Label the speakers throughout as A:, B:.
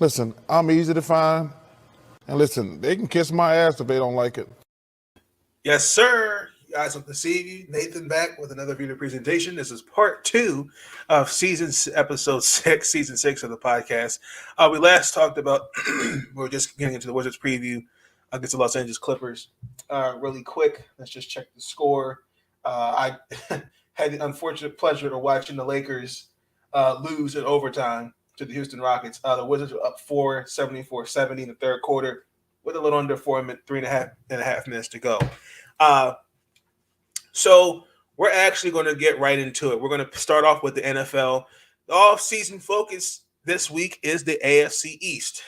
A: Listen, I'm easy to find. And listen, they can kiss my ass if they don't like it.
B: Yes, sir. You guys want to see you. Nathan back with another video presentation. This is part 2 of episode 6, season 6 of the podcast. We last talked about, we're just getting into the Wizards preview against the Los Angeles Clippers. Really quick, let's just check the score. I had the unfortunate pleasure of watching the Lakers lose in overtime to the Houston Rockets. The Wizards were up 74-70 in the third quarter with a little under 3.5 minutes to go. So we're actually going to get right into it. We're going to start off with the NFL. The off-season focus this week is the AFC East.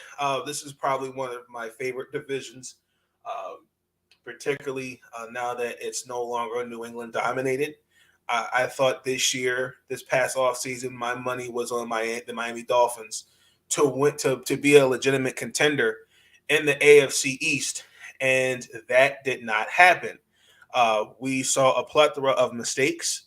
B: This is probably one of my favorite divisions, particularly now that it's no longer New England dominated. I thought this past offseason, my money was on the Miami Dolphins to be a legitimate contender in the AFC East, and that did not happen. We saw a plethora of mistakes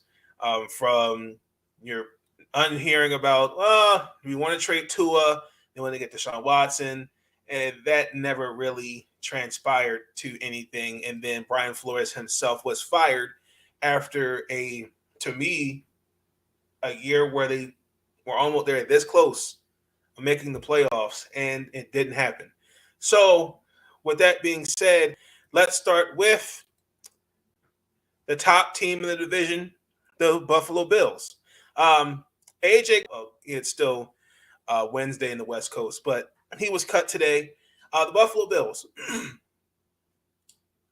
B: from your unhearing about, we want to trade Tua, they want to get Deshaun Watson, and that never really transpired to anything. And then Brian Flores himself was fired after to me, a year where they were almost there this close of making the playoffs, and it didn't happen. So with that being said, let's start with the top team in the division, the Buffalo Bills. It's still Wednesday in the West Coast, but he was cut today. The Buffalo Bills,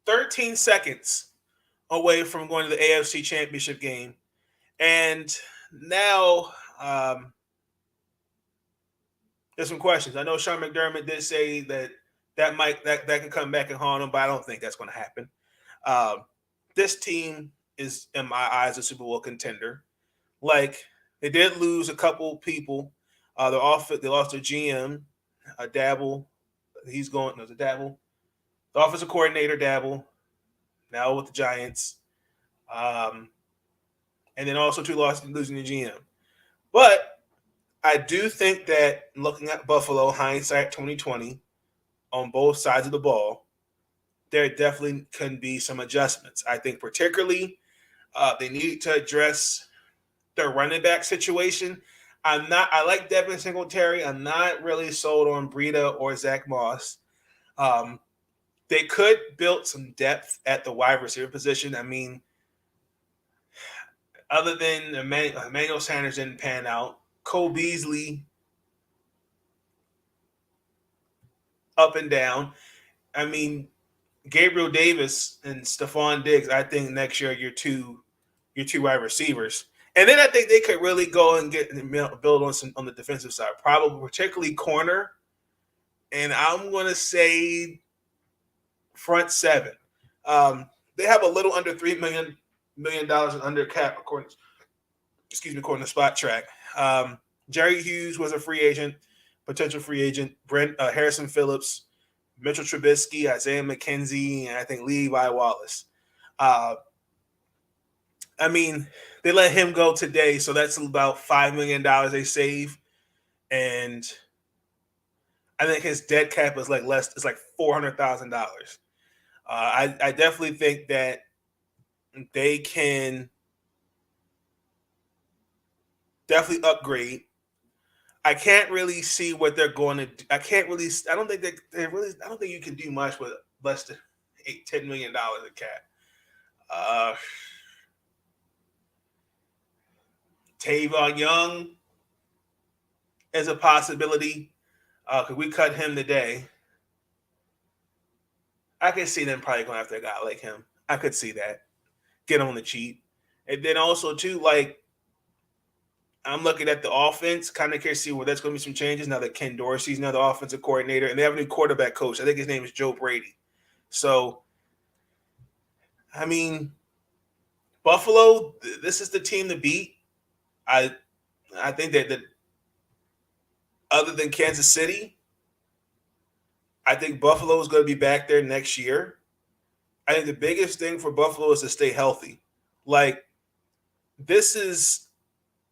B: 13 seconds away from going to the AFC Championship game. And now there's some questions. I know Sean McDermott did say that can come back and haunt him, but I don't think that's going to happen. This team is, in my eyes, a Super Bowl contender. Like, they did lose a couple people. They lost their GM, Dabble. He's going. There's a Dabble. The offensive coordinator, Dabble, now with the Giants. And then also losing the GM. But I do think that looking at Buffalo, hindsight 2020, on both sides of the ball, there definitely can be some adjustments. I think particularly they need to address their running back situation. I like Devin Singletary. I'm not really sold on Breida or Zach Moss. They could build some depth at the wide receiver position. I mean, other than Emmanuel Sanders didn't pan out, Cole Beasley up and down. I mean, Gabriel Davis and Stephon Diggs, I think next year your two wide receivers. And then I think they could really go and build on the defensive side, probably particularly corner. And I'm going to say front seven. They have a little under $3 million in under cap according to Spot Track. Jerry Hughes was a potential free agent. Harrison Phillips, Mitchell Trubisky, Isaiah McKenzie, and I think Levi Wallace. I mean, they let him go today, so that's about $5 million they save. And I think his dead cap is like $400,000. I definitely think that they can definitely upgrade. I can't really see what they're going to do. I don't think you can do much with less than $10 million in cap. Tavon Young is a possibility. Because we cut him today. I could see them probably going after a guy like him. I could see that. Get on the cheap. And then also, too, like, I'm looking at the offense, kind of curious to see where that's going to be some changes now that Ken Dorsey's now the offensive coordinator, and they have a new quarterback coach. I think his name is Joe Brady. So, I mean, Buffalo, this is the team to beat. I think that other than Kansas City, I think Buffalo is going to be back there next year. I think the biggest thing for Buffalo is to stay healthy. Like, this is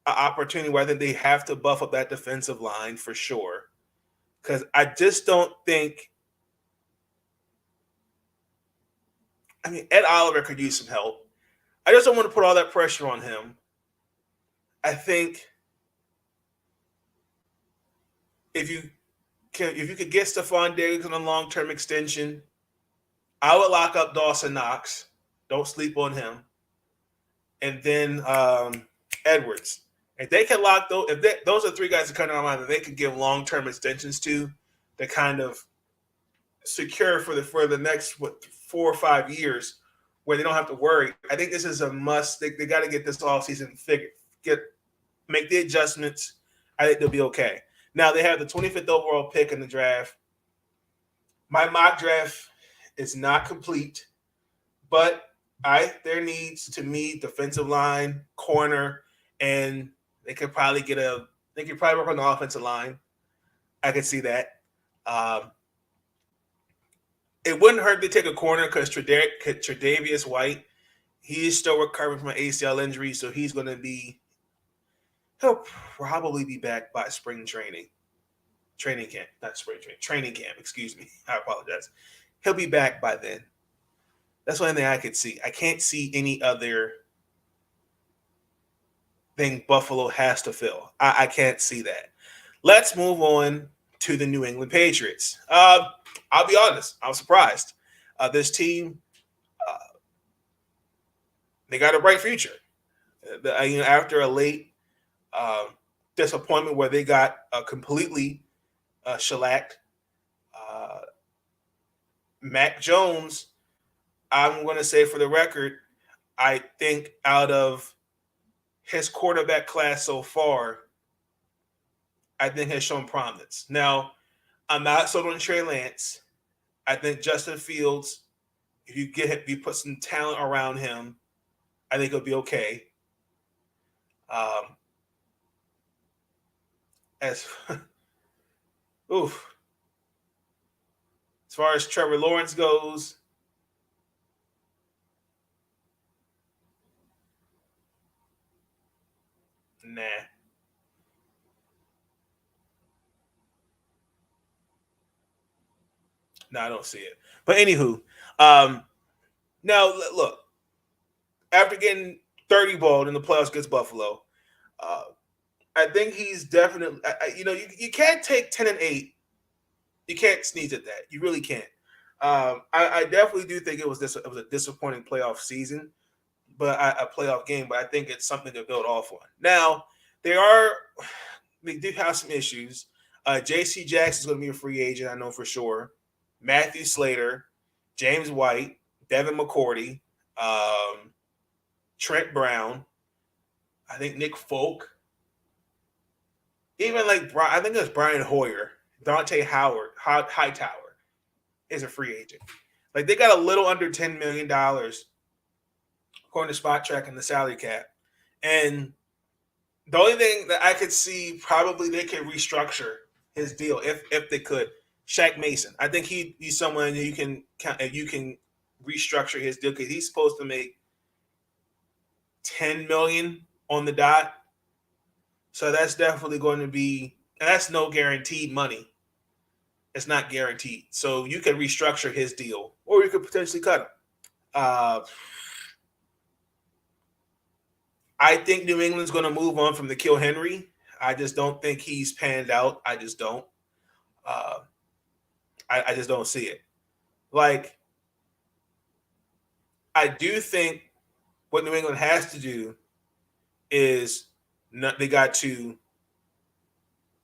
B: an opportunity where I think they have to buff up that defensive line for sure. because I just don't think. I mean, Ed Oliver could use some help. I just don't want to put all that pressure on him. I think if you could get Stephon Diggs on a long-term extension, I would lock up Dawson Knox. Don't sleep on him. And then Edwards. If they can lock those, those are three guys that come to my mind that they could give long-term extensions to kind of secure for the next 4 or 5 years, where they don't have to worry. I think this is a must. They got to get this offseason figured, make the adjustments. I think they'll be okay. Now they have the 25th overall pick in the draft. My mock draft is not complete, but there needs, to me, defensive line, corner, and they could probably work on the offensive line. I could see that. It wouldn't hurt to take a corner because Tre'Davious White, he is still recovering from an ACL injury, so he'll probably be back by training camp, excuse me. I apologize. He'll be back by then. That's the only thing I could see. I can't see any other thing Buffalo has to fill. I can't see that. Let's move on to the New England Patriots. I'll be honest, I was surprised. This team, they got a bright future. After a late disappointment where they got completely shellacked, Mac Jones, I'm going to say for the record, I think out of his quarterback class so far, I think has shown promise. Now, I'm not sold on Trey Lance. I think Justin Fields, if you put some talent around him, I think he'll be okay. As far as Trevor Lawrence goes, nah. No, I don't see it. But anywho, now look, after getting 30 balled in the playoffs against Buffalo, I think he's definitely, you can't take 10-8. You can't sneeze at that. You really can't. I definitely do think it was a disappointing playoff season, but a playoff game. But I think it's something to build off on. Now they do have some issues. J.C. Jackson is going to be a free agent, I know for sure. Matthew Slater, James White, Devin McCourty, Trent Brown, I think Nick Folk, even I think there's Brian Hoyer, Dante Hightower is a free agent. They got a little under $10 million according to Spot Track and the salary cap. And the only thing that I could see, probably they could restructure his deal if they could. Shaq Mason, I think he's someone you can restructure his deal because he's supposed to make $10 million on the dot. So that's definitely going to be, and that's no guaranteed money. It's not guaranteed. So you can restructure his deal, or you could potentially cut him. I think New England's going to move on from N'Keal Henry. I just don't think he's panned out. I just don't. I just don't see it. I do think what New England has to do is they got to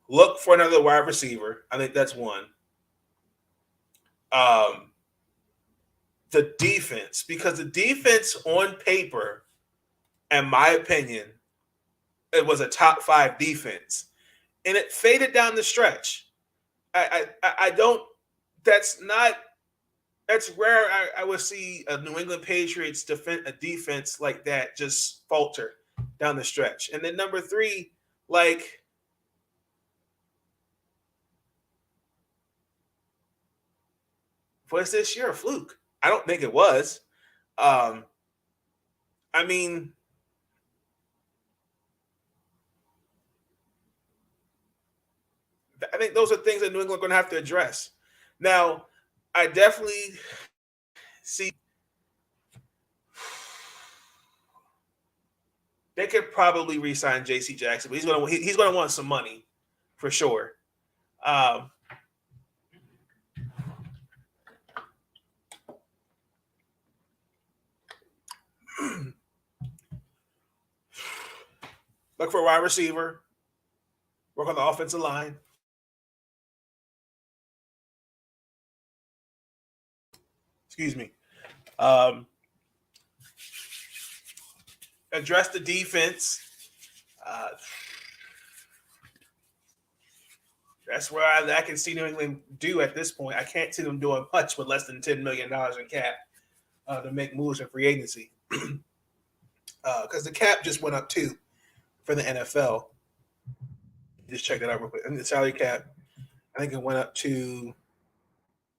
B: look for another wide receiver. I think that's one. The defense, because the defense on paper, in my opinion, it was a top 5 defense, and it faded down the stretch. I don't. That's rare. I would see a New England Patriots defense like that just falter down the stretch. And then number 3, was this year a fluke? I don't think it was. I mean, I think those are things that New England are going to have to address. Now, I definitely see they could probably re-sign J.C. Jackson, but he's going to want some money for sure. Look for a wide receiver. Work on the offensive line. Excuse me. Address the defense. That's where I can see New England do at this point. I can't see them doing much with less than $10 million in cap to make moves in free agency. Because the cap just went up too for the NFL. Just check that out real quick. And the salary cap, I think it went up to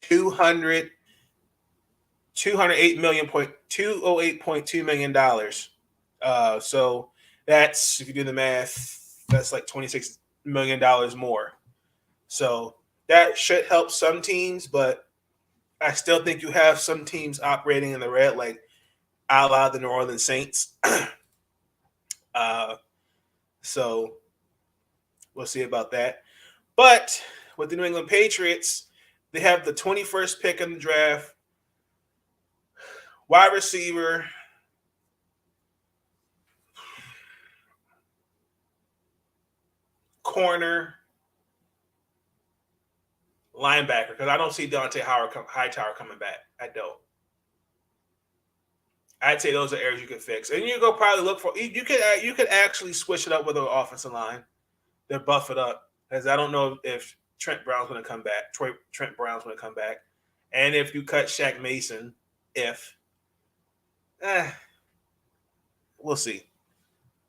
B: $208.2 million. So that's, if you do the math, that's like $26 million more. So that should help some teams, but I still think you have some teams operating in the red, like a la the New Orleans Saints. So we'll see about that. But with the New England Patriots, they have the 21st pick in the draft. Wide receiver. Corner. Linebacker. Because I don't see Dante Hightower coming back. I don't. I'd say those are areas you can fix. And you go probably look for – you could actually switch it up with an offensive line. They're buff it up. Because I don't know if Trent Brown's going to come back. Trent Brown's going to come back. And if you cut Shaq Mason, we'll see.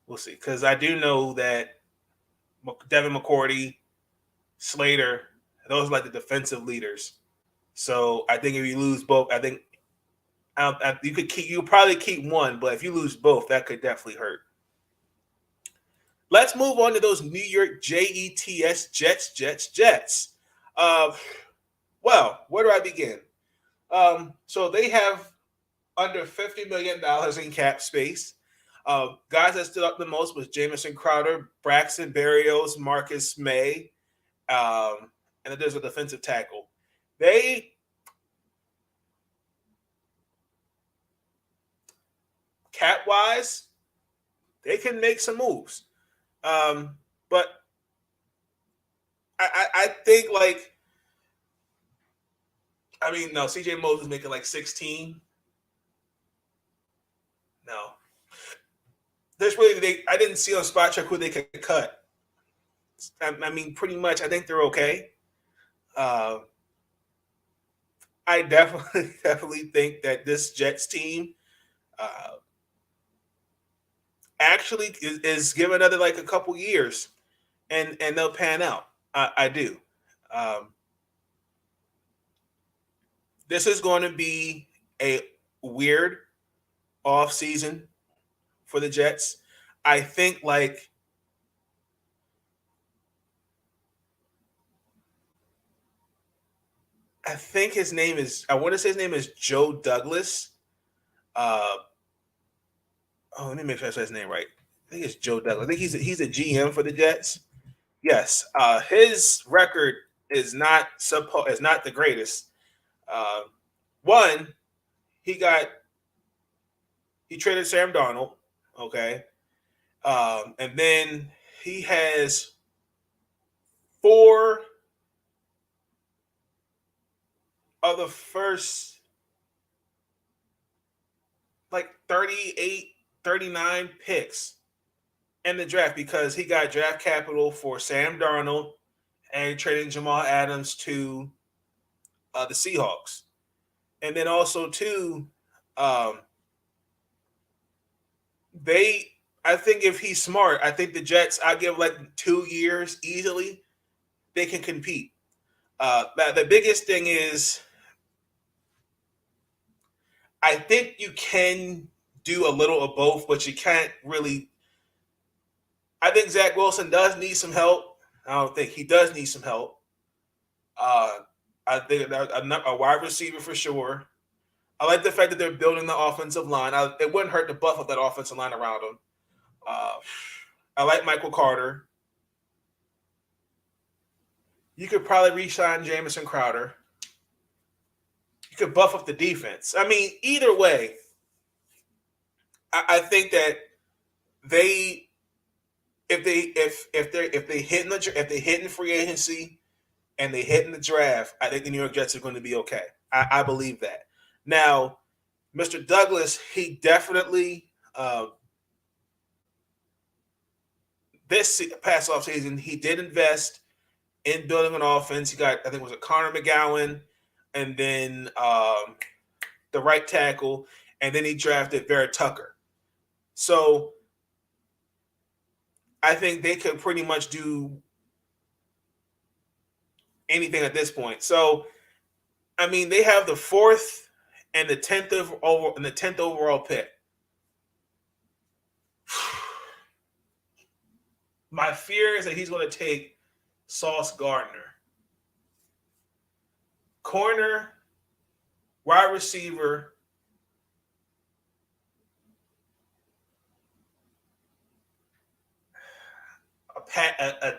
B: We'll see. Because I do know that Devin McCourty, Slater, those are like the defensive leaders. So I think if you lose both, I think you'll probably keep one, but if you lose both, that could definitely hurt. Let's move on to those New York Jets. Well, where do I begin? So they have under $50 million in cap space. Guys that stood up the most was Jamison Crowder, Braxton Berrios, Marcus May, and then there's a defensive tackle. Cap-wise, they can make some moves. But I think no, CJ Moses making like 16. No. There's really I didn't see on Spot Check who they could cut. I mean, pretty much I think they're okay. I definitely think that this Jets team actually is given another like a couple years and they'll pan out. I do. This is going to be a weird offseason for the Jets. I think his name is, I want to say his name is Joe Douglas. Let me make sure I say his name right. I think it's Joe Douglas. I think he's a GM for the Jets. Yes. His record is not the greatest. One, he traded Sam Darnold, okay? And then he has 4 of the first 38, 39 picks in the draft because he got draft capital for Sam Darnold and trading Jamal Adams to the Seahawks. And then also too, I think if he's smart, I think the Jets, I give 2 years easily, they can compete. The biggest thing is I think you can do a little of both, but you can't really. I think Zach Wilson does need some help. I don't think he does need some help. I think a wide receiver for sure. I like the fact that they're building the offensive line. It wouldn't hurt to buff up that offensive line around them. I like Michael Carter. You could probably re-sign Jamison Crowder. You could buff up the defense. I mean, either way, I think that if they hit in free agency and they hit in the draft, I think the New York Jets are going to be okay. I believe that. Now, Mr. Douglas, he definitely this past offseason, he did invest in building an offense. He got, I think it was a Connor McGowan, and then the right tackle, and then he drafted Vera Tucker. So I think they could pretty much do anything at this point. So, I mean, they have the 4th and the 10th overall pick. My fear is that he's going to take Sauce Gardner. Corner, wide receiver, a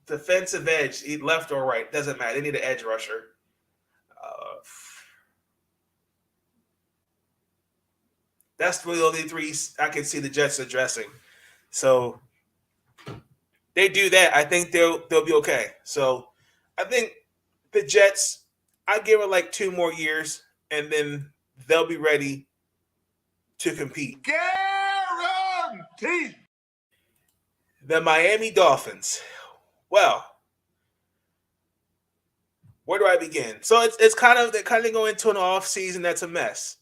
B: defensive edge, left or right, doesn't matter. They need an edge rusher. That's really the only 3 I can see the Jets addressing. So they do that, I think they'll be okay. So I think the Jets, I give it like 2 more years, and then they'll be ready to compete. Guaranteed. The Miami Dolphins. Well, where do I begin? So it's kind of going into an off season that's a mess.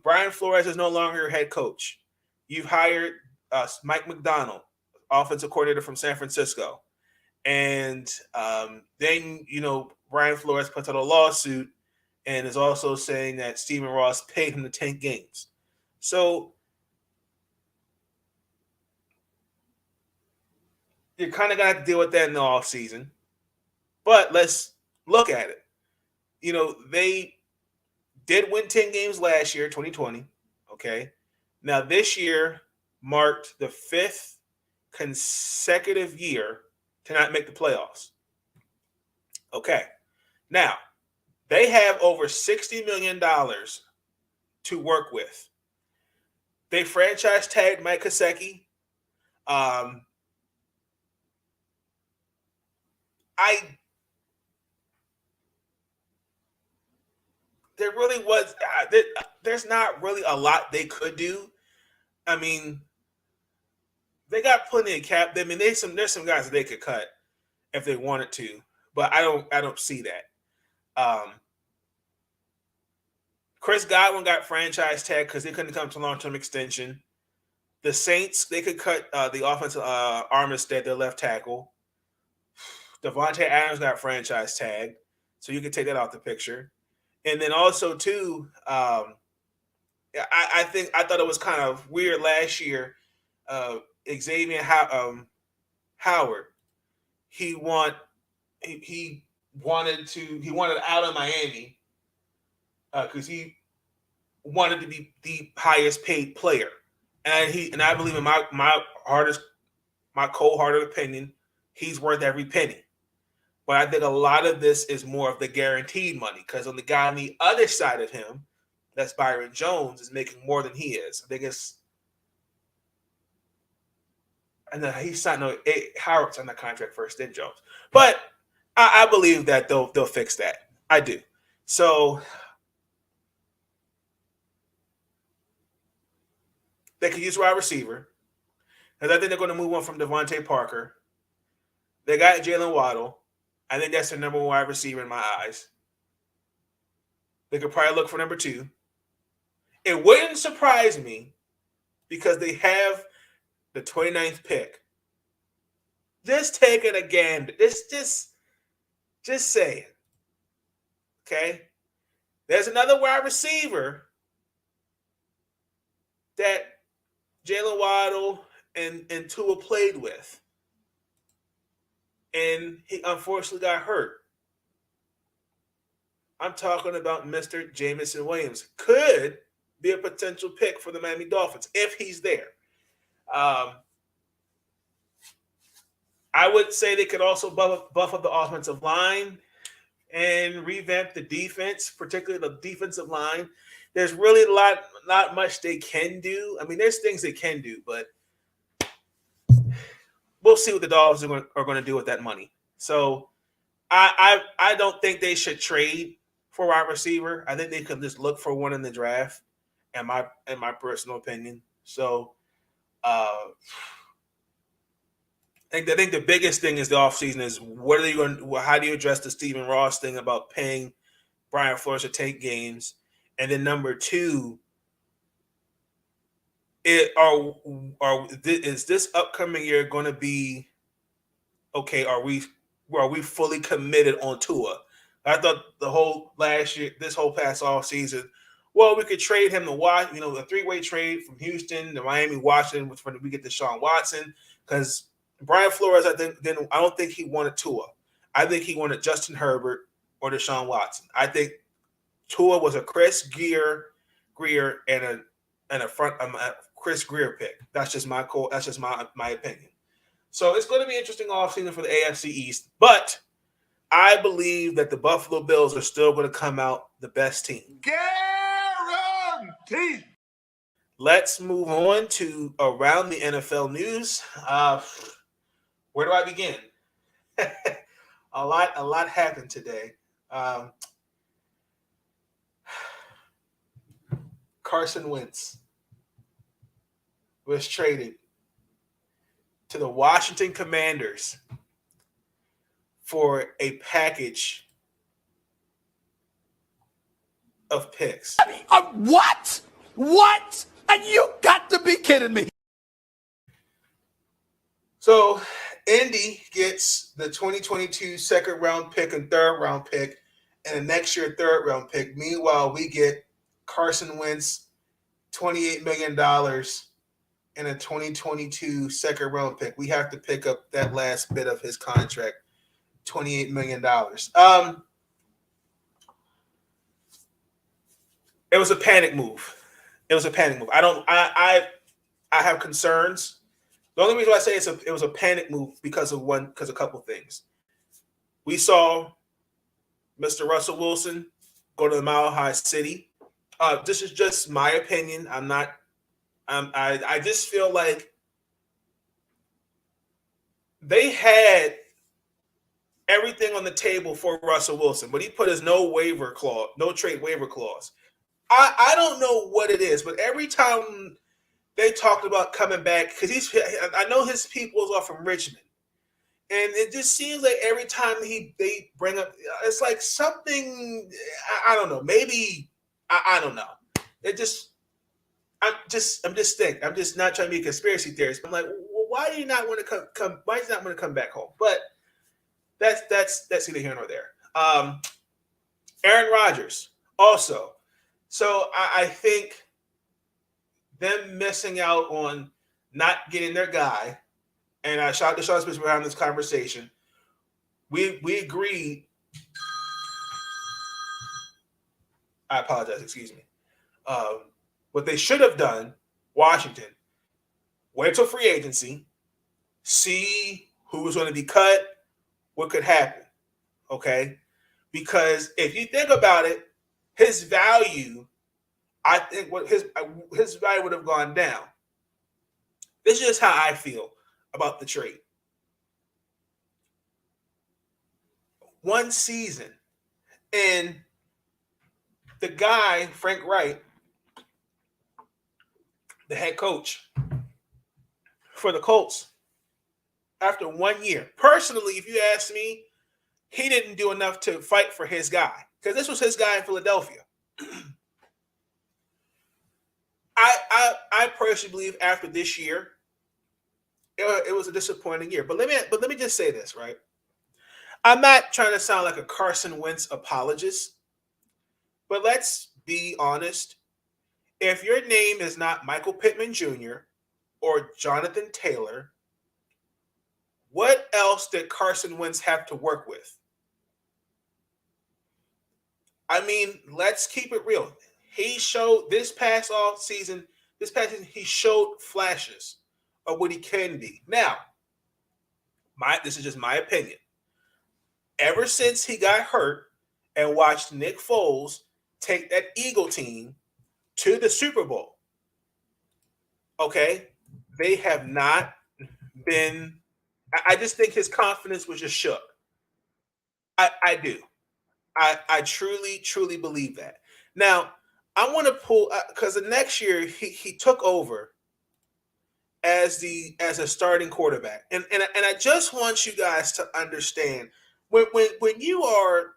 B: Brian Flores is no longer your head coach. You've hired Mike McDonald, offensive coordinator from San Francisco, and then Brian Flores puts out a lawsuit and is also saying that Stephen Ross paid him to tank games. So you're kind of going to have to deal with that in the offseason. But let's look at it. They did win 10 games last year, 2020. Okay. Now, this year marked the 5th consecutive year to not make the playoffs. Okay. Now, they have over $60 million to work with. They franchise tagged Mike Gesicki. There really was there's not really a lot they could do. I mean, they got plenty of cap. I mean, there's some guys that they could cut if they wanted to, but I don't see that. Chris Godwin got franchise tag because they couldn't come to long-term extension. The Saints, they could cut the offensive Armistead, their left tackle. Devontae Adams got franchise tag, so you can take that out the picture. And then also too, I thought it was kind of weird last year. Xavier Howard, he wanted out of Miami because he wanted to be the highest paid player, and I believe in my cold-hearted opinion, he's worth every penny. But I think a lot of this is more of the guaranteed money because on the guy on the other side of him, that's Byron Jones, is making more than he is. I think it's, and then he signed Howard signed that contract first, then Jones. But I believe that they'll fix that. I do. So they could use wide receiver, because I think they're going to move on from Devontae Parker. They got Jalen Waddle. I think that's their number 1 wide receiver in my eyes. They could probably look for number 2. It wouldn't surprise me because they have the 29th pick. Just take it again. Just saying. Okay? There's another wide receiver that Jalen Waddle and Tua played with. And he unfortunately got hurt. I'm talking about Mr. Jamison Williams. Could be a potential pick for the Miami Dolphins if he's there. I would say they could also buff up the offensive line and revamp the defense, particularly the defensive line. There's really not much they can do. I mean, there's things they can do, but we'll see what the Dolphins are going to do with that money. So I don't think they should trade for a wide receiver. I think they could just look for one in the draft, in my personal opinion. So I think the biggest thing is the offseason is how do you address the Stephen Ross thing about paying Brian Flores to take games? And then number two, is this upcoming year going to be okay? Are we fully committed on Tua? I thought the whole last year, this whole past off season, well, we could trade him to a three-way trade from Houston to Miami, Washington, when we get Deshaun Watson, because Brian Flores, I don't think he wanted Tua. I think he wanted Justin Herbert or Deshaun Watson. I think Tua was a Chris Greer and a Chris Greer pick. That's just my call. That's just my opinion. So it's going to be an interesting offseason for the AFC East, but I believe that the Buffalo Bills are still going to come out the best team. Guaranteed. Let's move on to around the NFL news. Where do I begin? A lot happened today. Carson Wentz was traded to the Washington Commanders for a package of picks.
C: What? What? And you got to be kidding me.
B: So Indy gets the 2022 second round pick and third round pick, and the next year third round pick. Meanwhile, we get Carson Wentz $28 million and a 2022 second round pick. We have to pick up that last bit of his contract, $28 million. It was a panic move. I have concerns. The only reason why I say it was a panic move because of a couple things. We saw Mr. Russell Wilson go to the Mile High City. This is just my opinion. I just feel like they had everything on the table for Russell Wilson, but he put his no trade waiver clause. I don't know what it is, but every time they talked about coming back, because I know his people are from Richmond, and it just seems like every time they bring up, it's like something, I don't know, maybe I don't know. I'm just not trying to be a conspiracy theorist. But I'm like, well, why do you not want to come? Why do you not want to come back home? But that's neither here nor there. Aaron Rodgers also. So I think them missing out on not getting their guy, and I shout out to Sean Smith for having this conversation. We agreed. I apologize. Excuse me. What they should have done, Washington, wait till free agency, see who was going to be cut, what could happen. Okay, because if you think about it, his value, I think what his value would have gone down. This is just how I feel about the trade. One season, and the guy, Frank Wright, the head coach for the Colts, after 1 year, personally, if you ask me, he didn't do enough to fight for his guy, because this was his guy in Philadelphia. I personally believe after this year, it was a disappointing year. But let me just say this, right? I'm not trying to sound like a Carson Wentz apologist, but let's be honest. If your name is not Michael Pittman Jr. or Jonathan Taylor, what else did Carson Wentz have to work with? I mean, let's keep it real. He showed this past season, he showed flashes of what he can be. Now, this is just my opinion. Ever since he got hurt and watched Nick Foles take that Eagle team to the Super Bowl, okay, they have not been. I just think his confidence was just shook. I do. I truly believe that. Now, I want to pull because the next year he took over as a starting quarterback, and I just want you guys to understand when you are,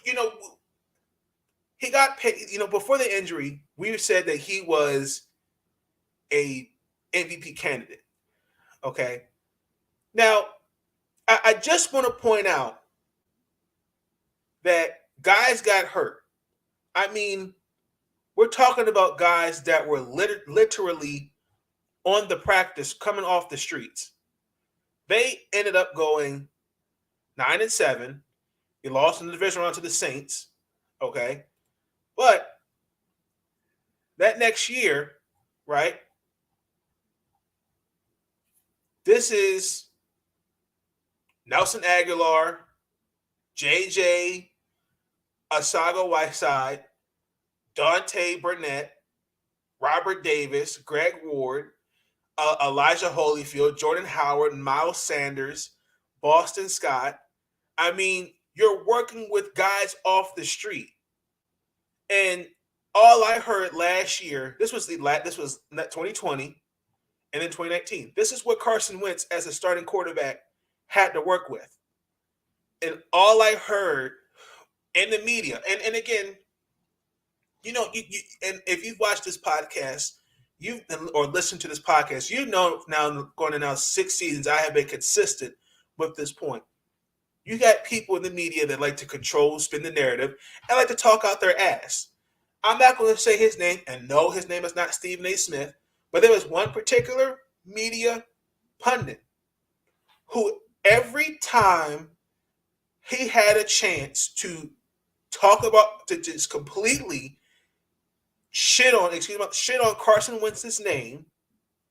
B: you know, he got paid. You know, before the injury, we said that he was a MVP candidate. Okay, now I just want to point out that guys got hurt. I mean, we're talking about guys that were literally on the practice, coming off the streets. They ended up going 9-7. They lost in the division round to the Saints. Okay. But that next year, right? This is Nelson Aguilar, JJ, Osago Whiteside, Dante Burnett, Robert Davis, Greg Ward, Elijah Holyfield, Jordan Howard, Miles Sanders, Boston Scott. I mean, you're working with guys off the street. And all I heard last year, this was 2020 and then 2019. This is what Carson Wentz as a starting quarterback had to work with. And all I heard in the media, and again, you know, and if you've watched this podcast, or listened to this podcast, you know now going to now 6 seasons, I have been consistent with this point. You got people in the media that like to control, spin the narrative, and like to talk out their ass. I'm not going to say his name, and no, his name is not Stephen A. Smith, but there was one particular media pundit who every time he had a chance to talk about, to just completely shit on Carson Wentz's name,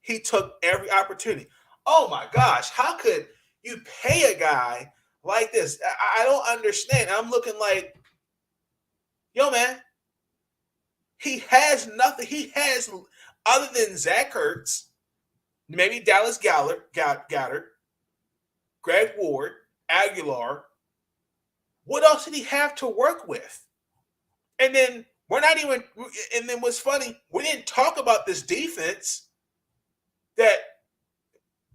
B: he took every opportunity. Oh my gosh, how could you pay a guy like this? I don't understand. I'm looking like, yo, man, he has nothing. He has, other than Zach Ertz, maybe Dallas Goedert, Greg Ward, Aguilar. What else did he have to work with? And then and then what's funny, we didn't talk about this defense that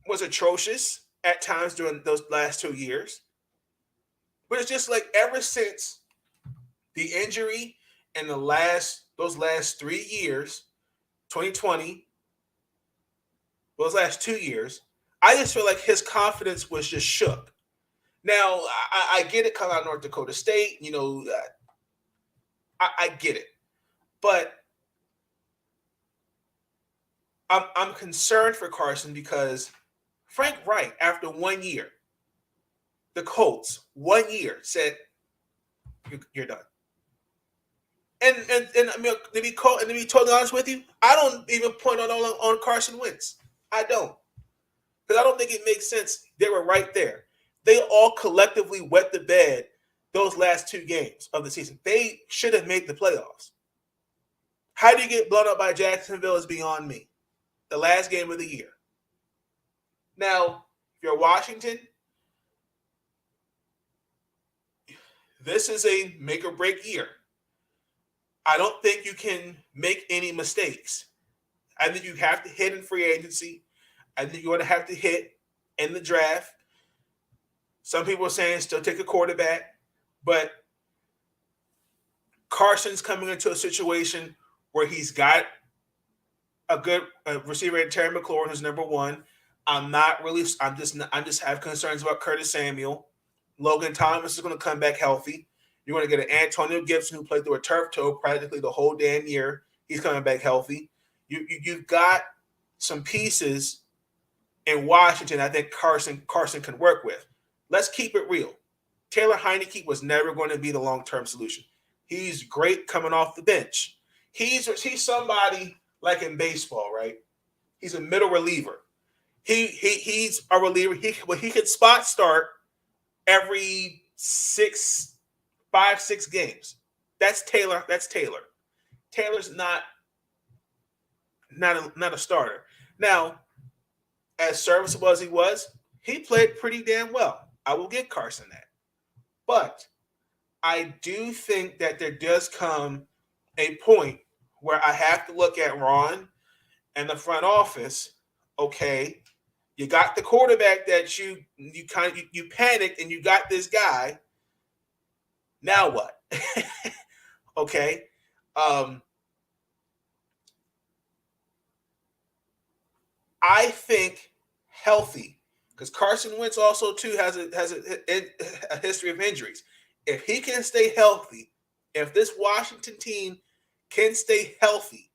B: was atrocious at times during those last 2 years. But it's just like ever since the injury in those last 3 years, 2020, those last 2 years, I just feel like his confidence was just shook. Now, I get it coming out of North Dakota State, you know, I get it. But I'm concerned for Carson because Frank Reich, after 1 year, the Colts, 1 year, said, you're done. And I mean, to be totally honest with you, I don't even point on Carson Wentz. I don't. Because I don't think it makes sense. They were right there. They all collectively wet the bed those last 2 games of the season. They should have made the playoffs. How do you get blown up by Jacksonville is beyond me. The last game of the year. Now, if you're Washington, this is a make or break year. I don't think you can make any mistakes. I think you have to hit in free agency. I think you're going to have to hit in the draft. Some people are saying still take a quarterback, but Carson's coming into a situation where he's got a good receiver in Terry McLaurin, who's number 1. I'm just have concerns about Curtis Samuel. Logan Thomas is going to come back healthy. You're going to get an Antonio Gibson who played through a turf toe practically the whole damn year. He's coming back healthy. You've got some pieces in Washington I think Carson can work with. Let's keep it real. Taylor Heineke was never going to be the long-term solution. He's great coming off the bench. He's somebody like in baseball, right? He's a middle reliever. He's a reliever. He could spot start every 5-6 games. That's Taylor. Taylor's not a starter. Now, as serviceable as he played pretty damn well. I will give Carson that. But I do think that there does come a point where I have to look at Ron and the front office. Okay, you got the quarterback that you panicked and you got this guy. Now what? Okay. I think healthy, because Carson Wentz also too has a history of injuries. If he can stay healthy, if this Washington team can stay healthy,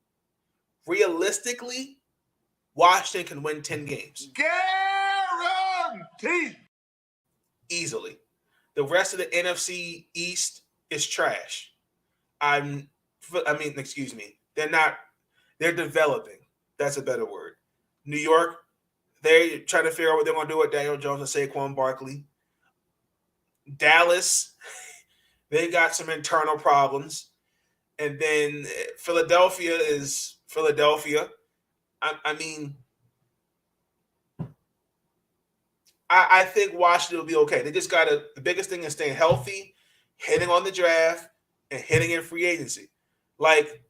B: realistically, Washington can win 10 games.
C: Guaranteed.
B: Easily. The rest of the NFC East is trash. Excuse me. They're developing. That's a better word. New York, they're trying to figure out what they're going to do with Daniel Jones and Saquon Barkley. Dallas, they got some internal problems. And then Philadelphia is Philadelphia. I think Washington will be okay. They just the biggest thing is staying healthy, hitting on the draft, and hitting in free agency. Like,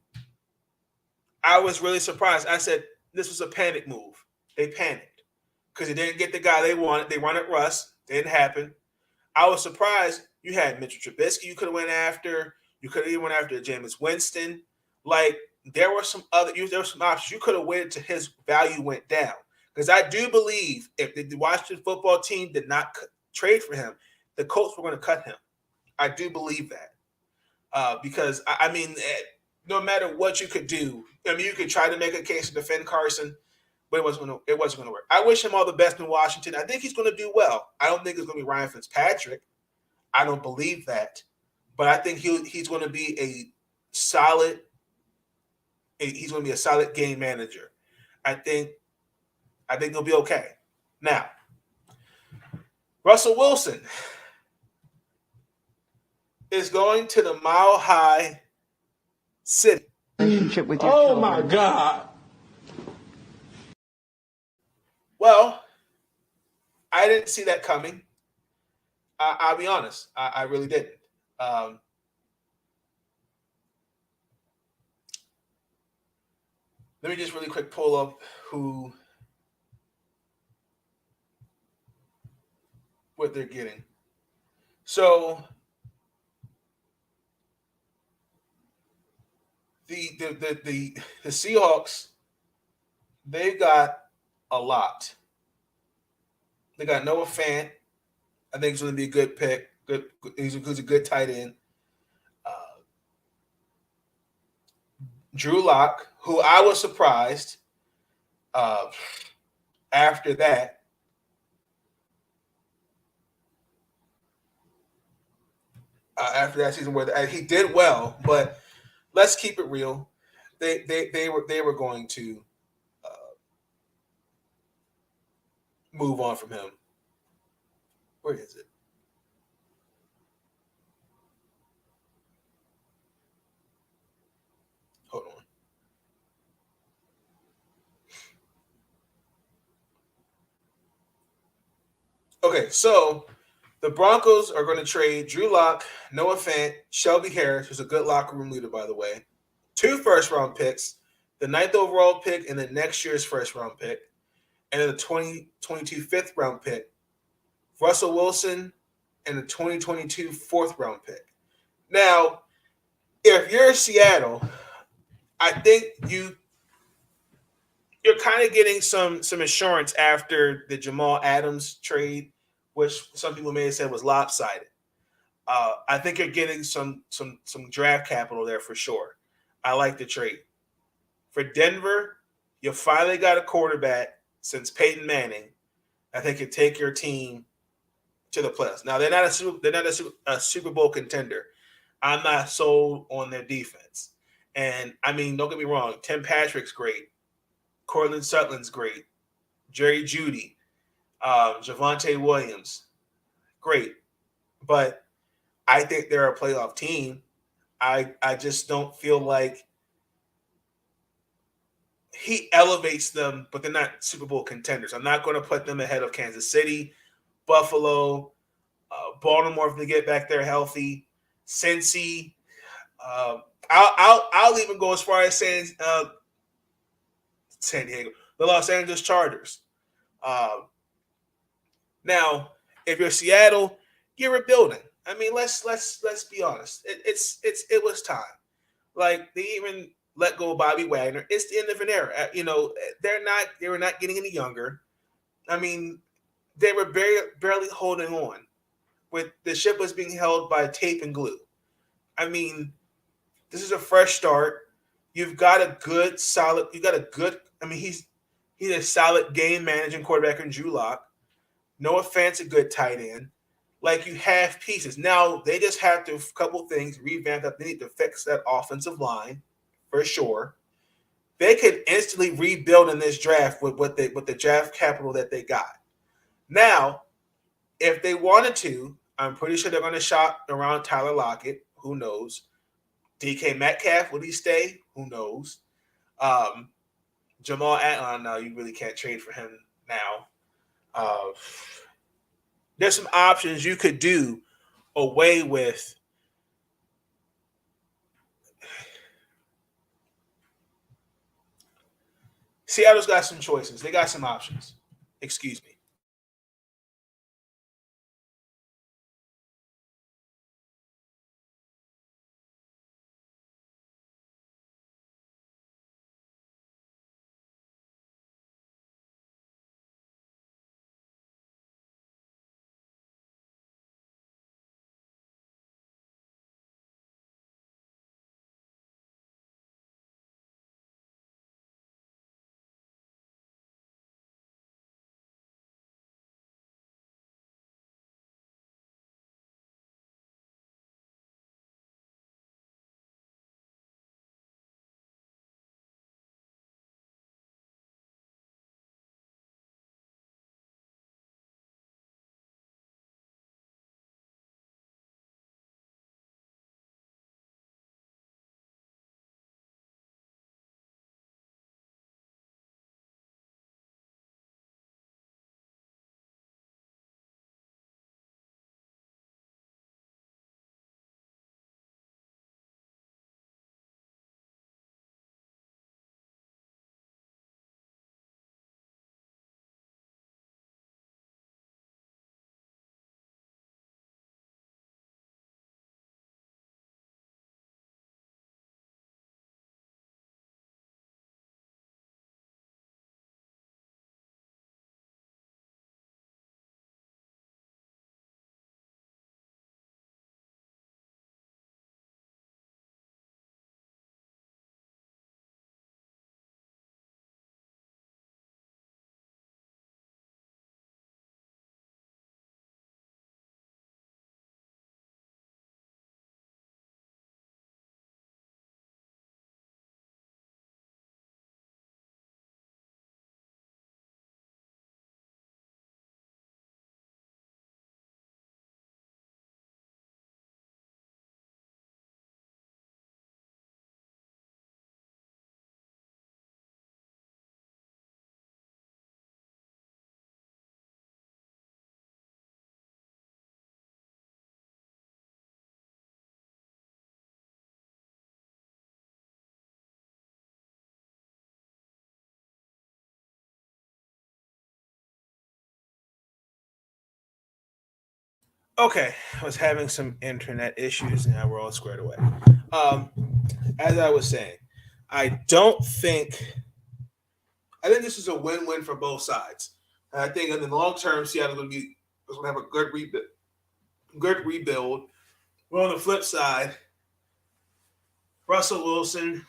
B: I was really surprised. I said this was a panic move. They panicked because they didn't get the guy they wanted. They wanted Russ. Didn't happen. I was surprised. You had Mitchell Trubisky you could have went after. You could have even went after Jameis Winston. Like, there were some options. You could have waited till his value went down. Because I do believe if the Washington football team did not trade for him, the Colts were going to cut him. I do believe that. Because, no matter what you could do, you could try to make a case to defend Carson, but it wasn't going to work. I wish him all the best in Washington. I think he's going to do well. I don't think it's going to be Ryan Fitzpatrick. I don't believe that. But I think he's going to be a solid game manager. I think he'll be okay. Now, Russell Wilson is going to the Mile High City.
D: Relationship with your
C: Oh
D: children.
C: my God.
B: Well, I didn't see that coming. I'll be honest. I really didn't. Let me just really quick pull up what they're getting. So the Seahawks, they've got a lot. They got Noah Fant. I think he's going to be a good pick. He's a good tight end. Drew Lock, who I was surprised after that. After that season where he did well, but let's keep it real. They were going to move on from him. Where is it? Hold on. Okay, so the Broncos are going to trade Drew Lock, Noah Fant, Shelby Harris, who's a good locker room leader, by the way, 2 first-round picks, the 9th overall pick, and the next year's first-round pick, and then the 2022 5th-round pick, Russell Wilson, and the 2022 4th-round pick. Now, if you're Seattle, I think you're kind of getting some insurance after the Jamal Adams trade, which some people may have said was lopsided. I think you're getting some draft capital there for sure. I like the trade. For Denver, you finally got a quarterback since Peyton Manning. I think could take your team to the playoffs. Now they're not a Super Bowl contender. I'm not sold on their defense. And I mean, don't get me wrong, Tim Patrick's great, Cortland Sutton's great, Jerry Jeudy, Javonte Williams, great. But I think they're a playoff team. I just don't feel like he elevates them, but they're not Super Bowl contenders. I'm not going to put them ahead of Kansas City, Buffalo, Baltimore if they get back there healthy, Cincy. I'll even go as far as saying San Diego, the Los Angeles Chargers. Now, if you're Seattle, you're rebuilding. I mean, let's be honest. It was time. Like they even let go of Bobby Wagner. It's the end of an era. You know, they were not getting any younger. I mean, they were barely holding on. With the ship was being held by tape and glue. I mean, this is a fresh start. You've got a good, solid. You got a good. I mean, he's a solid game managing quarterback in Drew Lock. Noah Fant's a good tight end. Like you have pieces. Now they just have to couple things revamp that. They need to fix that offensive line for sure. They could instantly rebuild in this draft with the draft capital that they got. Now, if they wanted to, I'm pretty sure they're going to shop around Tyler Lockett. Who knows? DK Metcalf, will he stay? Who knows? Jamal Adams, no, you really can't trade for him now. There's some options you could do away with. Seattle's got some choices. They got some options. Excuse me. Okay, I was having some internet issues. Now we're all squared away. As I was saying, I think this is a win-win for both sides. And I think in the long term, Seattle's going to have a good rebuild. Well, on the flip side, Russell Wilson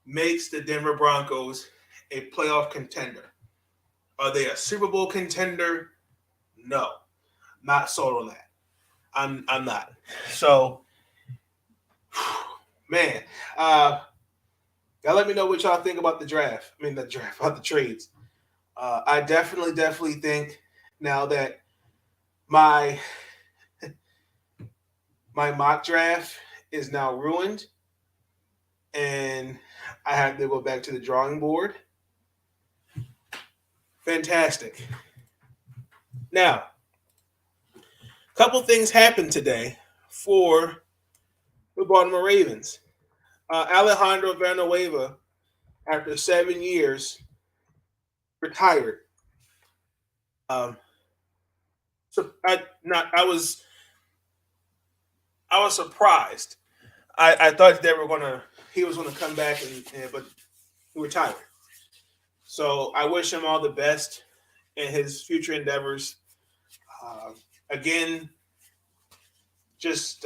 B: makes the Denver Broncos a playoff contender. Are they a Super Bowl contender? No. Not sold on that. I'm not. So, man, y'all let me know what y'all think about the draft. About the trades. I definitely think now that my mock draft is now ruined, and I have to go back to the drawing board. Fantastic. Now, a couple things happened today for the Baltimore Ravens. Alejandro Villanueva, after 7 years, retired. So I was surprised. I thought he was gonna come back but he retired. So I wish him all the best in his future endeavors. Again, just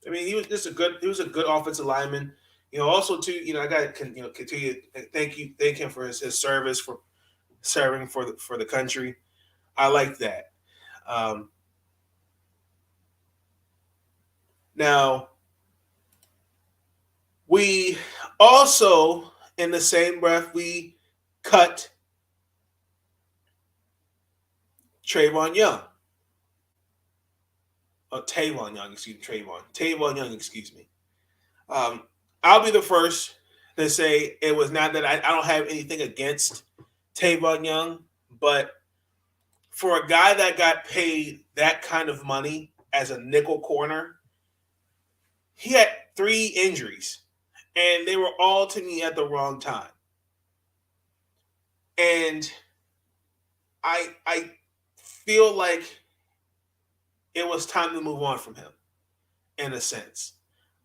B: he was a good offensive lineman. Also too, I got to continue to thank him for his service, for serving for the country. I like that. Now, we also, in the same breath, we cut Tavon Young, excuse me. I'll be the first to say it was not that I don't have anything against Tavon Young, but for a guy that got paid that kind of money as a nickel corner, he had 3 injuries, and they were all to me at the wrong time. And I feel like it was time to move on from him, in a sense.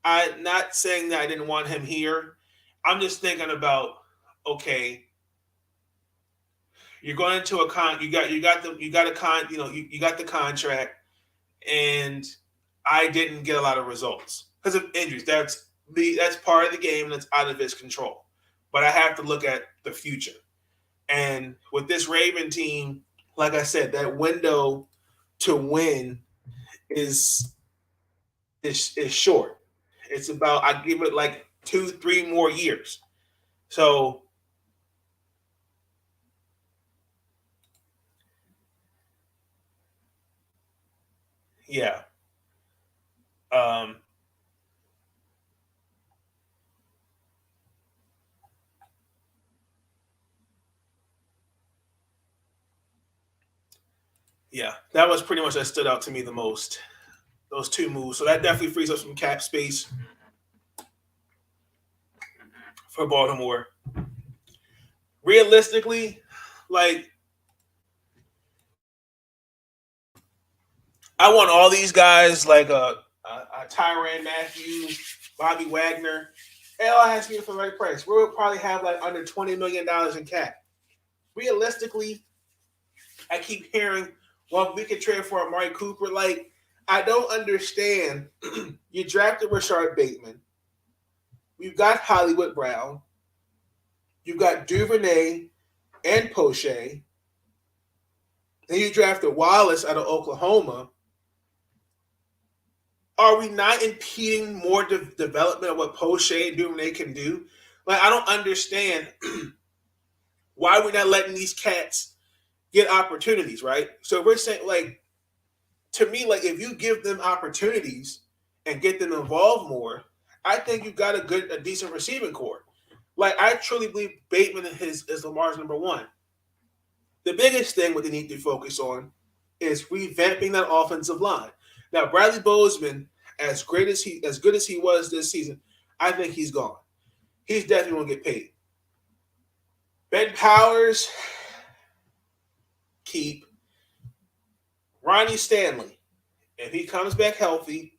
B: I'm not saying that I didn't want him here. I'm just thinking about, okay, you're going into a you got the contract, and I didn't get a lot of results because of injuries. That's part of the game that's out of his control. But I have to look at the future. And with this Raven team, like I said, that window to win is short. It's about, I give it like 2-3 more years. So yeah. Yeah, that was pretty much that stood out to me the most. Those 2 moves. So that definitely frees up some cap space for Baltimore. Realistically, like, I want all these guys like Tyrann Mathieu, Bobby Wagner. It all has to be for the right price. We'll probably have like under $20 million in cap. Realistically, I keep hearing, well, we could trade for Amari Cooper. Like, I don't understand. You drafted Rashard Bateman. You've got Hollywood Brown. You've got Duvernay and Poche. Then you drafted Wallace out of Oklahoma. Are we not impeding more development of what Poche and Duvernay can do? Like, I don't understand why we're not letting these cats get opportunities, right? So we're saying, like, to me, like, if you give them opportunities and get them involved more, I think you've got a decent receiving core. Like, I truly believe Bateman is Lamar's number 1. The biggest thing what they need to focus on is revamping that offensive line. Now, Bradley Bozeman, as good as he was this season, I think he's gone. He's definitely going to get paid. Ben Powers, keep. Ronnie Stanley, if he comes back healthy,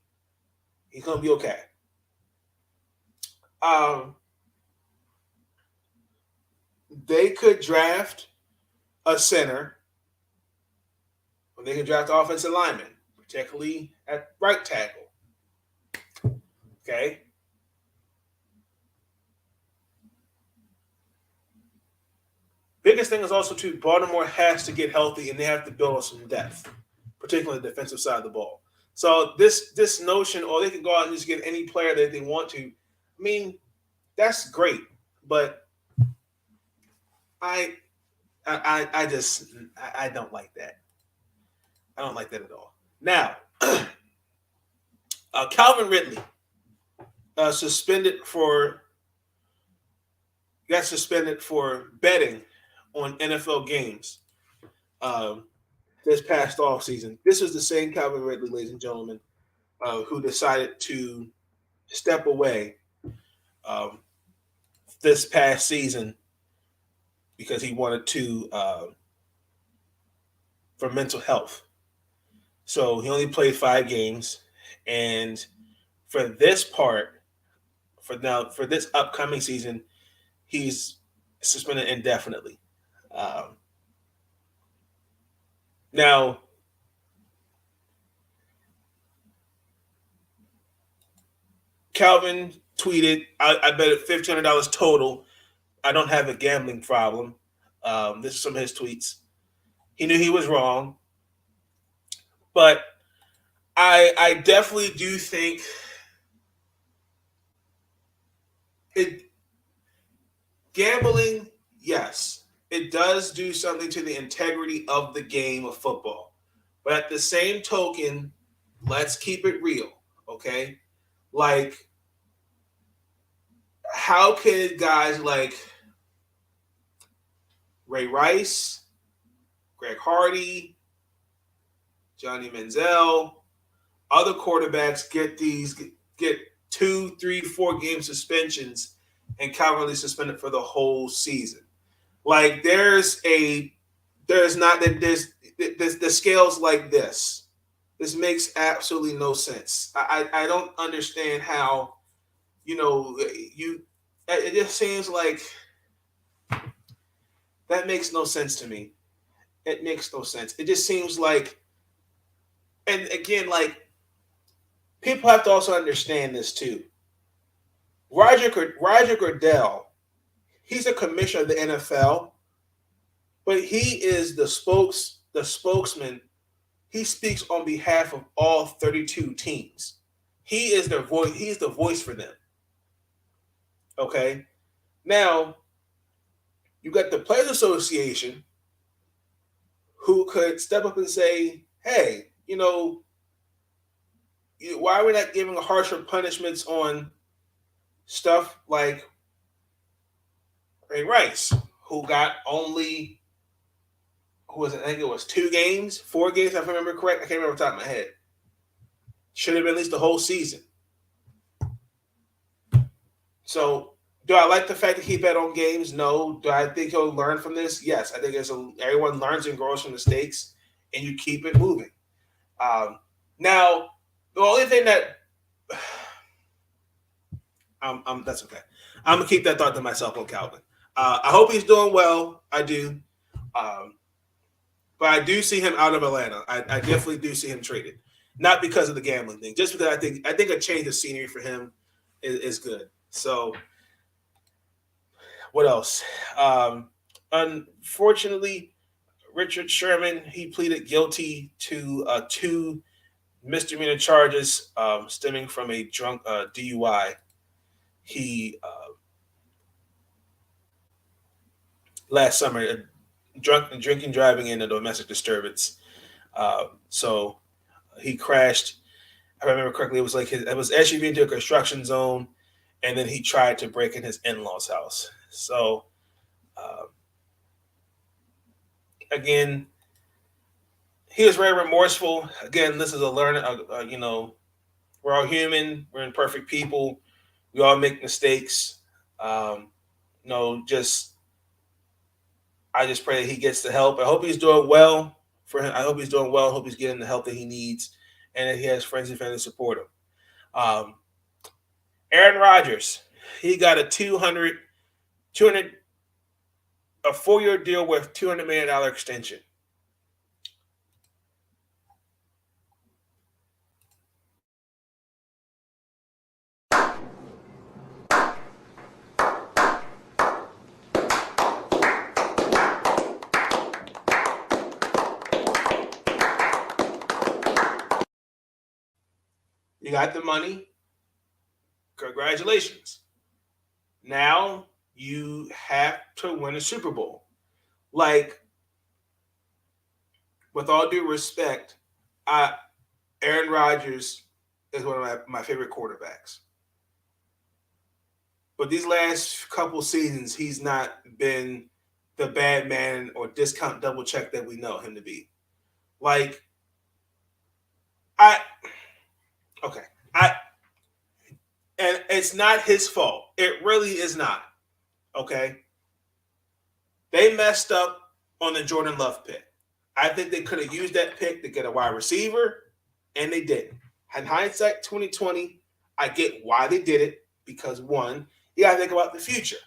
B: he's going to be okay. They could draft a center, or they could draft offensive lineman, particularly at right tackle. Okay. Biggest thing is also too, Baltimore has to get healthy and they have to build on some depth, particularly the defensive side of the ball. So this notion, or they can go out and just get any player that they want to. I mean, that's great, but I don't like that. I don't like that at all. Now, Calvin Ridley got suspended for betting on NFL games this past offseason. This was the same Calvin Ridley, ladies and gentlemen, who decided to step away this past season because he wanted to for mental health. So he only played 5 games, and for this upcoming season, he's suspended indefinitely. Now, Calvin tweeted, I bet it $1,500 total. I don't have a gambling problem. This is some of his tweets. He knew he was wrong. But I definitely do think gambling, yes, it does do something to the integrity of the game of football. But at the same token, let's keep it real, okay? Like, how could guys like Ray Rice, Greg Hardy, Johnny Manziel, other quarterbacks get 2, 3, 4 game suspensions and Calvin Ridley suspended for the whole season? Like, there's the scales like this. This makes absolutely no sense. I don't understand how, it just seems like that makes no sense to me. It makes no sense. It just seems like, and again, like, people have to also understand this too. Roger Goodell, he's a commissioner of the NFL, but he is the spokesman. He speaks on behalf of all 32 teams. He is their voice. He's the voice for them. Okay. Now, you got the Players Association, who could step up and say, "Hey, why are we not giving harsher punishments on stuff like Ray Rice, who got only, I think it was 2 games, 4 games, if I remember correct. I can't remember off the top of my head. Should have been at least the whole season. So, do I like the fact that he bet on games? No. Do I think he'll learn from this? Yes. I think everyone learns and grows from mistakes, and you keep it moving. Now, the only thing that that's okay. I'm gonna keep that thought to myself on Calvin. I hope he's doing well. I do. But I do see him out of Atlanta. I definitely do see him traded. Not because of the gambling thing, just because I think a change of scenery for him is good. So, what else? Unfortunately, Richard Sherman, he pleaded guilty to 2 misdemeanor charges stemming from a drunk DUI. He last summer, drinking, driving in a domestic disturbance. So he crashed. I remember correctly, it was SUV into a construction zone, and then he tried to break in his in-laws' house. So again, he was very remorseful. Again, this is a learning. We're all human. We're imperfect people. We all make mistakes. I just pray that he gets the help. I hope he's doing well for him. I hope he's doing well. I hope he's getting the help that he needs, and that he has friends and family support him. Aaron Rodgers, he got a 4-year deal with $200 million extension. You got the money. Congratulations. Now you have to win a Super Bowl. Like, with all due respect, Aaron Rodgers is one of my favorite quarterbacks. But these last couple seasons, he's not been the bad man or discount double check that we know him to be. Like, and it's not his fault. It really is not. Okay? They messed up on the Jordan Love pick. I think they could have used that pick to get a wide receiver, and they didn't. In hindsight, 2020, I get why they did it, because one, you got to think about the future.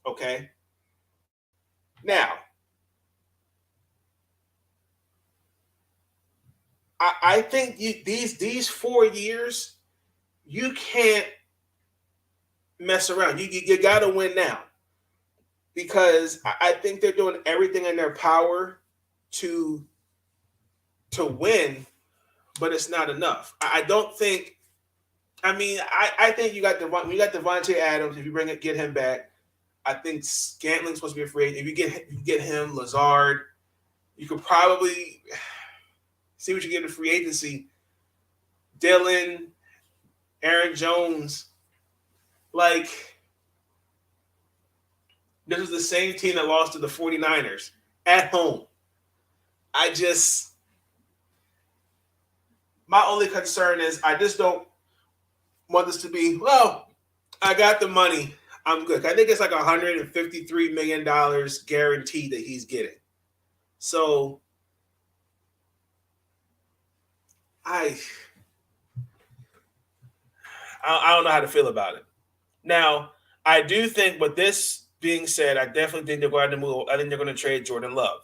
B: Okay? Now, I think these 4 years, you can't mess around. You got to win now, because I think they're doing everything in their power to win, but it's not enough. I don't think. I mean, I think you got Devontae Adams. If you get him back, I think Scantling's supposed to be a free agent. If you get him, Lazard, you could probably see what you get in free agency. Dylan, Aaron Jones, like, this is the same team that lost to the 49ers at home. My only concern is I just don't want this to be, well, I got the money, I'm good. I think it's like $153 million guaranteed that he's getting. So I don't know how to feel about it. Now, I do think, with this being said, I definitely think they're going to move. I think they're going to trade Jordan Love.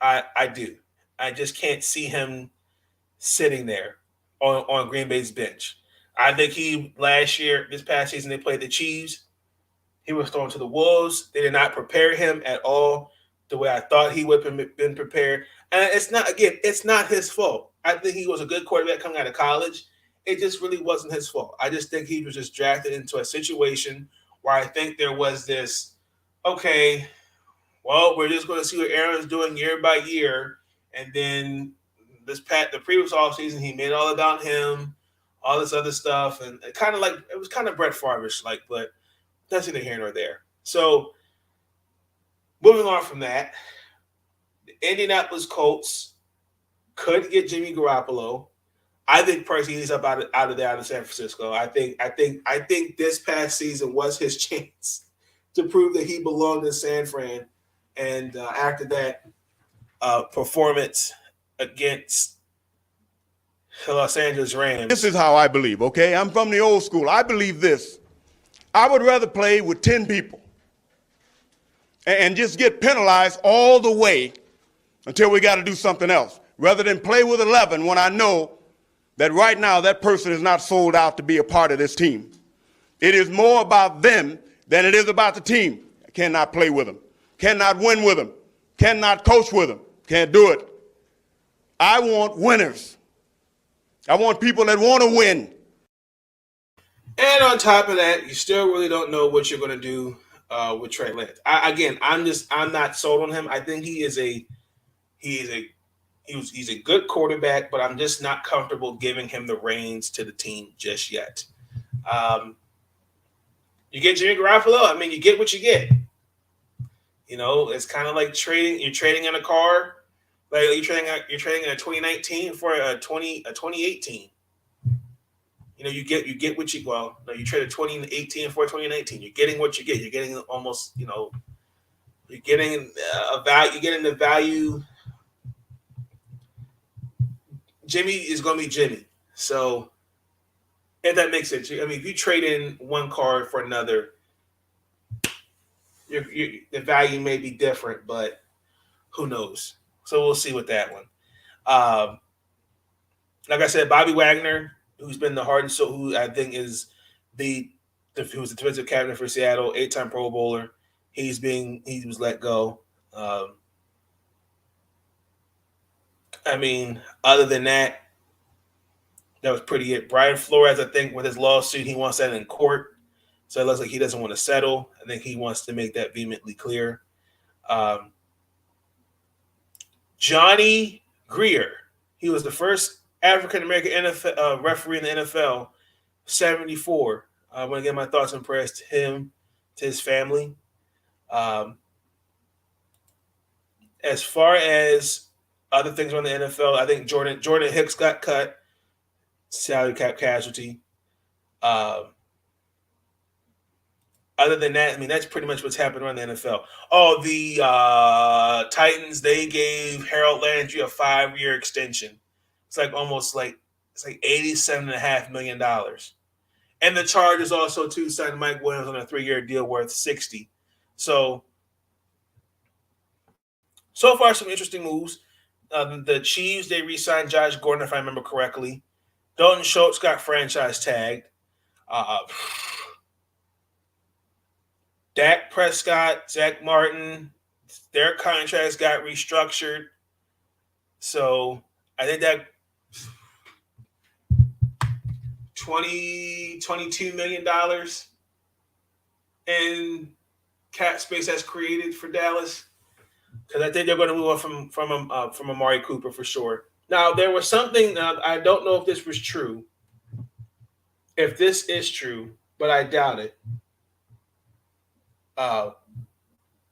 B: I do. I just can't see him sitting there on Green Bay's bench. I think this past season, they played the Chiefs. He was thrown to the Wolves. They did not prepare him at all the way I thought he would have been prepared. And it's not his fault. I think he was a good quarterback coming out of college. It just really wasn't his fault. I just think he was just drafted into a situation where I think there was this, okay, well, we're just going to see what Aaron's doing year by year. And then the previous offseason, he made it all about him, all this other stuff. And it was kind of Brett Favre-ish, but that's neither here nor there. So, moving on from that, the Indianapolis Colts could get Jimmy Garoppolo. I think personally he's up out of San Francisco. I think this past season was his chance to prove that he belonged in San Fran. And after that performance against the Los Angeles Rams.
D: This is how I believe, okay? I'm from the old school. I believe this. I would rather play with 10 people and just get penalized all the way until we got to do something else, rather than play with 11 when I know that right now that person is not sold out to be a part of this team. It is more about them than it is about the team. I cannot play with them, cannot win with them, cannot coach with them, can't do it. I want winners. I want people that want to win.
B: And on top of that, you still really don't know what you're going to do with Trey Lance. I'm not sold on him. I think he's a good quarterback, but I'm just not comfortable giving him the reins to the team just yet. You get Jimmy Garoppolo, I mean, you get what you get. You know, it's kind of like trading. You're trading in a car, like you're trading in a 2019 for a 2018. You know, you get what you. Well, no, you traded 2018 for 2019. You're getting what you get. You're getting almost, you're getting a value. You're getting the value. Jimmy is going to be Jimmy. So, if that makes sense, I mean, if you trade in one card for another, the value may be different, but who knows? So we'll see with that one. Like I said, Bobby Wagner, who's been the heart and soul, who I think is who was the defensive captain for Seattle, 8-time Pro Bowler. He was let go. I mean, other than that, That was pretty it. Brian Flores, I think, with his lawsuit, he wants that in court. So it looks like he doesn't want to settle. I think he wants to make that vehemently clear. Johnny Greer, he was the first African-American NFL referee in the NFL, 74. I want to give my thoughts and prayers to him, to his family. As far as other things around the NFL, I think Jordan Hicks got cut, salary cap casualty. Other than that, I mean, that's pretty much what's happened around the NFL. Oh, the Titans, they gave Harold Landry a 5-year extension. It's like $87.5 million. And the Chargers also, too, signed Mike Williams on a 3-year deal worth $60. So far, some interesting moves. The Chiefs, they re-signed Josh Gordon, if I remember correctly. Dalton Schultz got franchise tagged. Dak Prescott, Zach Martin, their contracts got restructured. So I think that $22 million in cap space that's created for Dallas. Because I think they're going to move on from Amari Cooper for sure. Now, there was something, I don't know if this was true. If this is true, but I doubt it.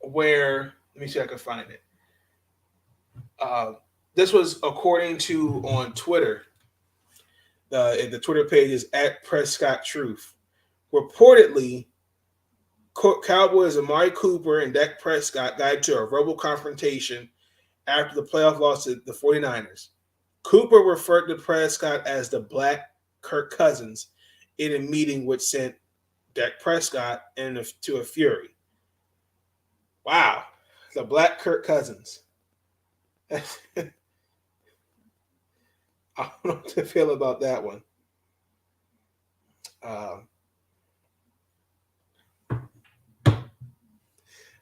B: Where, let me see if I can find it. This was according to on Twitter. The Twitter page is @PrescottTruth. Reportedly, Cowboys Amari Cooper and Dak Prescott got into a verbal confrontation after the playoff loss to the 49ers. Cooper referred to Prescott as the Black Kirk Cousins in a meeting which sent Dak Prescott into a fury. Wow. The Black Kirk Cousins. I don't know what to feel about that one.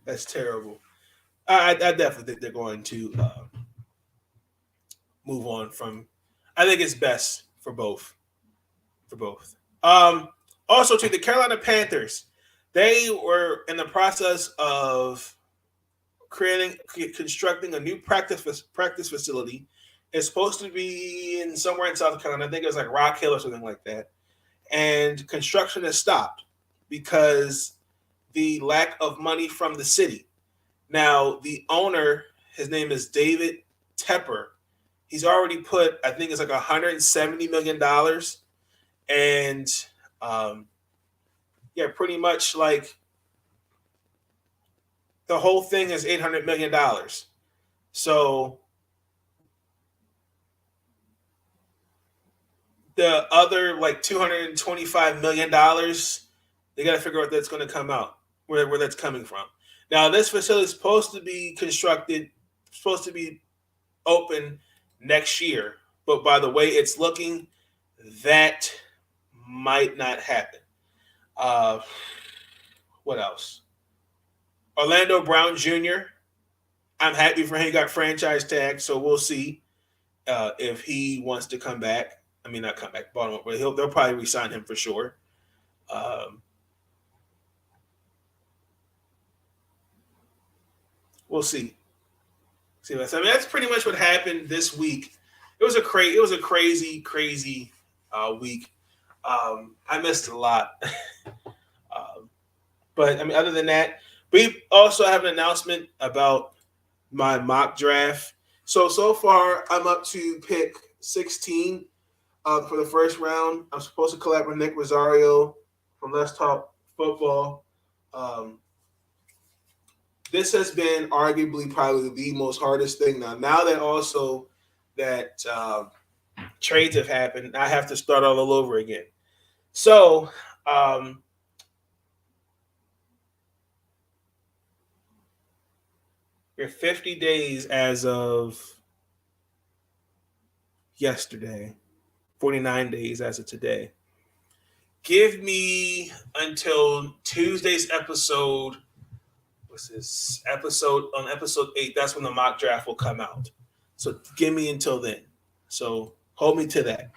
B: That's terrible. I definitely think they're going to move on from. I think it's best for both. Also, to the Carolina Panthers, they were in the process of constructing a new practice facility. It's supposed to be somewhere in South Carolina. I think it was like Rock Hill or something like that. And construction has stopped because the lack of money from the city. Now, the owner, his name is David Tepper. He's already put, I think it's like $170 million. And pretty much like the whole thing is $800 million. So the other like $225 million, they got to figure out that's going to come out, where that's coming from. Now, this facility is supposed to be open next year. But by the way it's looking, that might not happen. What else? Orlando Brown Jr. I'm happy for him. He got franchise tagged, so we'll see if he wants to come back. I mean, not come back, bottom up, but they'll probably re-sign him for sure. We'll see. I mean, that's pretty much what happened this week. It was a crazy week. I missed a lot. But I mean, other than that, we also have an announcement about my mock draft. So far, I'm up to pick 16 for the first round. I'm supposed to collab with Nick Rosario from Let's Talk Football. This has been arguably probably the most hardest thing. Now that also that trades have happened, I have to start all over again. So you're 50 days as of yesterday, 49 days as of today. Give me until Tuesday's episode. What's this episode? On episode 8, that's when the mock draft will come out. So give me until then. So hold me to that.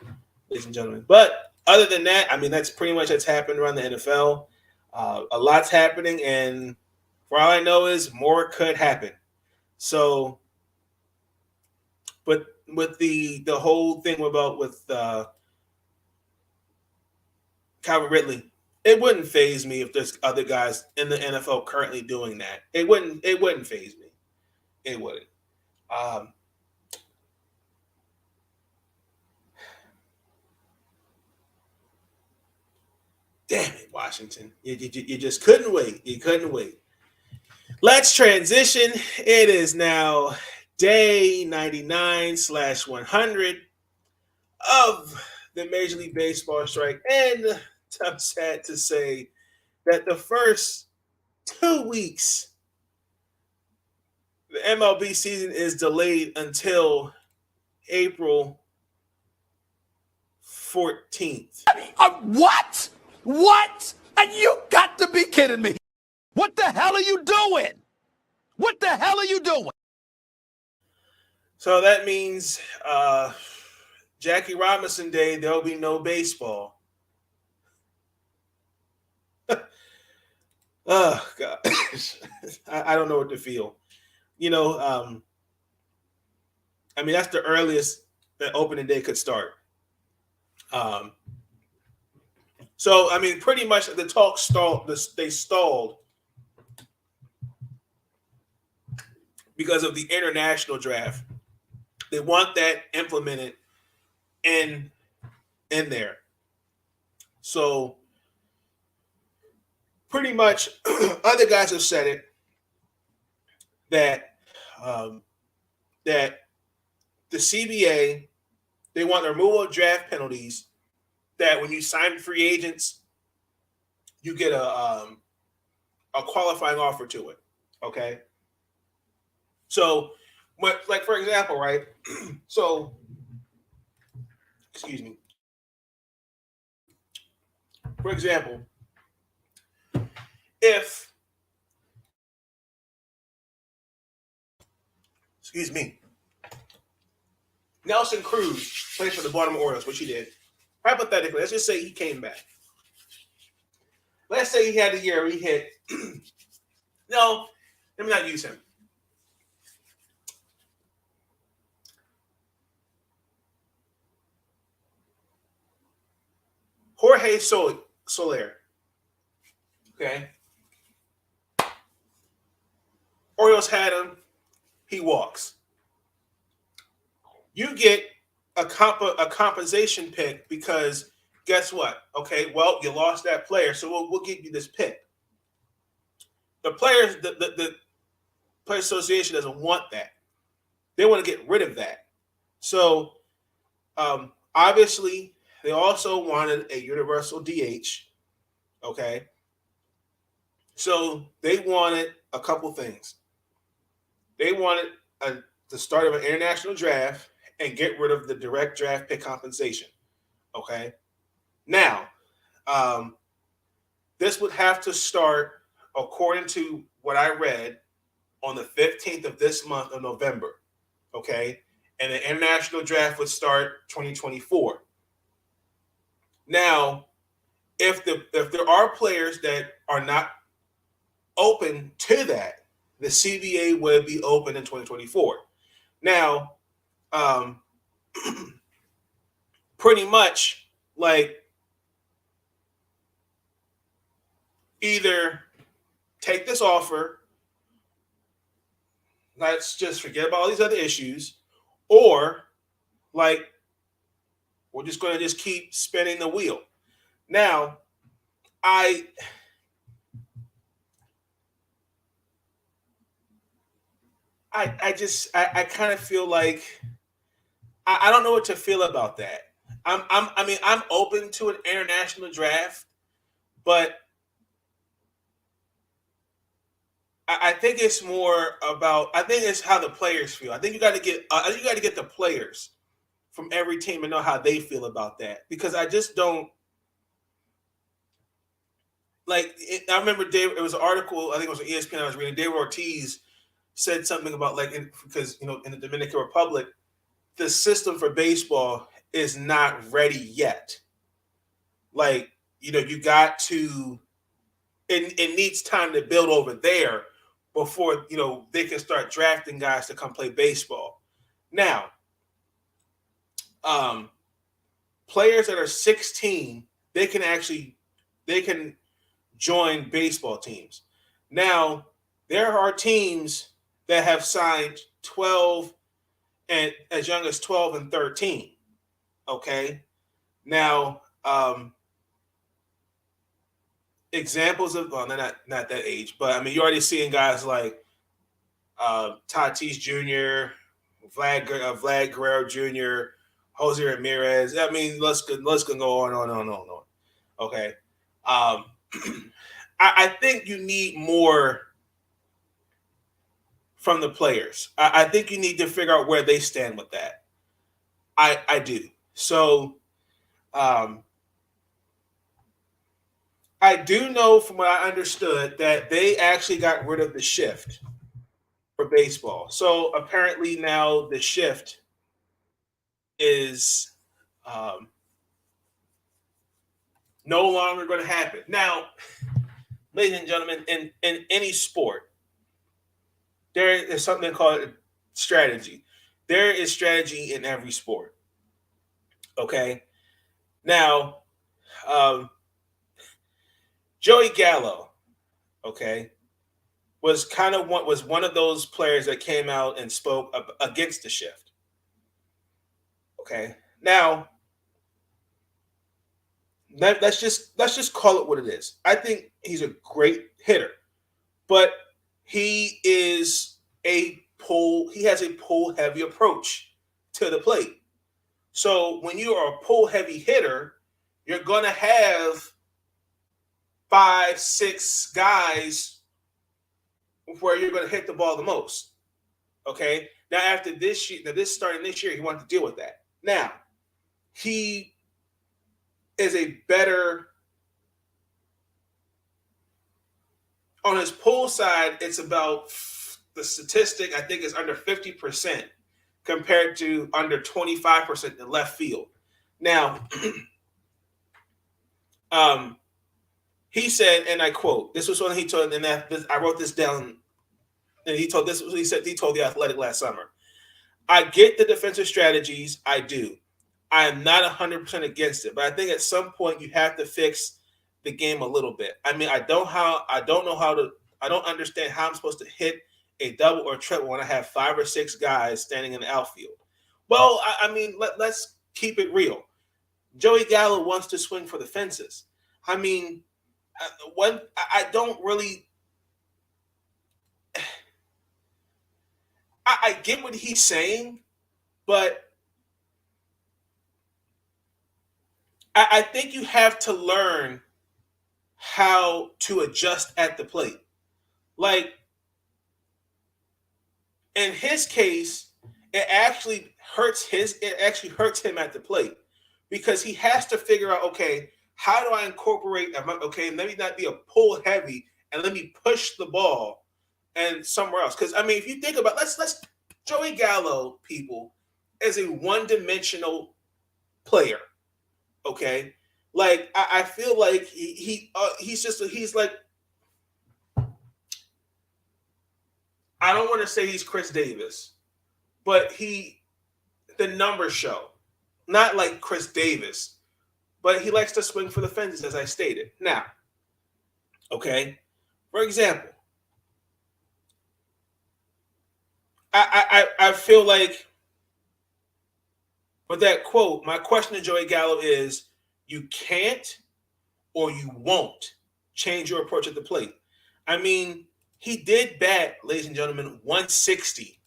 B: ladies and gentlemen. But other than that, I mean, that's pretty much what's happened around the NFL. A lot's happening, and for all I know is more could happen. So, but with the whole thing with Calvin Ridley, it wouldn't faze me if there's other guys in the NFL currently doing that. It wouldn't faze me. It wouldn't. Damn it, Washington. You just couldn't wait. You couldn't wait. Let's transition. It is now day 99/100 of the Major League Baseball strike. And I'm sad to say that the first 2 weeks, the MLB season is delayed until April 14th.
C: What? What? And you got to be kidding me. What the hell are you doing? What the hell are you doing?
B: So that means Jackie Robinson Day, there'll be no baseball. Oh, God. I don't know what to feel. You know, I mean, that's the earliest that opening day could start. So, I mean, pretty much the talk stalled. They stalled because of the international draft. They want that implemented in there. So, pretty much, other guys have said it that that the CBA, they want the removal of draft penalties. That when you sign free agents, you get a qualifying offer to it. Okay. So, like for example, right? So, excuse me. For example, if Nelson Cruz plays for the Baltimore Orioles, which he did. Hypothetically, let's just say he came back. Let's say he had a year where he hit. No, let me not use him. Jorge Soler. Okay. Orioles had him. He walks. You get a compensation pick because guess what? Okay, well, you lost that player, so we'll give you this pick. The Players Association doesn't want that. They want to get rid of that. So obviously, they also wanted a universal DH. Okay. So they wanted a couple things. They wanted the start of an international draft and get rid of the direct draft pick compensation. Okay. Now, this would have to start, according to what I read, on the 15th of this month of November. Okay. And the international draft would start 2024. Now, if there are players that are not open to that, the CBA would be open in 2024. Now, pretty much like either take this offer, let's just forget about all these other issues, or like we're just going to just keep spinning the wheel. Now, I kind of feel like I don't know what to feel about that. I'm open to an international draft, but I think it's more about, I think it's how the players feel. I think you got to get the players from every team and know how they feel about that, because I just don't like. I remember it was an article, I think it was on ESPN I was reading. David Ortiz said something about because in the Dominican Republic, the system for baseball is not ready yet. Like, you got to it needs time to build over there before, they can start drafting guys to come play baseball. Now, players that are 16, they can join baseball teams. Now, there are teams that have signed 12 and as young as 12 and 13. Okay. Now, examples of, well, they're not that age, but I mean, you're already seeing guys like Tatis Jr., Vlad Guerrero Jr., Jose Ramirez. I mean, let's go on. Okay. I think you need more from the players. I think you need to figure out where they stand with that. I do. So I do know from what I understood that they actually got rid of the shift for baseball. So apparently now the shift is no longer going to happen. Now, ladies and gentlemen, in any sport, there is something called strategy. There is strategy in every sport. Okay. Now, Joey Gallo, okay, was one of those players that came out and spoke against the shift. Okay. Now, let's just call it what it is. I think he's a great hitter, but he has a pull heavy approach to the plate. So when you are a pull heavy hitter, you're going to have 5-6 guys where you're going to hit the ball the most. Okay. Now after this year, starting this year, he wanted to deal with that. Now he is a better on his pull side. It's about the statistic. I think is under 50% compared to under 25% in left field. Now, he said, and I quote, this was when he told, and I wrote this down, and he told The Athletic last summer. I get the defensive strategies. I do. I am not 100% against it, but I think at some point you have to fix the game a little bit. I mean, I don't understand how I'm supposed to hit a double or triple when I have 5 or 6 guys standing in the outfield. Well, I mean, let's keep it real. Joey Gallo wants to swing for the fences. I mean, I don't really. I get what he's saying, but I think you have to learn how to adjust at the plate. Like, in his case, it actually hurts him at the plate because he has to figure out, okay, how do I incorporate, okay, let me not be a pull heavy and let me push the ball and somewhere else. Because, I mean, if you think about, let's Joey Gallo, people, is a one-dimensional player. Okay, like I feel like he's like, I don't want to say he's Chris Davis, but the numbers show, not like Chris Davis, but he likes to swing for the fences, as I stated. Now, okay, for example, I feel like, with that quote, my question to Joey Gallo is, you can't or you won't change your approach at the plate. I mean, he did bat, ladies and gentlemen, 160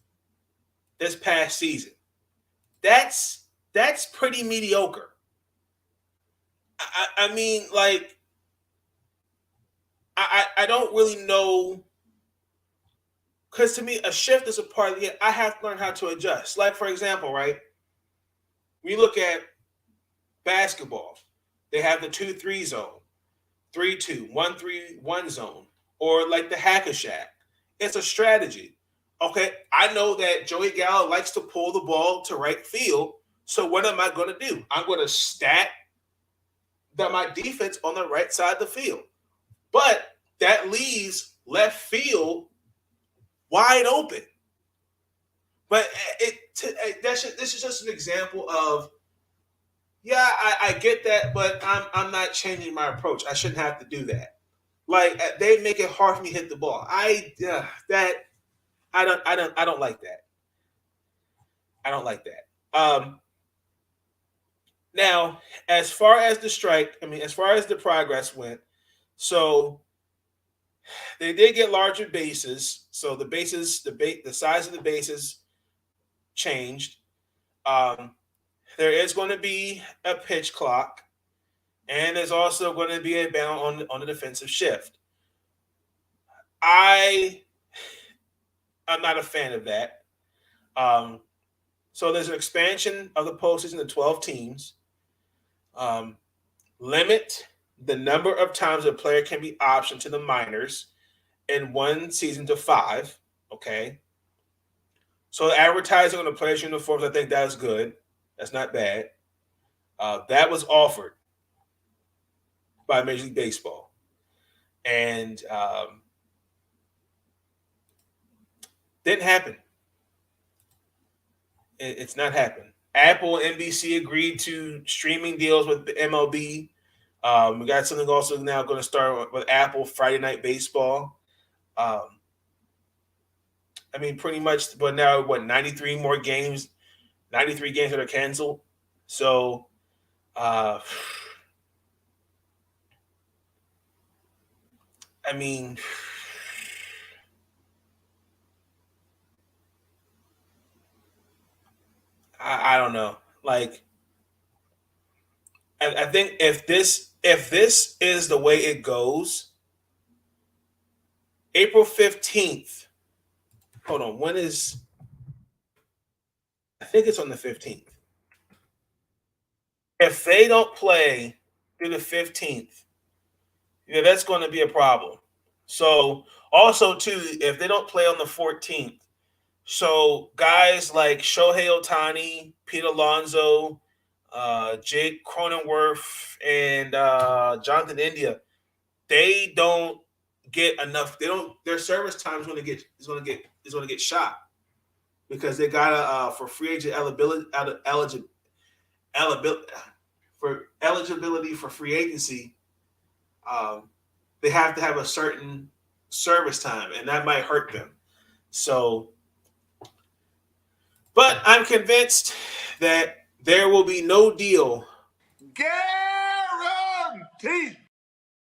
B: this past season. That's pretty mediocre. I mean, like, I don't really know, because to me, a shift is a part of it. I have to learn how to adjust. Like, for example, right? We look at basketball. They have the 2-3 zone, 3-2, 1-3-1 zone, or like the hack-a-shack. It's a strategy. Okay, I know that Joey Gallo likes to pull the ball to right field, So what am I going to do? I'm going to stack my defense on the right side of the field. But that leaves left field wide open. But this is just an example of, yeah, I get that, but I'm not changing my approach. I shouldn't have to do that. Like, they make it hard for me to hit the ball. I don't like that. I don't like that. Now, as far as the strike, as far as the progress went, so they did get larger bases. So the size of the bases changed. There is going to be a pitch clock, and there's also going to be a ban on the defensive shift. I'm not a fan of that. So there's an expansion of the postseason to 12 teams. Limit the number of times a player can be optioned to the minors in one season to 5. Okay. So advertising on the players' uniforms, I think that's good. That's not bad. That was offered by Major League Baseball. And didn't happen. It's not happened. Apple and NBC agreed to streaming deals with the MLB. We got something also now going to start with Apple, Friday Night Baseball. Pretty much, but now, 93 more games, 93 games that are canceled. So, I don't know. Like, I think if this is the way it goes, April 15th. Hold on. When is? I think it's on the 15th. If they don't play through the 15th, that's going to be a problem. So also too, if they don't play on the 14th, so guys like Shohei Ohtani, Pete Alonso, Jake Cronenworth, and Jonathan India, they don't get enough. Their service time is going to get shot because they got for free agent eligibility for free agency. They have to have a certain service time, and that might hurt them. So, but I'm convinced that there will be no deal.
C: Guaranteed.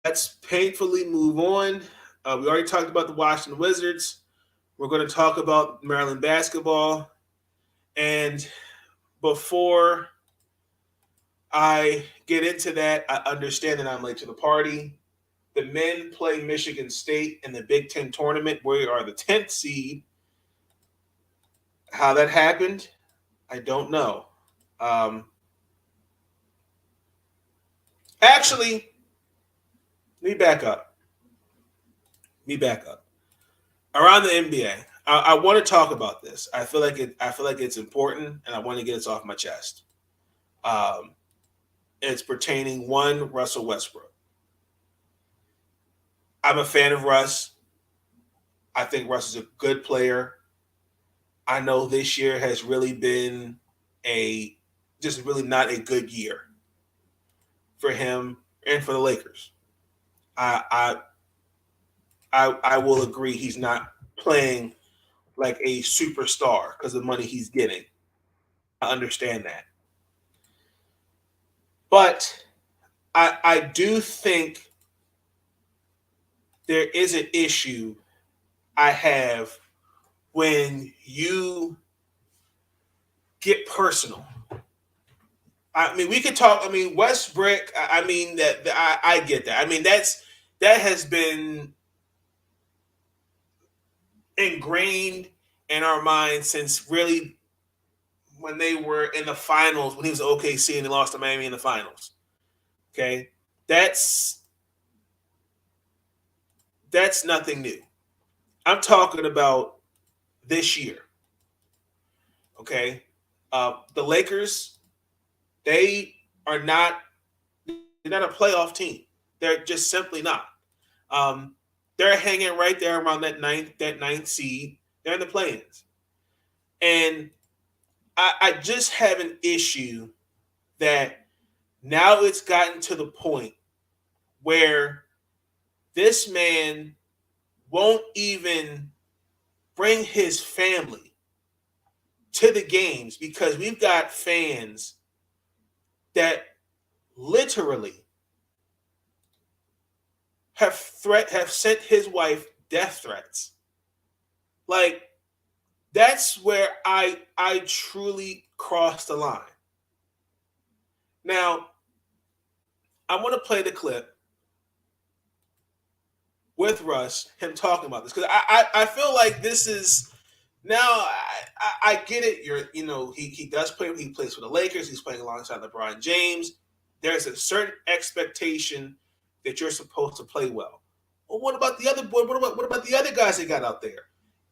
B: Let's painfully move on. We already talked about the Washington Wizards. We're going to talk about Maryland basketball. And before I get into that, I understand that I'm late to the party. The men play Michigan State in the Big Ten tournament. We are the 10th seed. How that happened, I don't know. Actually, let me back up. Around the NBA, I want to talk about this. I feel like it's important, and I want to get this off my chest. It's pertaining Russell Westbrook. I'm a fan of Russ. I think Russ is a good player. I know this year has really been just really not a good year for him and for the Lakers. I will agree he's not playing like a superstar because of the money he's getting. I understand that. But I do think there is an issue I have when you get personal. We could talk. Westbrook. I get that. That has been ingrained in our minds since really when they were in the finals, when he was at OKC and they lost to Miami in the finals. Okay, that's nothing new. I'm talking about this year. Okay, the Lakers They are not. They're not a playoff team. They're just simply not. They're hanging right there around that ninth seed. They're in the play-ins, and I just have an issue that now it's gotten to the point where this man won't even bring his family to the games because we've got fans that literally have sent his wife death threats. Like, that's where I truly crossed the line. Now, I want to play the clip with Russ, him talking about this, because I feel like this is now I get it. He does play. He plays for the Lakers. He's playing alongside LeBron James. There's a certain expectation that you're supposed to play well. Well, what about the other boy? What about the other guys they got out there?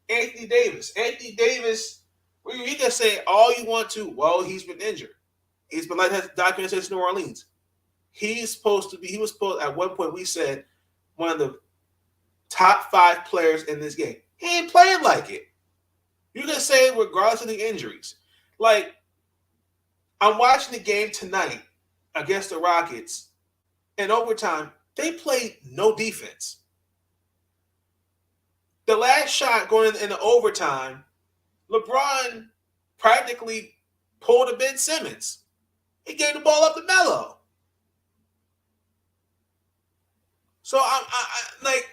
B: Anthony Davis. Well, you can say all you want to. Well, he's been injured. He's been like that documented since New Orleans. He was supposed, at one point we said, one of the top 5 players in this game. He ain't playing like it. You can say regardless of the injuries. Like, I'm watching the game tonight against the Rockets. In overtime, they played no defense. The last shot going in the overtime, LeBron practically pulled a Ben Simmons. He gave the ball up to Melo. So I like,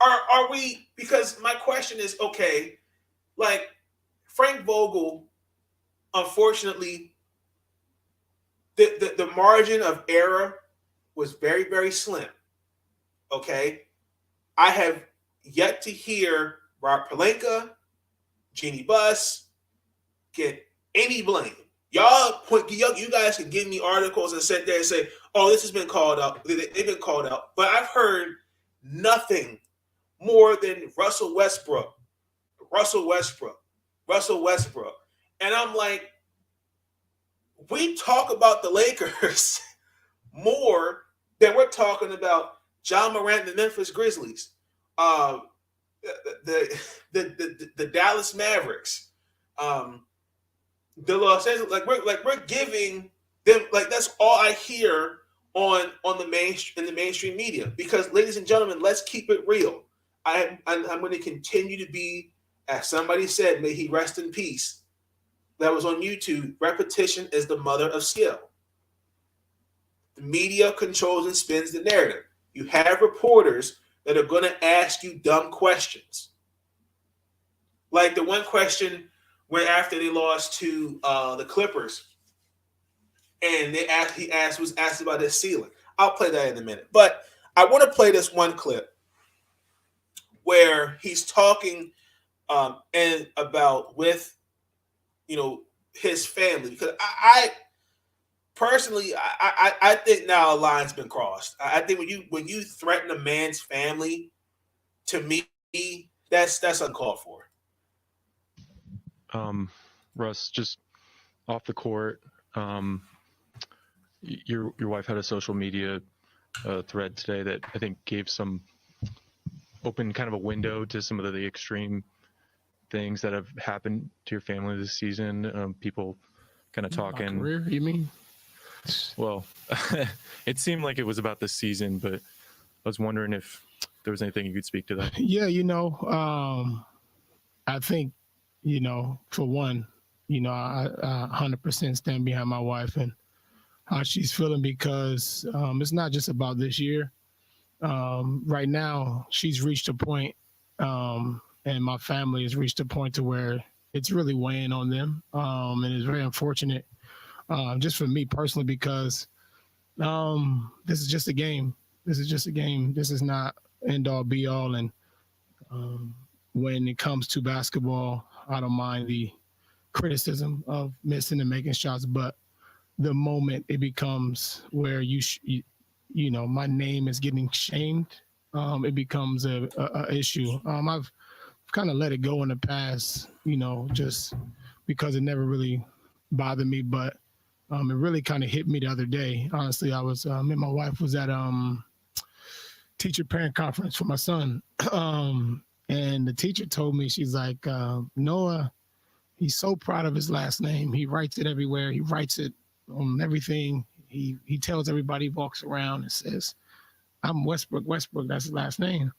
B: are we? Because my question is, okay, like Frank Vogel, unfortunately, the margin of error was very, very slim. Okay, I have yet to hear Rob Pelinka, Jeannie Buss get any blame. You guys can give me articles and sit there and say, "Oh, this has been called out. They've been called out," but I've heard nothing more than Russell Westbrook, and I'm like, we talk about the Lakers more than we're talking about John Morant and the Memphis Grizzlies, the Dallas Mavericks, the Los Angeles. We're giving them, like, that's all I hear on the mainstream media. Because, ladies and gentlemen, let's keep it real. I'm going to continue to be, as somebody said, may he rest in peace. That was on YouTube. Repetition is the mother of skill. The media controls and spins the narrative. You have reporters that are going to ask you dumb questions. Like the one question where after they lost to the Clippers, and he was asked about his ceiling. I'll play that in a minute. But I want to play this one clip where he's talking and about with his family, because I personally I think now a line's been crossed. I think when you threaten a man's family, to me, that's uncalled for.
E: Russ, just off the court, your wife had a social media thread today that I think gave some open kind of a window to some of the extreme things that have happened to your family this season. People kind of talking.
F: My career, you mean?
E: Well, it seemed like it was about this season, but I was wondering if there was anything you could speak to that.
F: Yeah, I think, for one, I 100% stand behind my wife and how she's feeling, because it's not just about this year. Right now, she's reached a point, and my family has reached a point to where it's really weighing on them. And it's very unfortunate, just for me personally, because this is just a game. This is not end all be all. And when it comes to basketball, I don't mind the criticism of missing and making shots, but the moment it becomes where my name is getting shamed, it becomes a issue. I've kind of let it go in the past, just because it never really bothered me. But it really kind of hit me the other day. Honestly, I was, me and my wife was at teacher parent conference for my son. And the teacher told me, she's like, Noah, he's so proud of his last name. He writes it everywhere. He writes it on everything. He tells everybody, he walks around and says, I'm Westbrook. That's his last name.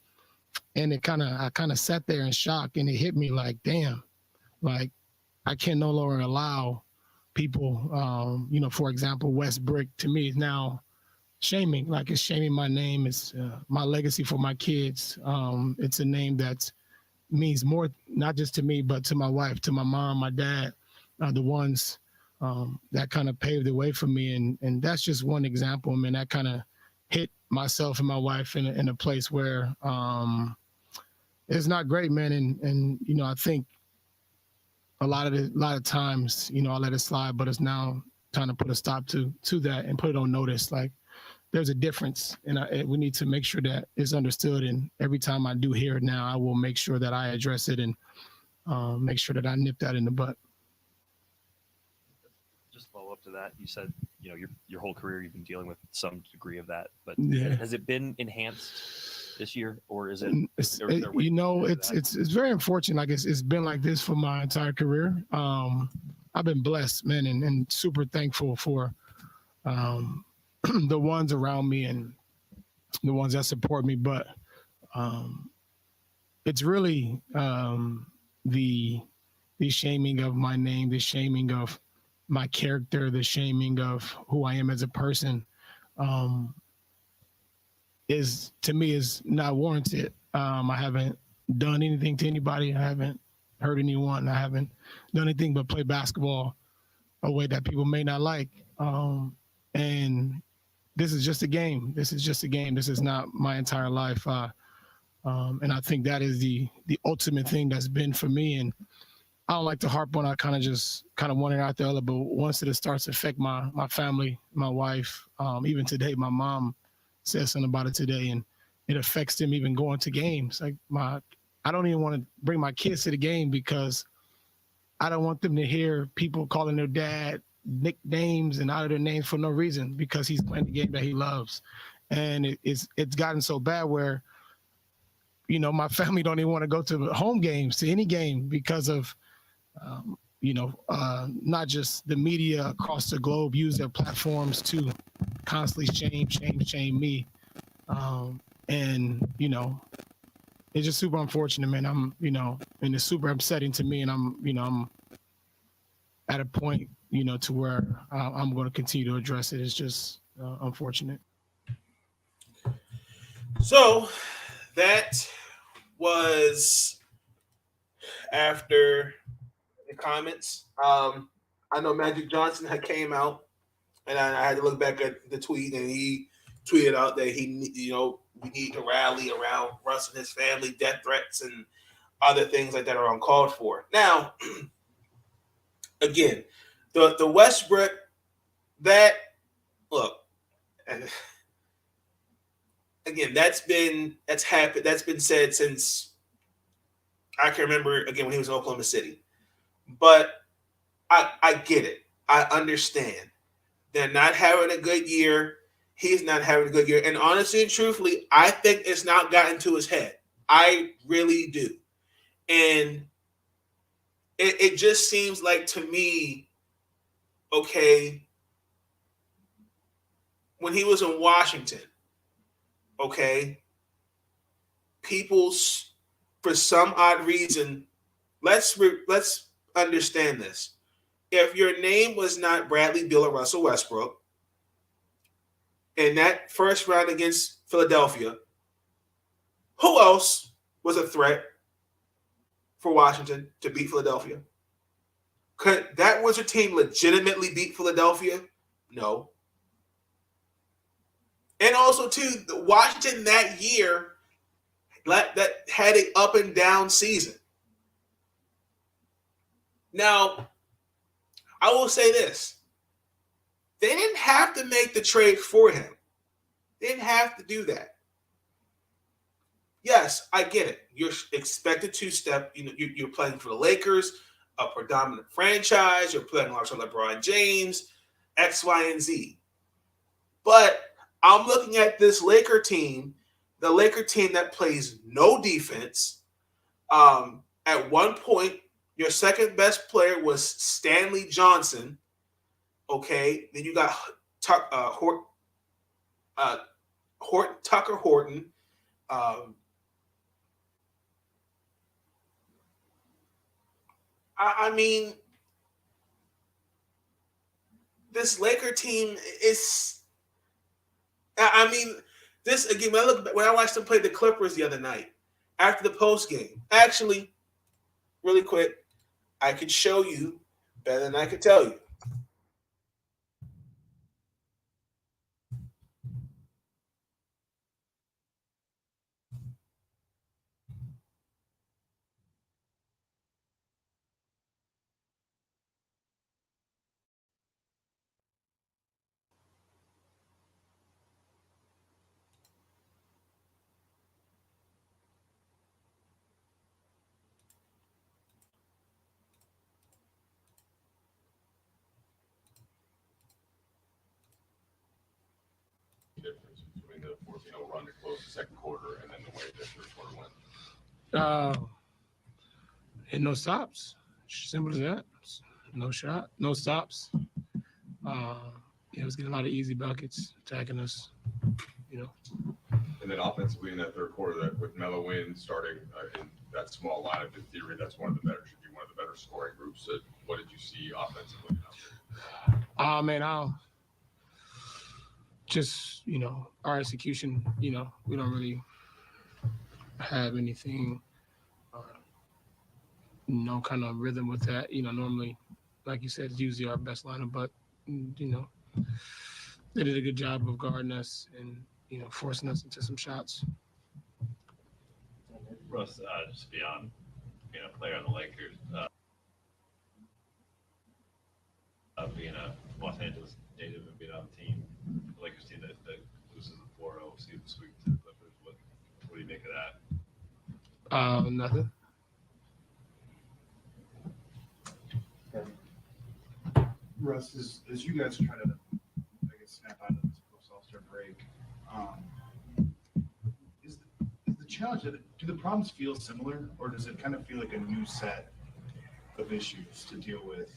F: And I kind of sat there in shock, and it hit me like, damn, like I can no longer allow people, for example, Westbrook to me is now shaming, like it's shaming my name. It's my legacy for my kids. It's a name that means more, not just to me, but to my wife, to my mom, my dad, the ones that kind of paved the way for me. And that's just one example. I mean, that kind of hit myself and my wife in a place where it's not great, man. And I think a lot of times, I let it slide, but it's now time to put a stop to that and put it on notice. Like, there's a difference, and we need to make sure that it's understood. And every time I do hear it now, I will make sure that I address it and make sure that I nip that in the butt.
G: Just follow up to that. You said, your whole career you've been dealing with some degree of that, but
F: Yeah.
G: Has it been enhanced this year, or is it?
F: It's very unfortunate. Like it's been like this for my entire career. I've been blessed, man, and super thankful for the ones around me and the ones that support me. But it's really the shaming of my name, the shaming of my character, the shaming of who I am as a person is not warranted. I haven't done anything to anybody. I haven't hurt anyone. I haven't done anything but play basketball a way that people may not like. And this is just a game. This is not my entire life. And I think that is the ultimate thing that's been for me. And I don't like to harp on. I kind of want it out there, but once it starts to affect my family, my wife, even today, my mom said something about it today, and it affects them even going to games. Like I don't even want to bring my kids to the game because I don't want them to hear people calling their dad nicknames and out of their names for no reason because he's playing the game that he loves. And it's gotten so bad where, my family don't even want to go to home games, to any game because of, not just the media across the globe use their platforms to constantly shame me. And it's just super unfortunate, man. I'm, and it's super upsetting to me. And I'm at a point, to where I'm going to continue to address it. It's just unfortunate.
B: So that was after the comments. I know Magic Johnson had came out, and I had to look back at the tweet, and he tweeted out that we need to rally around Russ and his family. Death threats and other things like that are uncalled for. Now, again, the Westbrook, again, that's been said since I can remember, again, when he was in Oklahoma City. But I get it. I understand. They're not having a good year. He's not having a good year. And honestly and truthfully, I think it's not gotten to his head. I really do. And it just seems like to me, okay, when he was in Washington, okay, people, for some odd reason, let's understand this. If your name was not Bradley Beal or Russell Westbrook, in that first round against Philadelphia, who else was a threat for Washington to beat Philadelphia? Could that Wizard team legitimately beat Philadelphia? No. And also, too, Washington that year that had an up and down season. Now, I will say this. They didn't have to make the trade for him. They didn't have to do that. Yes, I get it. You're expected to step, you're playing for the Lakers, a predominant franchise. You're playing alongside LeBron James. X, Y, and Z. But I'm looking at this Laker team, the Laker team that plays no defense. At one point, your second best player was Stanley Johnson. Okay, then you got Tucker Horton. I mean, this Laker team is. I mean, this again. When I watched them play the Clippers the other night after the post game, actually, really quick, I could show you better than I could tell you.
H: Difference between the 14-0 run to close the second quarter and then the way the third quarter went?
F: And no stops. Simple as that. No shot, no stops. It was getting a lot of easy buckets, attacking us,
H: And then offensively in that third quarter, that with Melo in starting in that small lineup, in theory, that's should be one of the better scoring groups. So what did you see offensively?
F: Man, just, our execution, we don't really have anything, no kind of rhythm with that. Normally, like you said, it's usually our best lineup, but, they did a good job of guarding us and, forcing us into some shots.
I: Russ, just beyond, player on the Lakers, being a Los Angeles native and being on the team, the Lakers team that loses the 4-0, see the sweep to the Clippers. What do you make of that?
F: Nothing.
J: Russ, as you guys try to, snap out of this post-All-Star break, is the challenge that do the problems feel similar, or does it kind of feel like a new set of issues to deal with?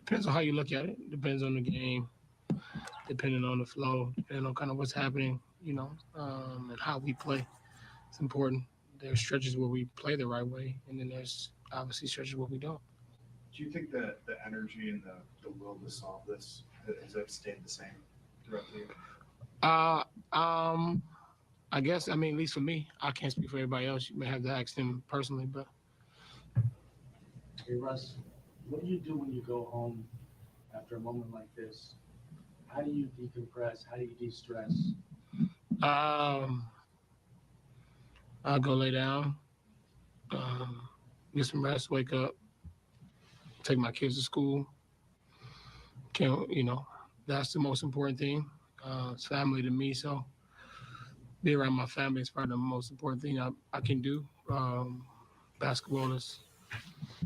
F: Depends on how you look at it. Depends on the game. Depending on the flow. Depending on kind of what's happening, and how we play. It's important. There's stretches where we play the right way, and then there's obviously stretches where we don't.
J: Do you think that the energy and the will to solve this has that stayed the same throughout the year?
F: I guess, at least for me, I can't speak for everybody else. You may have to ask them personally, but.
K: Hey, Russ, what do you do when you go home after a moment like this? How do you decompress? How do you de-stress?
F: I'll go lay down, get some rest, wake up, take my kids to school. That's the most important thing. It's family to me, so be around my family is probably the most important thing I can do. Basketball is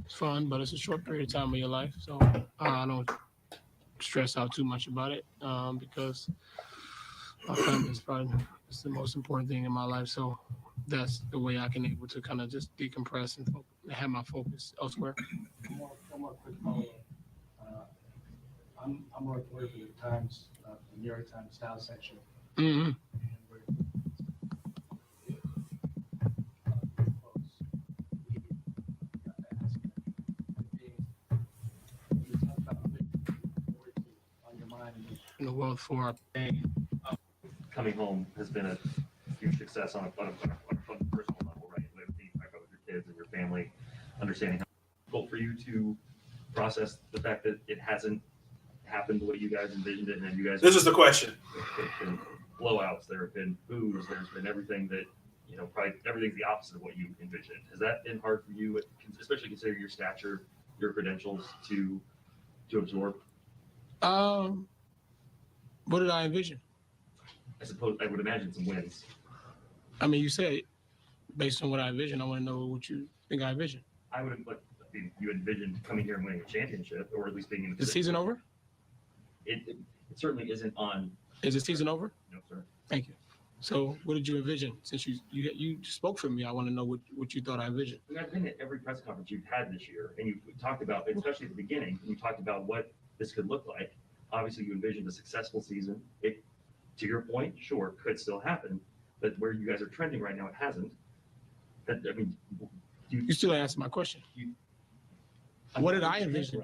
F: fun, but it's a short period of time of your life, so I don't stress out too much about it because my family is probably the most important thing in my life. So that's the way I can able to kind of just decompress and have my focus elsewhere.
K: One more quick follow-up. I'm a reporter for the Times, the New York Times Style section.
F: Mm-hmm. In the world for
G: Coming home has been a huge success on a personal level, right? With being back up with your kids and your family, understanding how difficult for you to process the fact that it hasn't happened the way you guys envisioned it, and then you guys.
B: This is the question.
G: There's been blowouts. There have been boos. There's been everything that probably everything's the opposite of what you envisioned. Has that been hard for you, especially considering your stature, your credentials, to absorb?
F: What did I envision?
G: I would imagine some wins.
F: You said based on what I envision, I want to know what you think I envision.
G: I would you envisioned coming here and winning a championship, or at least being in
F: Is the season over?
G: It certainly isn't on.
F: Is the season over?
G: No, sir.
F: Thank you. So what did you envision? Since you spoke for me, I want to know what you thought I envisioned.
G: I've been at every press conference you've had this year, and you talked about, especially at the beginning, you talked about what this could look like. Obviously, you envisioned a successful season. It, to your point, sure, could still happen, but where you guys are trending right now, it hasn't.
F: You still answered my question. What did I envision?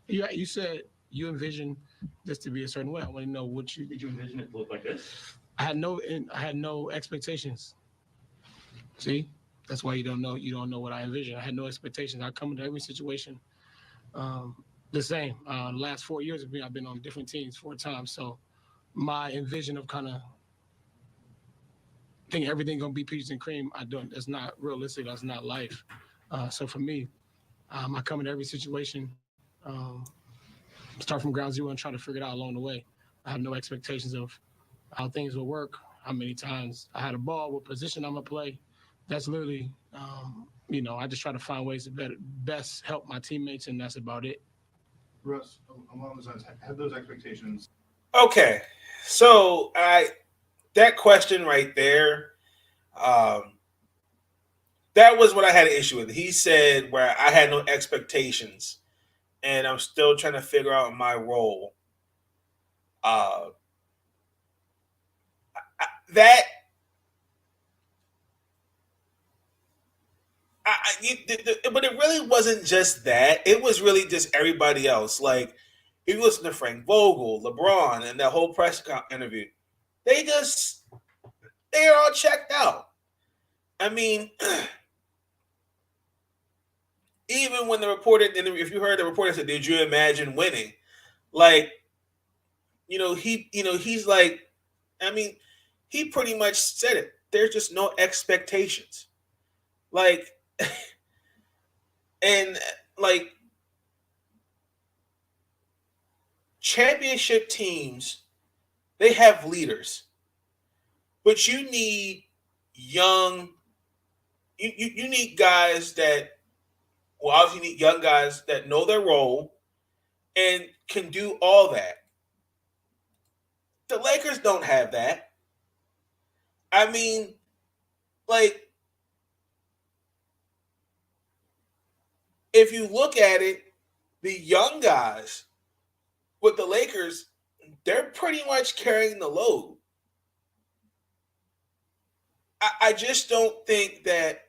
F: You said you envisioned this to be a certain way. I want to know what you
G: did. You envision it to look like this?
F: I had no expectations. See, that's why you don't know what I envision. I had no expectations. I come into every situation the same. The last 4 years of me, I've been on different teams 4 times. So my envision of kind of think everything gonna be peaches and cream, I don't. That's not realistic. That's not life. So for me, I come into every situation, start from ground zero and try to figure it out along the way. I have no expectations of how things will work, how many times I had a ball, what position I'm gonna play. That's literally, I just try to find ways to best help my teammates, and that's about it.
J: Russ, along those lines, have those expectations.
B: Okay, so that question right there, that was what I had an issue with. He said where I had no expectations, and I'm still trying to figure out my role. But it really wasn't just that. It was really just everybody else. Like, if you listen to Frank Vogel, LeBron, and that whole press interview, they're all checked out. I mean, even when the reporter interview, if you heard the reporter said, "Did you imagine winning?" Like, he's like, I mean, he pretty much said it. There's just no expectations. Like, and like championship teams, they have leaders, but you need young. You need guys that, well, obviously you need young guys that know their role and can do all that. The Lakers don't have that. I mean, like, if you look at it, the young guys with the Lakers, they're pretty much carrying the load. I just don't think that,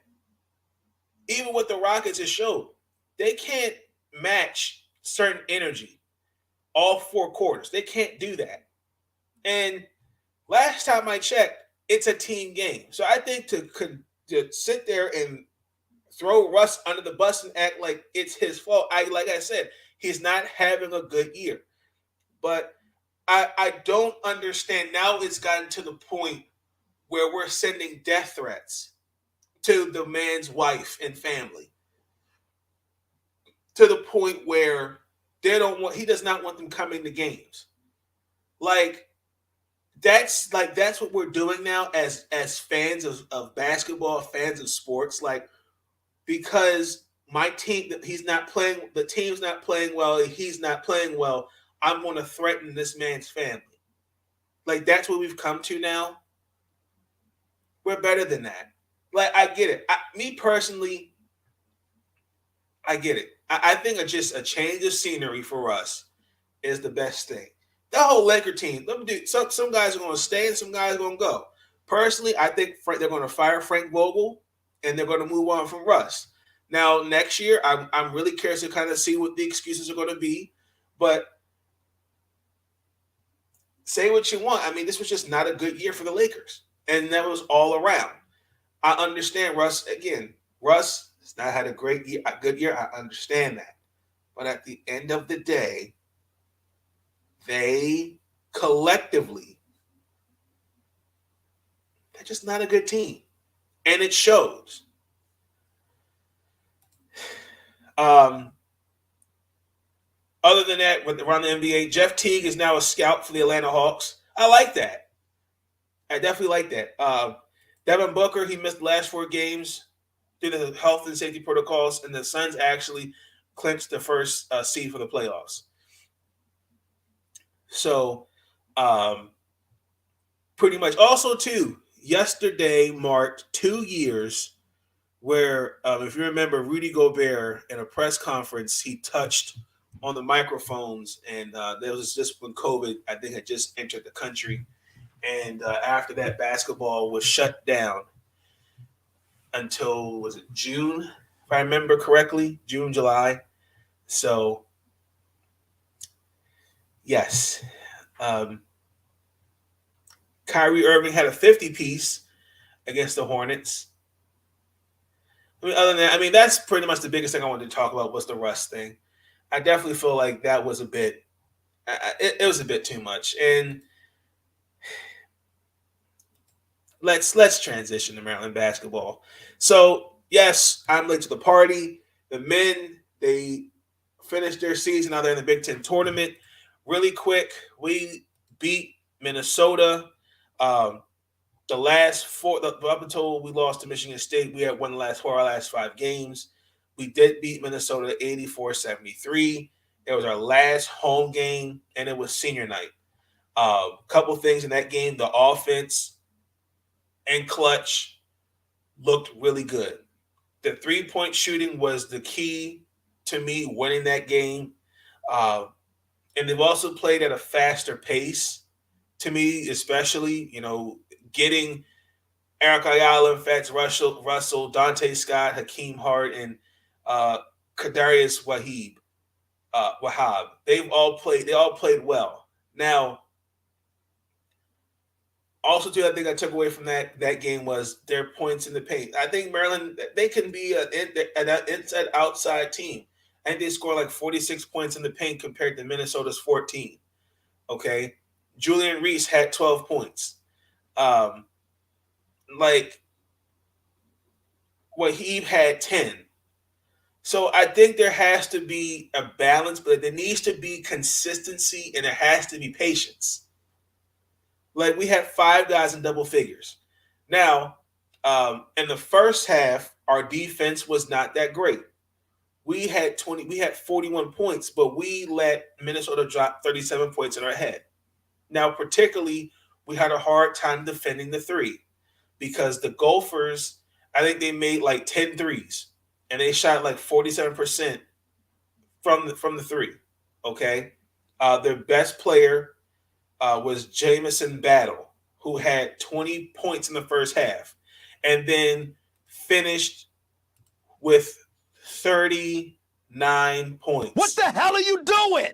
B: even with the Rockets, it showed they can't match certain energy all 4 quarters. They can't do that. And last time I checked, it's a team game. So I think to sit there and throw Russ under the bus and act like it's his fault, like I said, he's not having a good year. But I don't understand. Now it's gotten to the point where we're sending death threats to the man's wife and family, to the point where he does not want them coming to games. That's what we're doing now as fans of basketball, fans of sports. Like, because my team, the team's not playing well, and he's not playing well, I'm going to threaten this man's family. Like, that's what we've come to now. We're better than that. Like, I get it. Me personally, I get it. I think just a change of scenery for us is the best thing. The whole Laker team, some guys are going to stay and some guys are going to go. Personally, I think they're going to fire Frank Vogel and they're going to move on from Russ. Now, next year, I'm really curious to kind of see what the excuses are going to be. But say what you want. I mean, this was just not a good year for the Lakers. And that was all around. I understand Russ. Again, Russ has not had a good year. I understand that. But at the end of the day, they collectively, they're just not a good team. And it shows. Other than that, around the NBA, Jeff Teague is now a scout for the Atlanta Hawks. I like that. I definitely like that. Devin Booker, he missed the last 4 games. due to the health and safety protocols, and the Suns actually clinched the first seed for the playoffs. So, pretty much. Also, too, yesterday marked 2 years where, if you remember, Rudy Gobert in a press conference, he touched on the microphones, and there was just when COVID, I think, had just entered the country. And after that, basketball was shut down until, was it June, if I remember correctly, June, July. So, yes. Kyrie Irving had a 50-piece against the Hornets. I mean, other than that, I mean, that's pretty much the biggest thing I wanted to talk about was the Russ thing. I definitely feel like that was a bit it was a bit too much. And let's transition to Maryland basketball. So, yes, I'm late to the party. The men, they finished their season. Now they're in the Big Ten tournament. Really quick, we beat Minnesota. The last four, up until we lost to Michigan State, we had won our last 5 games. We did beat Minnesota 84-73. It was our last home game, and it was senior night. Couple things in that game. The offense and clutch looked really good. The 3-point shooting was the key to me winning that game. And they've also played at a faster pace to me, especially, getting Eric Ayala, in fact, Russell, Dante Scott, Hakeem Hart, and Kadarius Wahab. They all played well. Now, also, too, I think I took away from that game was their points in the paint. I think Maryland, they can be an inside-outside team. I think they score like 46 points in the paint compared to Minnesota's 14. Okay? Julian Reese had 12 points. Wahib had 10. So I think there has to be a balance, but there needs to be consistency and there has to be patience. Like, we had 5 guys in double figures. Now, in the first half, our defense was not that great. We had 41 points, but we let Minnesota drop 37 points in our head. Now, particularly, we had a hard time defending the 3 because the Gophers, I think they made like 10 threes, and they shot like 47% from the 3. Okay, their best player was Jamison Battle, who had 20 points in the first half, and then finished with 39 points.
C: What the hell are you doing?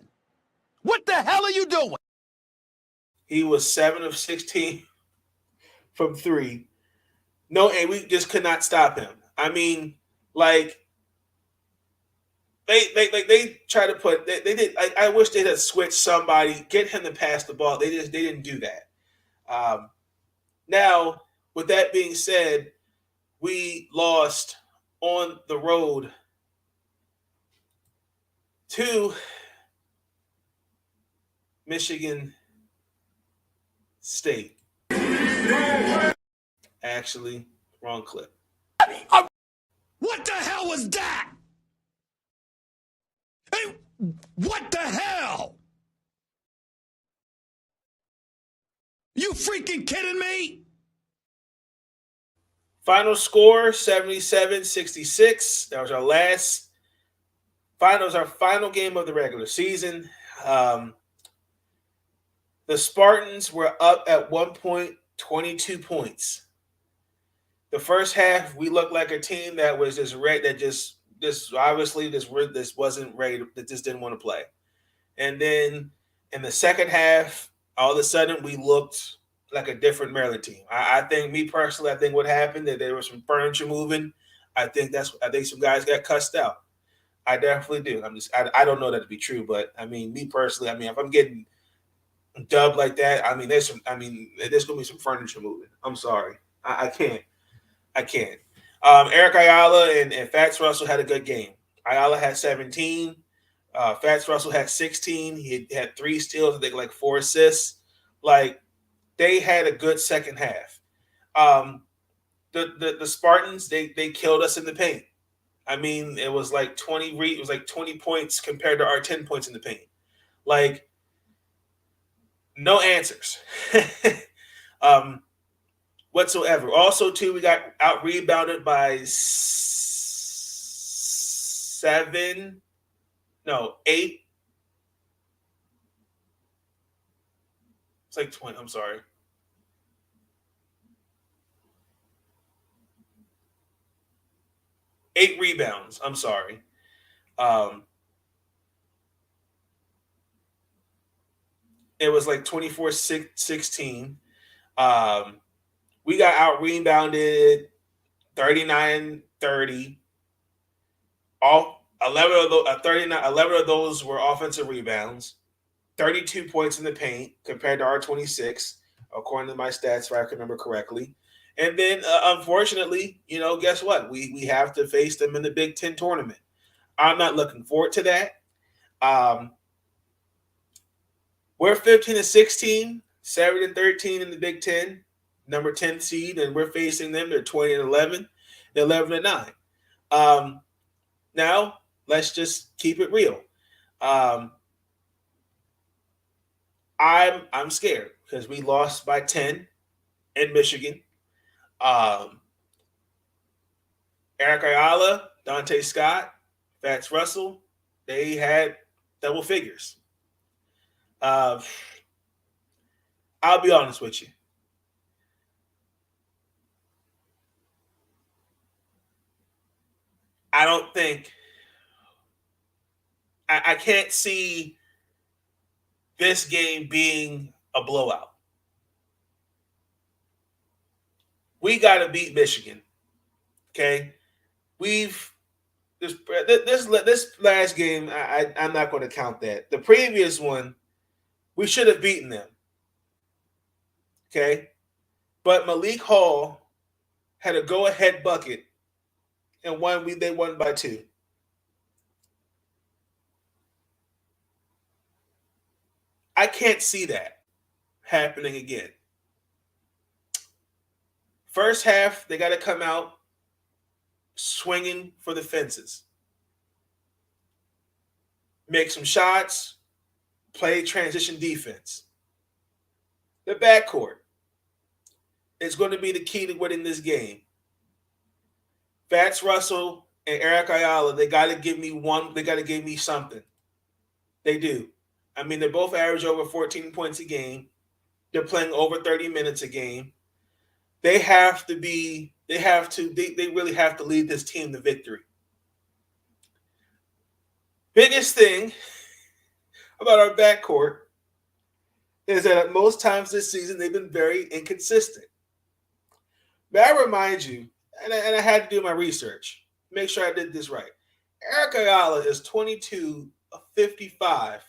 C: What the hell are you doing?
B: He was 7 of 16 from 3. No, and we just could not stop him. I mean, like, they try to put they did. I wish they had switched somebody, get him to pass the ball. They didn't do that. Now, with that being said, we lost on the road to Michigan State. Actually, wrong clip.
C: What the hell was that? Hey, what the hell? You freaking kidding me?
B: Final score 77-66. That was our final game of the regular season. The Spartans were up at 1 point, 22 points. The first half, we looked like a team that was just ready, that just obviously this wasn't ready, that just didn't want to play. And then in the second half, all of a sudden we looked like a different Maryland team. I think what happened, that there was some furniture moving. I think some guys got cussed out. I definitely do. I don't know that to be true, but I mean, me personally, I mean, if I'm getting dubbed like that, I mean, there's gonna be some furniture moving. I'm sorry. I can't. Eric Ayala and Fats Russell had a good game. Ayala had 17. Fats Russell had 16. He had 3 steals. I think like 4 assists. Like, they had a good second half. the Spartans, they killed us in the paint. I mean, it was like 20 points compared to our 10 points in the paint. Like, no answers. Whatsoever. Also, too, we got out rebounded by 8. It's like 20. I'm sorry. Eight rebounds. I'm sorry. It was like 24-16. We got out rebounded 39-30. All 11 of those were offensive rebounds. 32 points in the paint compared to our 26, according to my stats, if I can remember correctly. And then, unfortunately, guess what? We have to face them in the Big Ten tournament. I'm not looking forward to that. We're 15-16, 7-13 in the Big Ten, number 10 seed, and we're facing them. They're 20-11, 11-9. Now, let's just keep it real. I'm scared because we lost by 10 in Michigan. Eric Ayala, Dante Scott, Fats Russell, they had double figures. I'll be honest with you. I don't think I can't see this game being a blowout. We got to beat Michigan. Okay, this last game. I'm not going to count that. The previous one, we should have beaten them. Okay, but Malik Hall had a go-ahead bucket, and they won by 2. I can't see that happening again. First half, they got to come out swinging for the fences. Make some shots, play transition defense. The backcourt is going to be the key to winning this game. Fats Russell and Eric Ayala, they got to give me one. They got to give me something. They do. I mean, they both average over 14 points a game. They're playing over 30 minutes a game. They really have to lead this team to victory. Biggest thing about our backcourt is that at most times this season, they've been very inconsistent. May I remind you, and I had to do my research, make sure I did this right. Eric Ayala is 22 of 55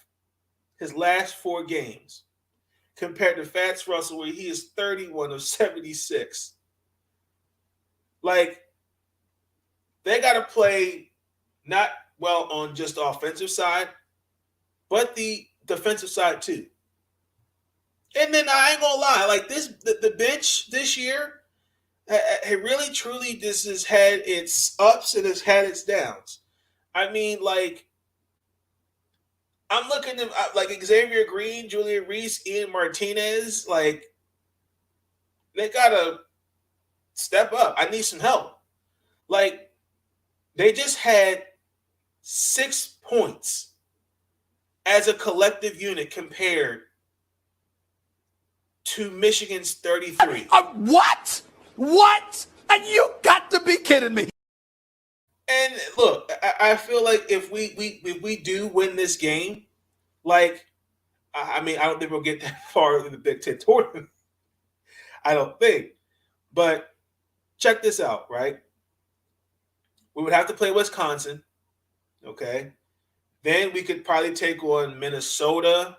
B: his last 4 games, compared to Fats Russell, where he is 31 of 76. Like, they got to play not well on just the offensive side, but the defensive side too. And then I ain't gonna lie, like the bench this year, it really truly just has had its ups and has had its downs. I mean, like, I'm looking at like Xavier Green, Julian Reese, Ian Martinez. Like, they gotta step up. I need some help. Like, they just had 6 points as a collective unit compared to Michigan's 33.
C: What? What? And you got to be kidding me.
B: And look, I feel like if we do win this game, like, I mean, I don't think we'll get that far in the Big Ten tournament. I don't think. But check this out, right? We would have to play Wisconsin, okay? Then we could probably take on Minnesota,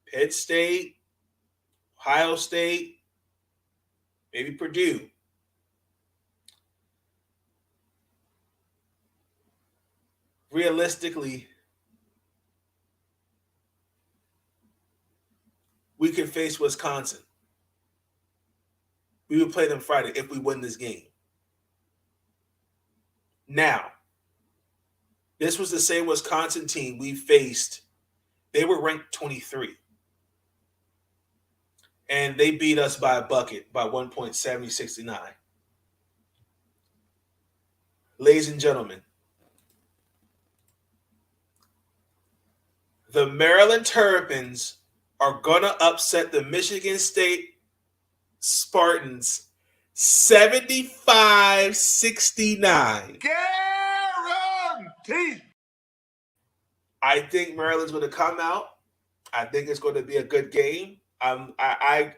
B: Pitt State, Ohio State, maybe Purdue. Realistically, we could face Wisconsin. we would play them Friday if we win this game. Now, this was the same Wisconsin team we faced. They were ranked 23. And they beat us by a bucket by 1.7069. Ladies and gentlemen, the Maryland Terrapins are going to upset the Michigan State Spartans 75-69.
C: Guaranteed.
B: I think Maryland's going to come out. I think it's going to be a good game. I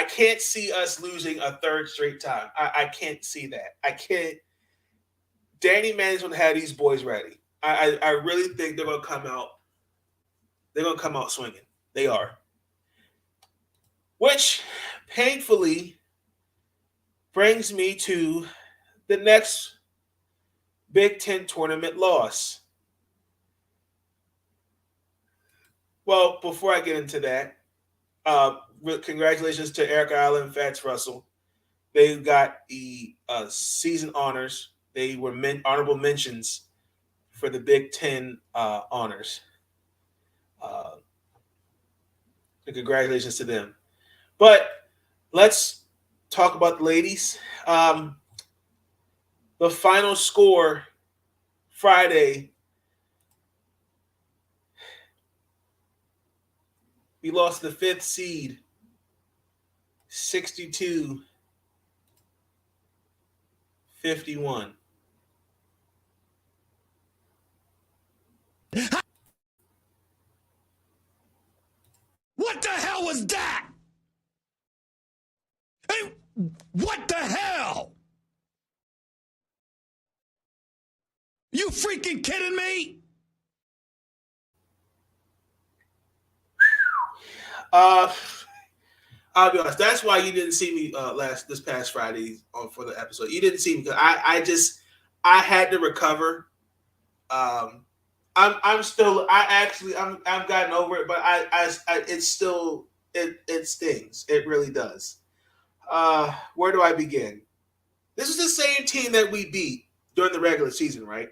B: can't see us losing a third straight time. I can't see that. I can't. Danny Manning's going to have these boys ready. I really think they're going to come out. They're going to come out swinging. They are. Which, painfully, brings me to the next Big Ten tournament loss. Well, before I get into that, congratulations to Eric Allen and Fats Russell. They got the season honors. They were honorable mentions for the Big Ten honors. And congratulations to them. But let's talk about the ladies. The final score Friday, we lost the 5th seed, 62-51.
C: What the hell was that? Hey, what the hell? You freaking kidding me?
B: I'll be honest. That's why you didn't see me this past Friday for the episode. You didn't see me because I had to recover. I'm gotten over it, but it's still it stings. It really does. Where do I begin? This is the same team that we beat during the regular season, right?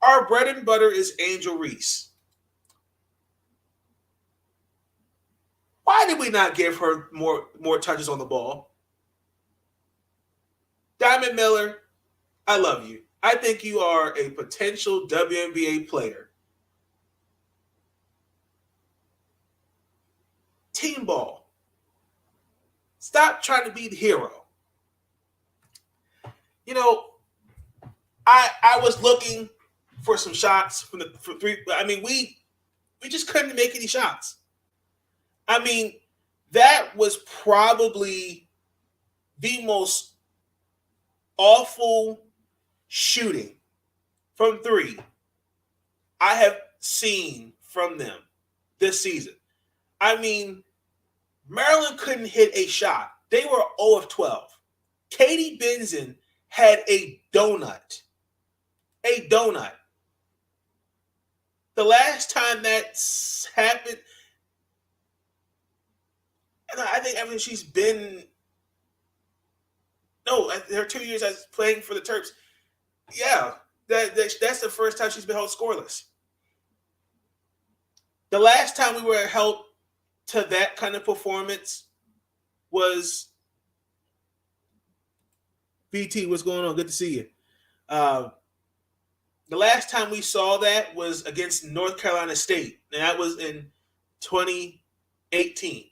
B: Our bread and butter is Angel Reese. Why did we not give her more touches on the ball? Diamond Miller, I love you. I think you are a potential WNBA player. Team ball. Stop trying to be the hero. You know, I was looking for some shots for three. I mean, we just couldn't make any shots. I mean, that was probably the most awful shooting from three I have seen from them this season. I mean, Maryland couldn't hit a shot. They were 0 of 12. Katie Benson had a donut. A donut. The last time that happened, and I think she's been, her 2 years as playing for the Terps. Yeah, that's the first time she's been held scoreless. The last time we were held to that kind of performance was BT. What's going on? Good to see you. The last time we saw that was against North Carolina State, and that was in 2018.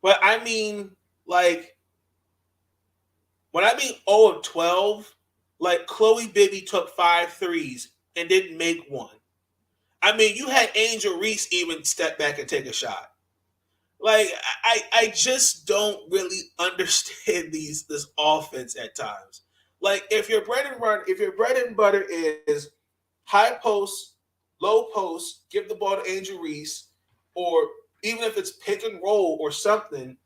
B: But I mean, like, when I mean 0 of 12, like Chloe Bibby took 5 threes and didn't make one. I mean, you had Angel Reese even step back and take a shot. Like, I just don't really understand this offense at times. Like, if your bread and butter is high post, low post, give the ball to Angel Reese, or even if it's pick and roll or something,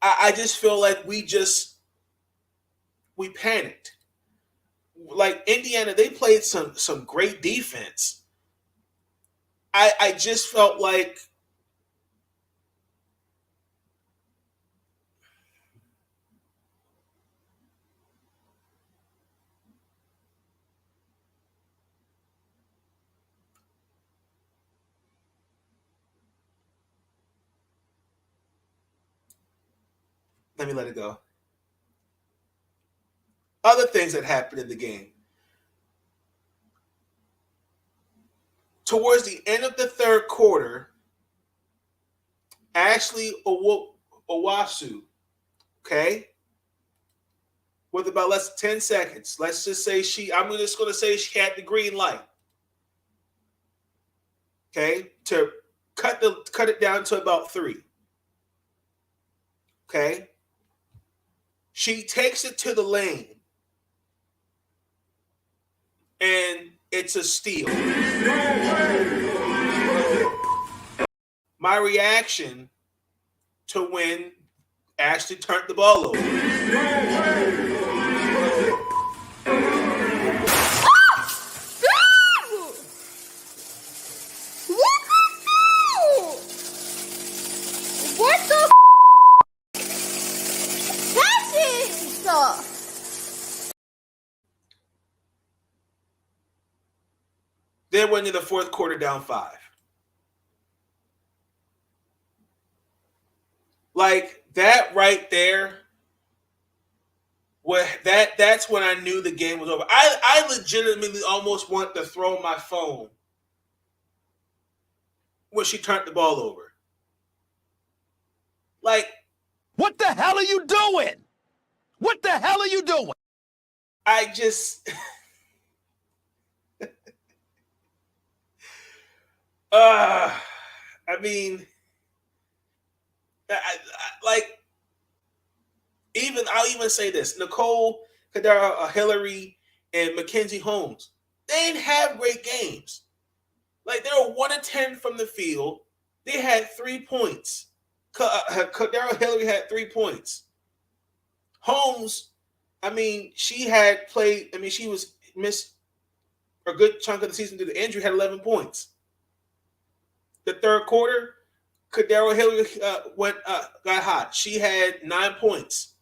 B: I just feel like we panicked. Like Indiana, they played some great defense. I just felt like let me let it go. Other things that happened in the game. Towards the end of the third quarter, Ashley Owasu, okay, with about less than 10 seconds. Let's just say I'm just going to say she had the green light, okay, to cut it down to about 3. Okay. She takes it to the lane, and it's a steal. My reaction to when Ashley turned the ball over.
L: What the
B: Then went into the fourth quarter down 5. Like that right there, that's when I knew the game was over. I legitimately almost want to throw my phone when she turned the ball over. Like,
C: what the hell are you doing? What the hell are you doing?
B: I just I mean, I'll even say this: Nicole, Kadara, Hillary, and Mackenzie Holmes, they didn't have great games. Like, they were 1 of 10 from the field. They had 3 points. Kadara Hillary had 3 points. Holmes, I mean, she had played. I mean, she was missed a good chunk of the season due to injury. Had 11 points. The third quarter, Kadara Hillary got hot. She had 9 points.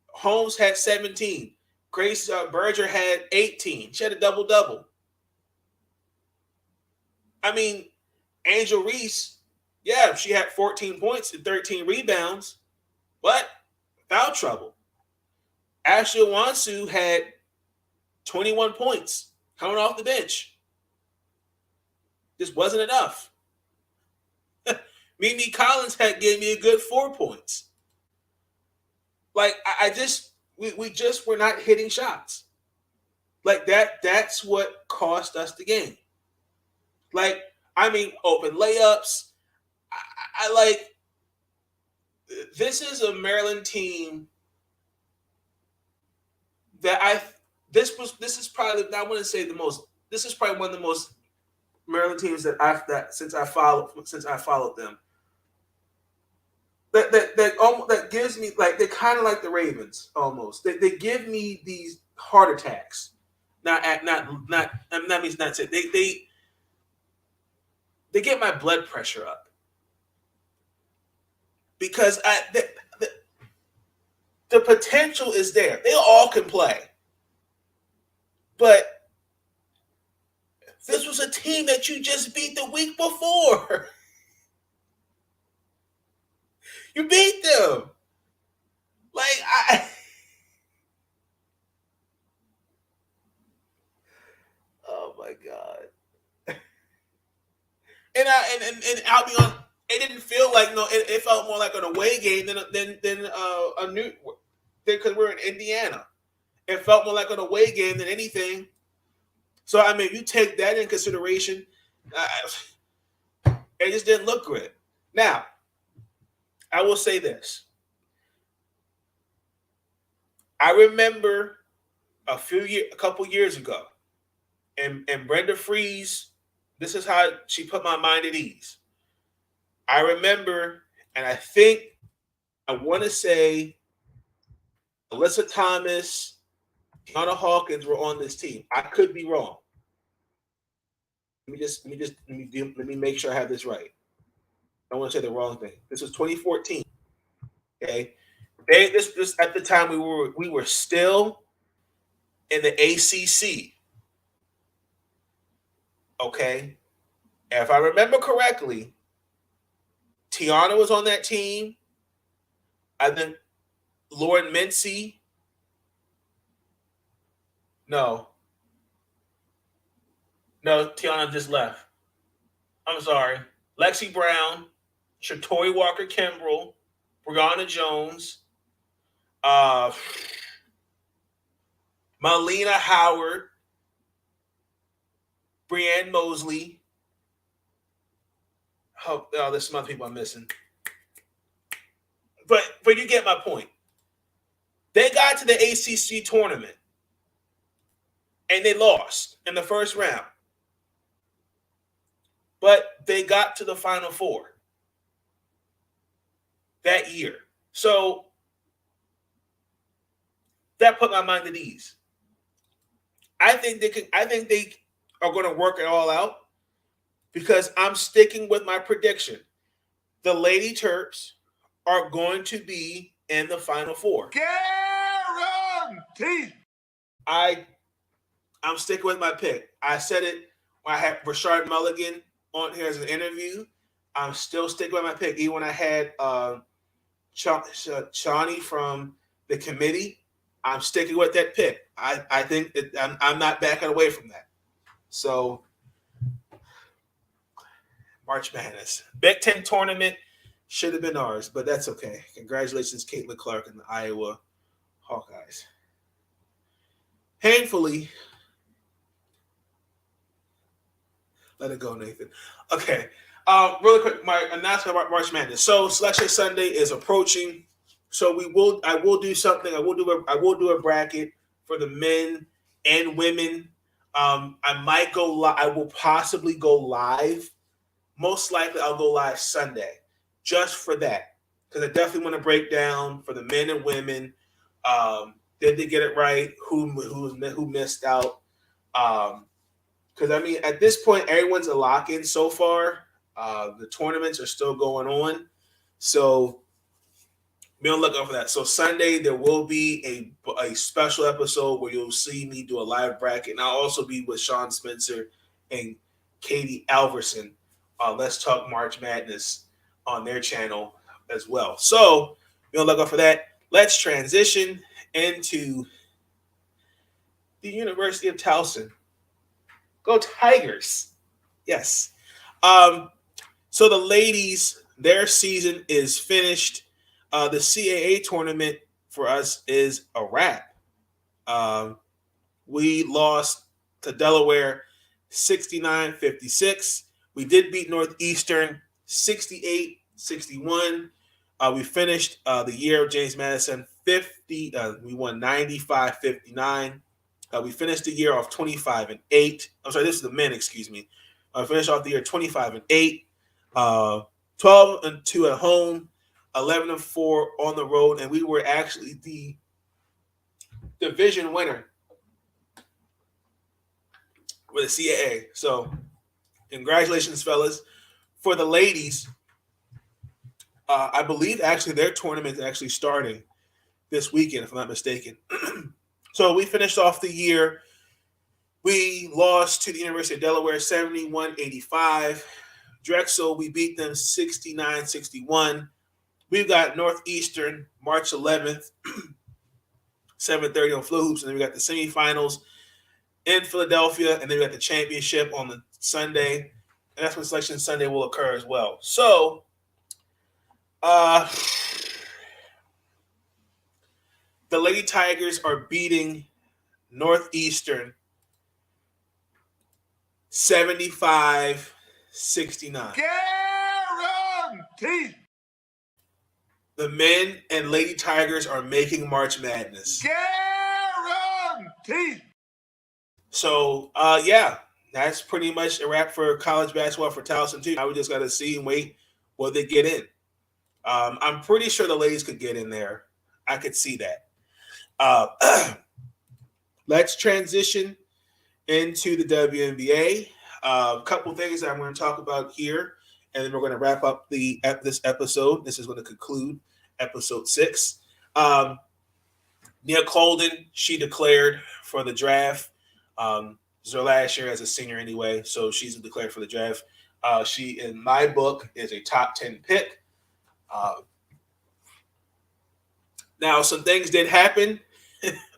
B: Holmes had 17. Grace Berger had 18. She had a double-double. I mean, Angel Reese, yeah, she had 14 points and 13 rebounds, but foul trouble. Ashley Owasu had 21 points coming off the bench. This wasn't enough. Mimi Collins gave me a good 4 points. Like, we just were not hitting shots. Like, that's what cost us the game. Like, I mean, open layups. I like, this is a Maryland team that this is probably, I wouldn't say the most, this is probably one of the most Maryland teams since I followed them. That gives me, like, they're kind of like the Ravens almost. They give me these heart attacks. That means not it. They get my blood pressure up because the potential is there. They all can play, but this was a team that you just beat the week before. You beat them. Like, oh my God. And I'll be on. It didn't feel like it felt more like an away game than a new, because we're in Indiana. It felt more like an away game than anything. So I mean, you take that in consideration, it just didn't look good. Now, I will say this. I remember a couple years ago, and Brenda Freeze, this is how she put my mind at ease. I remember, and I want to say Alyssa Thomas, Tiana Hawkins were on this team. I could be wrong. Let me make sure I have this right. I don't want to say the wrong thing. This was 2014. Okay, this at the time we were still in the ACC. Okay, and if I remember correctly, Tiana was on that team. I think Lord Mincy. No, Tiana just left. I'm sorry. Lexi Brown, Shatori Walker Kimbrell, Brianna Jones, Melina Howard, Brianne Mosley. There's some other people I'm missing. But you get my point. They got to the ACC tournament, and they lost in the first round. But they got to the Final Four that year. So that put my mind at ease. I think they are going to work it all out because I'm sticking with my prediction. The Lady Terps are going to be in the Final Four.
D: Guaranteed.
B: I'm sticking with my pick. I said it when I had Rashard Mulligan on here as an interview. I'm still sticking with my pick. Even when I had Shawnee from the committee, I'm sticking with that pick. I think I'm not backing away from that. So, March Madness. Big Ten tournament should have been ours, but that's okay. Congratulations, Caitlin Clark and the Iowa Hawkeyes. Painfully, let it go, Nathan. Okay. Really quick, my announcement about March Madness. So Selection Sunday is approaching. So I will do something. I will do a bracket for the men and women. I might go live. I will possibly go live. Most likely I'll go live Sunday just for that. Because I definitely want to break down for the men and women. Did they get it right? Who missed out? Because I mean, at this point, everyone's a lock-in so far. The tournaments are still going on, so be on the lookout for that. So Sunday there will be a special episode where you'll see me do a live bracket, and I'll also be with Sean Spencer and Katie Alverson. Let's Talk March Madness on their channel as well. So be on the lookout for that. Let's transition into the University of Towson. Go Tigers. Yes. So the ladies, their season is finished. The CAA tournament for us is a wrap. We lost to Delaware 69-56. We did beat Northeastern 68-61. We finished the year of James Madison 50. We won 95-59. We finished the year off 25-8. I'm sorry, this is the men, excuse me. Finished off the year 25-8, 12-2 at home, 11-4 on the road, and we were actually the division winner with the CAA. So, congratulations, fellas. For the ladies, I believe actually their tournament is actually starting this weekend, if I'm not mistaken. So we finished off the year. We lost to the University of Delaware 71-85. Drexel, we beat them 69-61. We've got Northeastern March 11th, 7:30 on Flow Hoops. And then we got the semifinals in Philadelphia. And then we got the championship on the Sunday. And that's when Selection Sunday will occur as well. So, the Lady Tigers are beating Northeastern 75-69.
D: Guaranteed.
B: The men and Lady Tigers are making March Madness.
D: Guaranteed.
B: So, that's pretty much a wrap for college basketball for Towson too. Now we just got to see and wait will they get in. I'm pretty sure the ladies could get in there. I could see that. Let's transition into the WNBA. A couple things that I'm going to talk about here, and then we're going to wrap up this episode. This is going to conclude episode 6. Nia Colden, she declared for the draft. This is her last year as a senior anyway, so she's declared for the draft. She, in my book, is a top 10 pick. Now, some things did happen,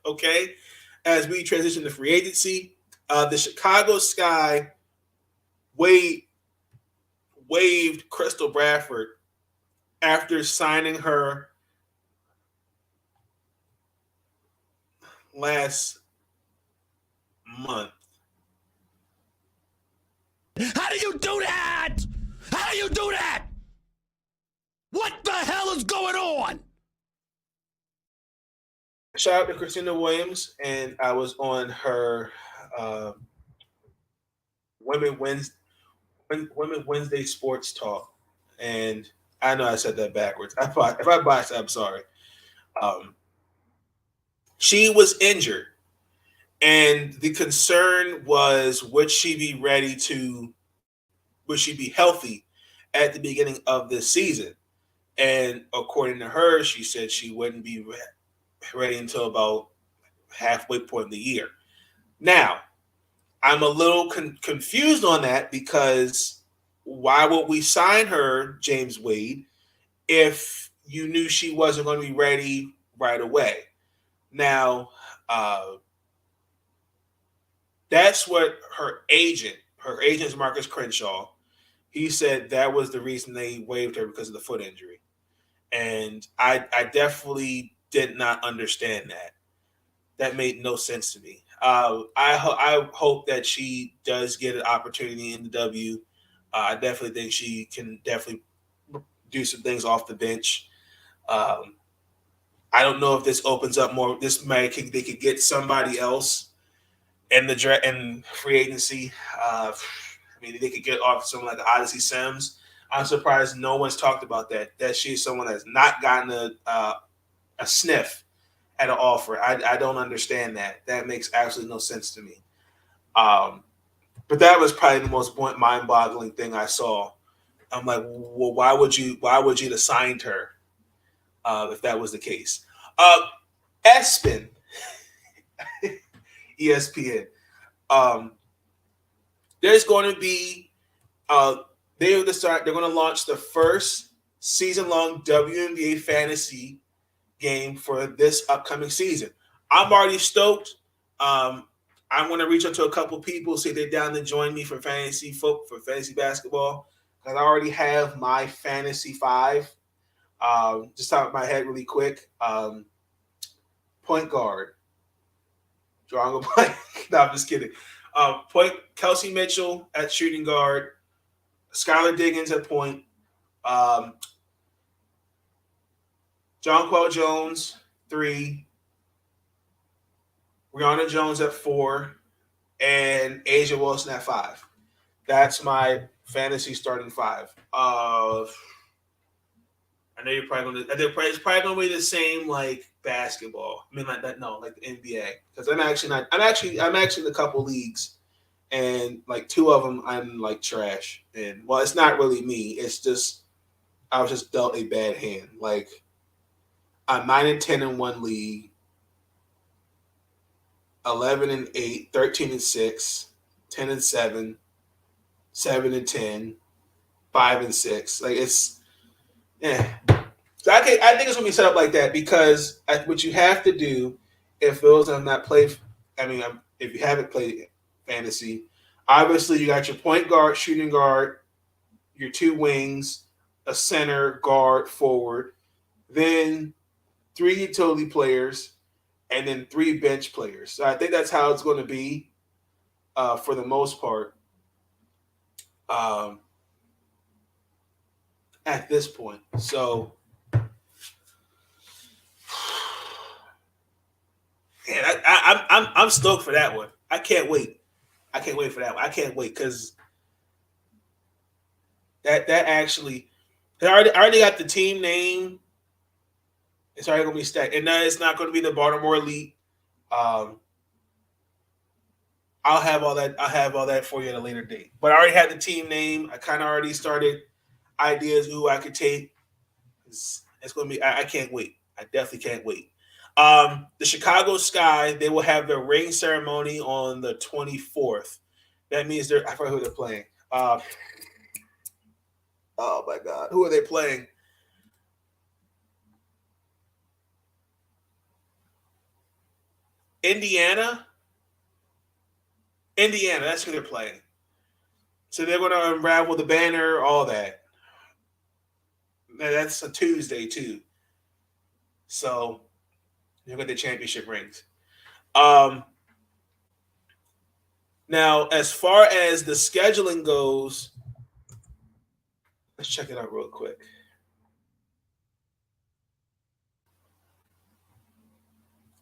B: okay, as we transition to free agency. The Chicago Sky waived Crystal Bradford after signing her last month.
C: How do you do that? How do you do that? What the hell is going on?
B: Shout out to Christina Williams, and I was on her Women Wednesday Sports Talk, and I know I said that backwards. If I botched, I'm sorry. She was injured, and the concern was, would she be healthy at the beginning of this season? And according to her, she said she wouldn't be ready until about halfway point in the year. Now, I'm a little confused on that, because why would we sign her, James Wade, if you knew she wasn't going to be ready right away? Now, that's what her agent's Marcus Crenshaw, he said that was the reason they waived her, because of the foot injury. And I definitely did not understand that. That made no sense to me. I hope that she does get an opportunity in the W. I definitely think she can definitely do some things off the bench. I don't know if this opens up more. They could get somebody else in the free agency. I mean, they could get off someone like Odyssey Sims. I'm surprised no one's talked about that. That she's someone that's not gotten a sniff at an offer. I don't understand that. That makes absolutely no sense to me. But that was probably the most mind-boggling thing I saw. I'm like, well, why would you have signed her if that was the case? ESPN, ESPN. There's going to be they're going to launch the first season-long WNBA fantasy game for this upcoming season. I'm already stoked. I'm going to reach out to a couple people, see if they're down to join me for fantasy basketball, because I already have my fantasy 5. Just top of my head really quick. Point guard. Drawing a blank. No, I'm just kidding. Kelsey Mitchell at shooting guard. Skylar Diggins at point. Jonquel Jones, 3. Rihanna Jones at 4. And Asia Wilson at 5. That's my fantasy starting 5. I know you're probably going to. It's probably going to be the same like basketball. I mean, like that. No, like the NBA. Because I'm actually in a couple leagues, and like 2 of them I'm like trash. And well, it's not really me. It's just I was just dealt a bad hand. Like I'm 9-10 in one league, 11-8, 13-6, 10-7, 7-10, 5-6. Like it's. Yeah. So I think it's gonna be set up like that, because what you have to do, if those have not played, if you haven't played fantasy, obviously you got your point guard, shooting guard, your 2 wings, a center, guard, forward, then 3 utility players, and then 3 bench players. So I think that's how it's going to be for the most part. At this point, so yeah, I'm stoked for that one. I can't wait. I can't wait for that one. I can't wait, because that actually, I already got the team name. It's already gonna be stacked, and it's not going to be the Baltimore Elite. I'll have all that. I'll have all that for you at a later date. But I already had the team name. I kind of already started ideas who I could take. It's going to be. I can't wait. I definitely can't wait. The Chicago Sky, they will have their ring ceremony on the 24th. That means I forgot who they're playing. Oh my God, who are they playing? Indiana, that's who they're playing. So they're going to unravel the banner, all that. And that's a Tuesday, too. So you'll get the championship rings. Now, as far as the scheduling goes, let's check it out real quick.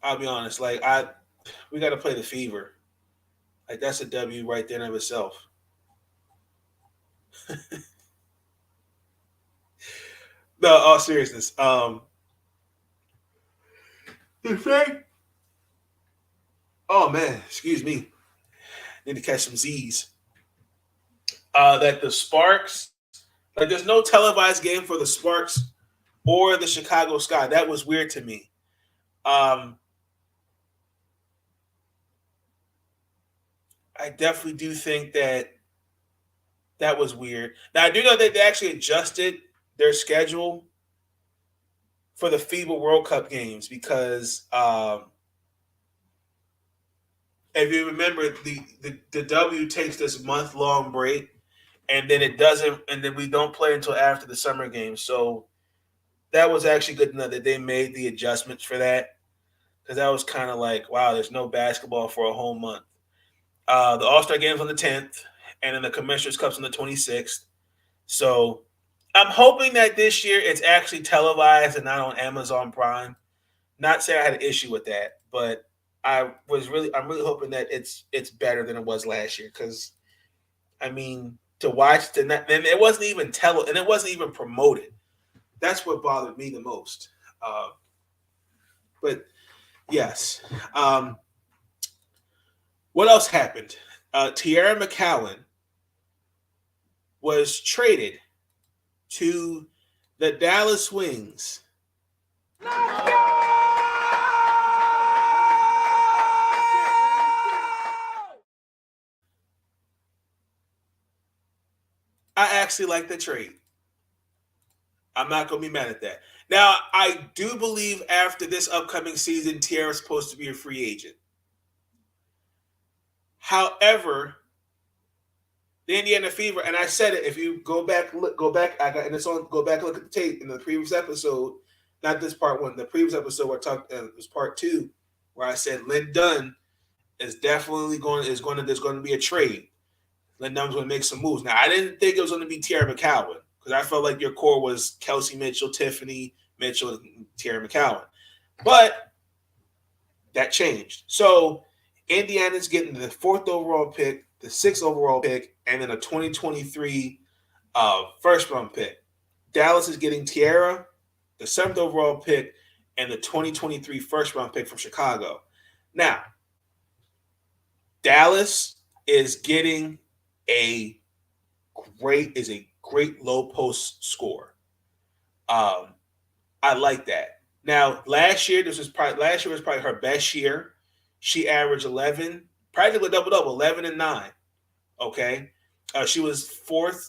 B: I'll be honest, we got to play the Fever. Like, that's a W right there in of itself. No, all seriousness. The thing. Oh man, excuse me. Need to catch some Z's. That the Sparks, there's no televised game for the Sparks or the Chicago Sky. That was weird to me. I definitely do think that was weird. Now, I do know that they actually adjusted their schedule for the FIBA World Cup games because if you remember, the W takes this month-long break, and then it doesn't, and then we don't play until after the summer games. So that was actually good to know that they made the adjustments for that, because that was kind of like, wow, there's no basketball for a whole month. The All-Star Game's on the 10th, and then the Commissioner's Cup's on the 26th. So I'm hoping that this year it's actually televised and not on Amazon Prime. Not saying I had an issue with that, but I'm really hoping that it's better than it was last year, because I mean, to watch and it wasn't even and it wasn't even promoted. That's what bothered me the most. But yes. What else happened? Tierra Mcallen was traded to the Dallas Wings. I actually like the trade. I'm not going to be mad at that. Now, I do believe after this upcoming season, Tierra is supposed to be a free agent. However, the Indiana Fever, and I said it, if you go back, look back at the tape in the previous episode, not this part one, the previous episode where I talked, it was part two, where I said Lynn Dunn is definitely there's going to be a trade. Lynn Dunn's going to make some moves. Now, I didn't think it was going to be Tierra Mcallen, because I felt like your core was Kelsey Mitchell, Tiffany Mitchell, and Tierra Mcallen. But that changed. So Indiana's getting the 4th overall pick, the 6th overall pick, and then a 2023 first-round pick. Dallas is getting Tierra, the 7th overall pick, and the 2023 first-round pick from Chicago. Now, Dallas is getting a great low post score. I like that. Now, last year was probably her best year. She averaged 11, practically double-double, 11 and 9. Okay. She was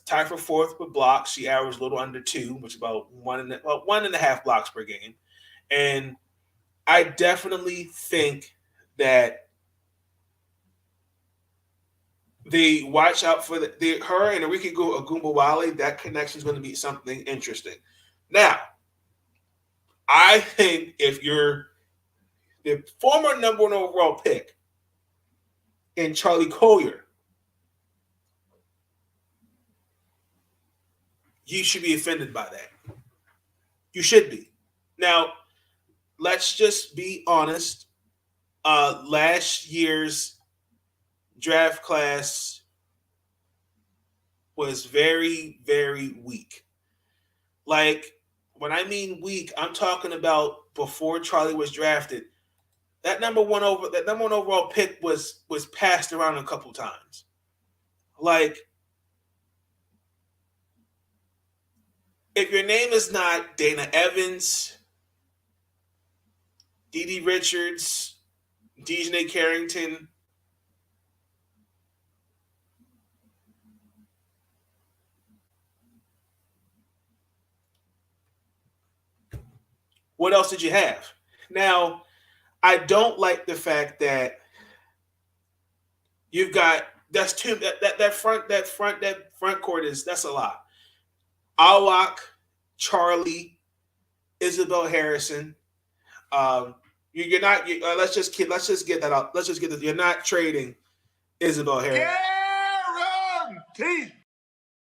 B: tied for 4th with blocks. She averaged a little under 2, which is about 1.5 blocks per game. And I definitely think that they watch out for her and Enrique Wnba. That connection is going to be something interesting. Now, I think if you're the former number 1 overall pick in Charlie Collier, you should be offended by that. You should be. Now, let's just be honest. Last year's draft class was very, very weak. Like, when I mean weak, I'm talking about before Charlie was drafted. That number one overall pick was passed around a couple times. Like, if your name is not Dana Evans, D.D. Richards, Dejanay Carrington, what else did you have? Now, I don't like the fact that you've got that's too that front court that's a lot. Awak, Charlie, Isabel Harrison. You're not. Let's just get that out. Let's just get that. You're not trading Isabel Harrison. Guaranteed.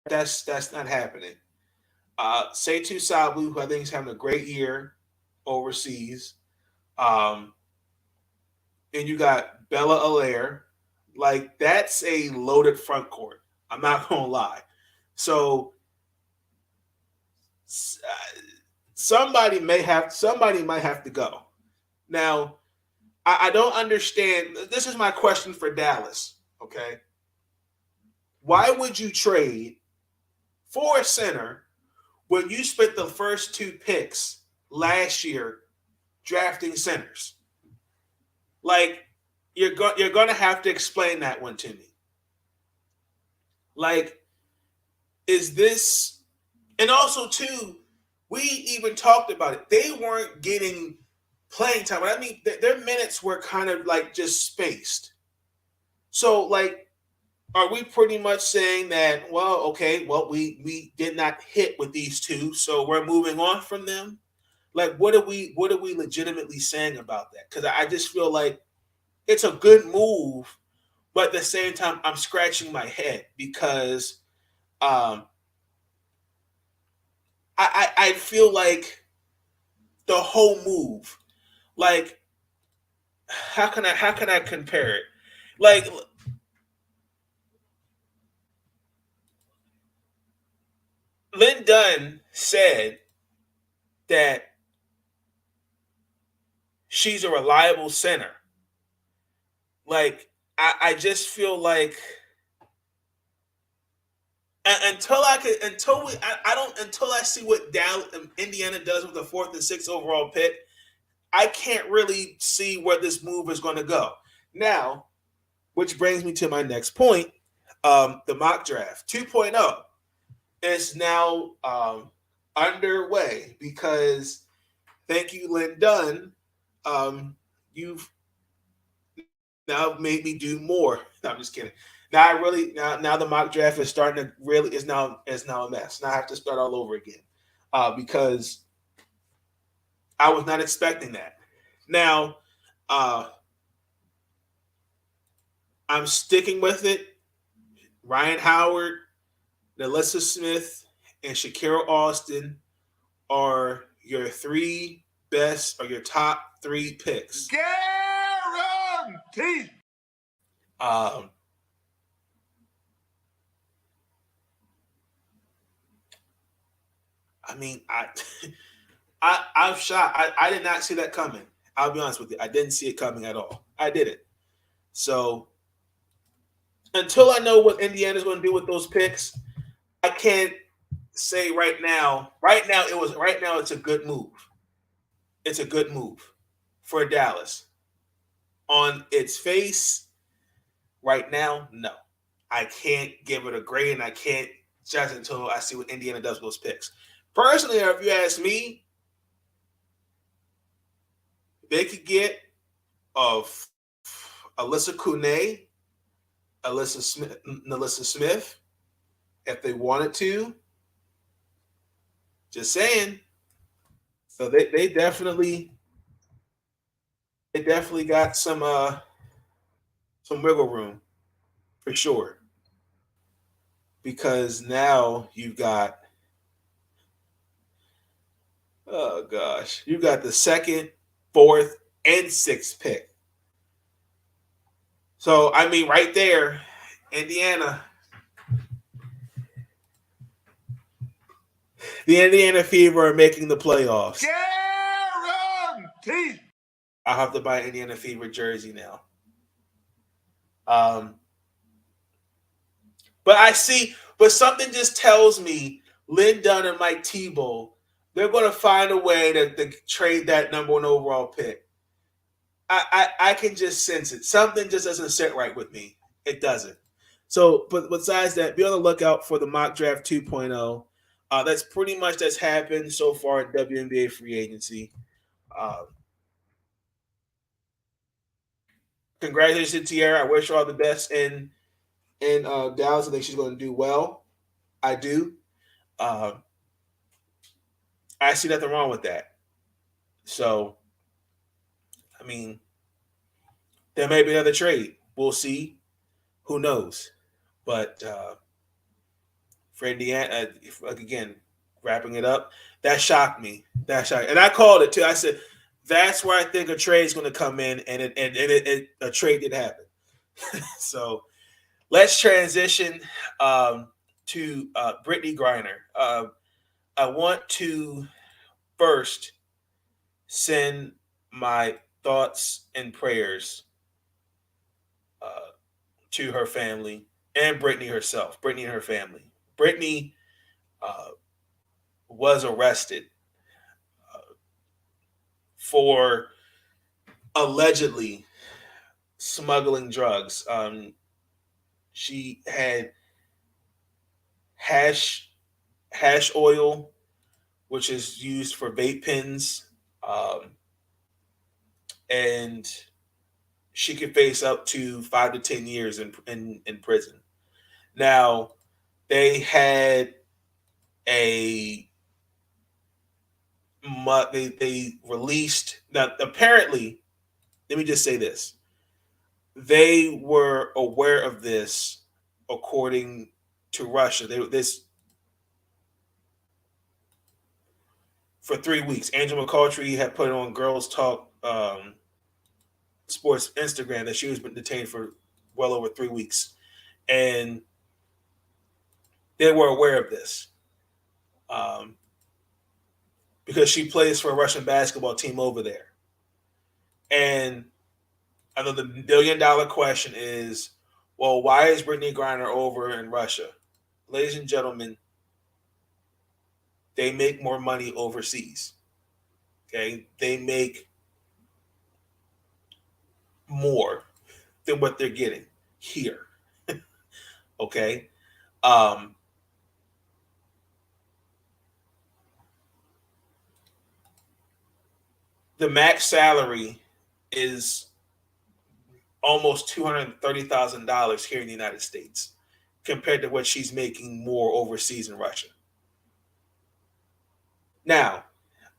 B: That's not happening. Setu Sabu, who I think is having a great year overseas. And you got Bella Allaire. Like, that's a loaded front court. I'm not gonna lie. So somebody might have to go. Now, I don't understand. This is my question for Dallas. Okay, why would you trade for a center when you spent the first 2 picks last year drafting centers? Like, you're going to have to explain that one to me. Like, is this – and also, too, we even talked about it. They weren't getting playing time. I mean, their minutes were kind of, like, just spaced. So, like, are we pretty much saying that, well, okay, well, we did not hit with these 2, so we're moving on from them? Like, what are we legitimately saying about that? Because I just feel like it's a good move, but at the same time, I'm scratching my head because I feel like the whole move, like, how can I compare it? Like, Lynn Dunn said that she's a reliable center. Like, I just feel like until I see what Indiana does with the 4th and 6th overall pick, I can't really see where this move is going to go. Now, which brings me to my next point, the mock draft 2.0 is now underway because, thank you, Lynn Dunn, you've now made me do more. No, I'm just kidding. Now now the mock draft is starting to really is now a mess. Now I have to start all over again because I was not expecting that. Now I'm sticking with it. Ryan Howard, Nalissa Smith, and Shakira Austin are your 3 best or your top 3 picks. Guaranteed. I mean, I'm shocked. I did not see that coming. I'll be honest with you. I didn't see it coming at all. I didn't. So until I know what Indiana's going to do with those picks, I can't say right now. Right now, it's a good move. It's a good move for Dallas. On its face, right now, no. I can't give it a grade, and I can't judge until I see what Indiana does with those picks. Personally, if you ask me, they could get of Alyssa Kune, Nalissa Smith, if they wanted to. Just saying. So they definitely got some wiggle room for sure. Because now you've got, oh gosh, you got the 2nd, 4th, and 6th pick. So I mean, right there, Indiana. The Indiana Fever are making the playoffs. Guaranteed. I'll have to buy an Indiana Fever jersey now. But something just tells me Lynn Dunn and Mike Tebow, they're going to find a way to trade that number 1 overall pick. I can just sense it. Something just doesn't sit right with me. It doesn't. So, but besides that, be on the lookout for the mock draft 2.0. That's pretty much that's happened so far at WNBA free agency. Congratulations to Tierra. I wish her all the best in Dallas. I think she's going to do well. I do. I see nothing wrong with that. So, I mean, there may be another trade. We'll see. Who knows? But for Indiana, again, wrapping it up, that shocked me. And I called it too. I said, that's where I think a trade is going to come in, and a trade did happen. So let's transition to Brittney Griner. I want to first send my thoughts and prayers to her family and Brittney herself, Brittney and her family. Brittney was arrested for allegedly smuggling drugs. She had hash oil, which is used for vape pens, and she could face up to 5 to 10 years in prison. Now, they had they released, now apparently, let me just say this. They were aware of this according to Russia. For 3 weeks. Angel McCoughtry had put it on Girls Talk Sports Instagram that she was been detained for well over 3 weeks. And they were aware of this. Because she plays for a Russian basketball team over there. And I know the $1 billion question is, well, why is Brittney Griner over in Russia? Ladies and gentlemen, they make more money overseas. Okay? They make more than what they're getting here. Okay? The max salary is almost $230,000 here in the United States compared to what she's making more overseas in Russia. Now,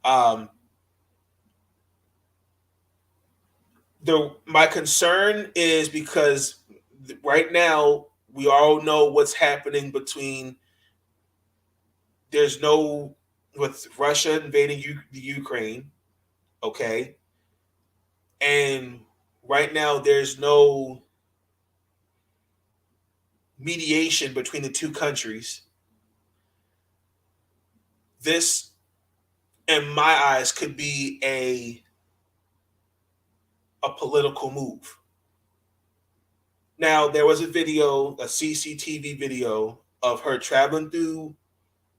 B: my concern is because right now we all know what's happening with Russia invading the Ukraine, okay? And right now there's no mediation between the two countries. This, in my eyes, could be a political move. Now, there was a CCTV video of her traveling through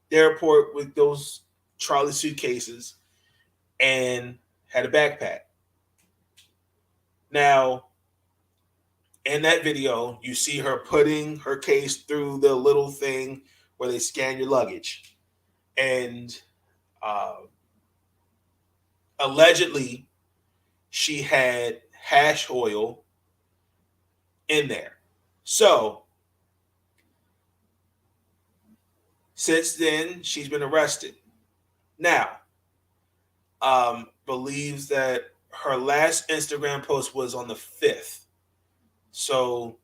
B: the airport with those trolley suitcases and had a backpack. Now, in that video, you see her putting her case through the little thing where they scan your luggage. And allegedly, she had hash oil in there. So, since then, she's been arrested. Now, believes that her last Instagram post was on the 5th. So,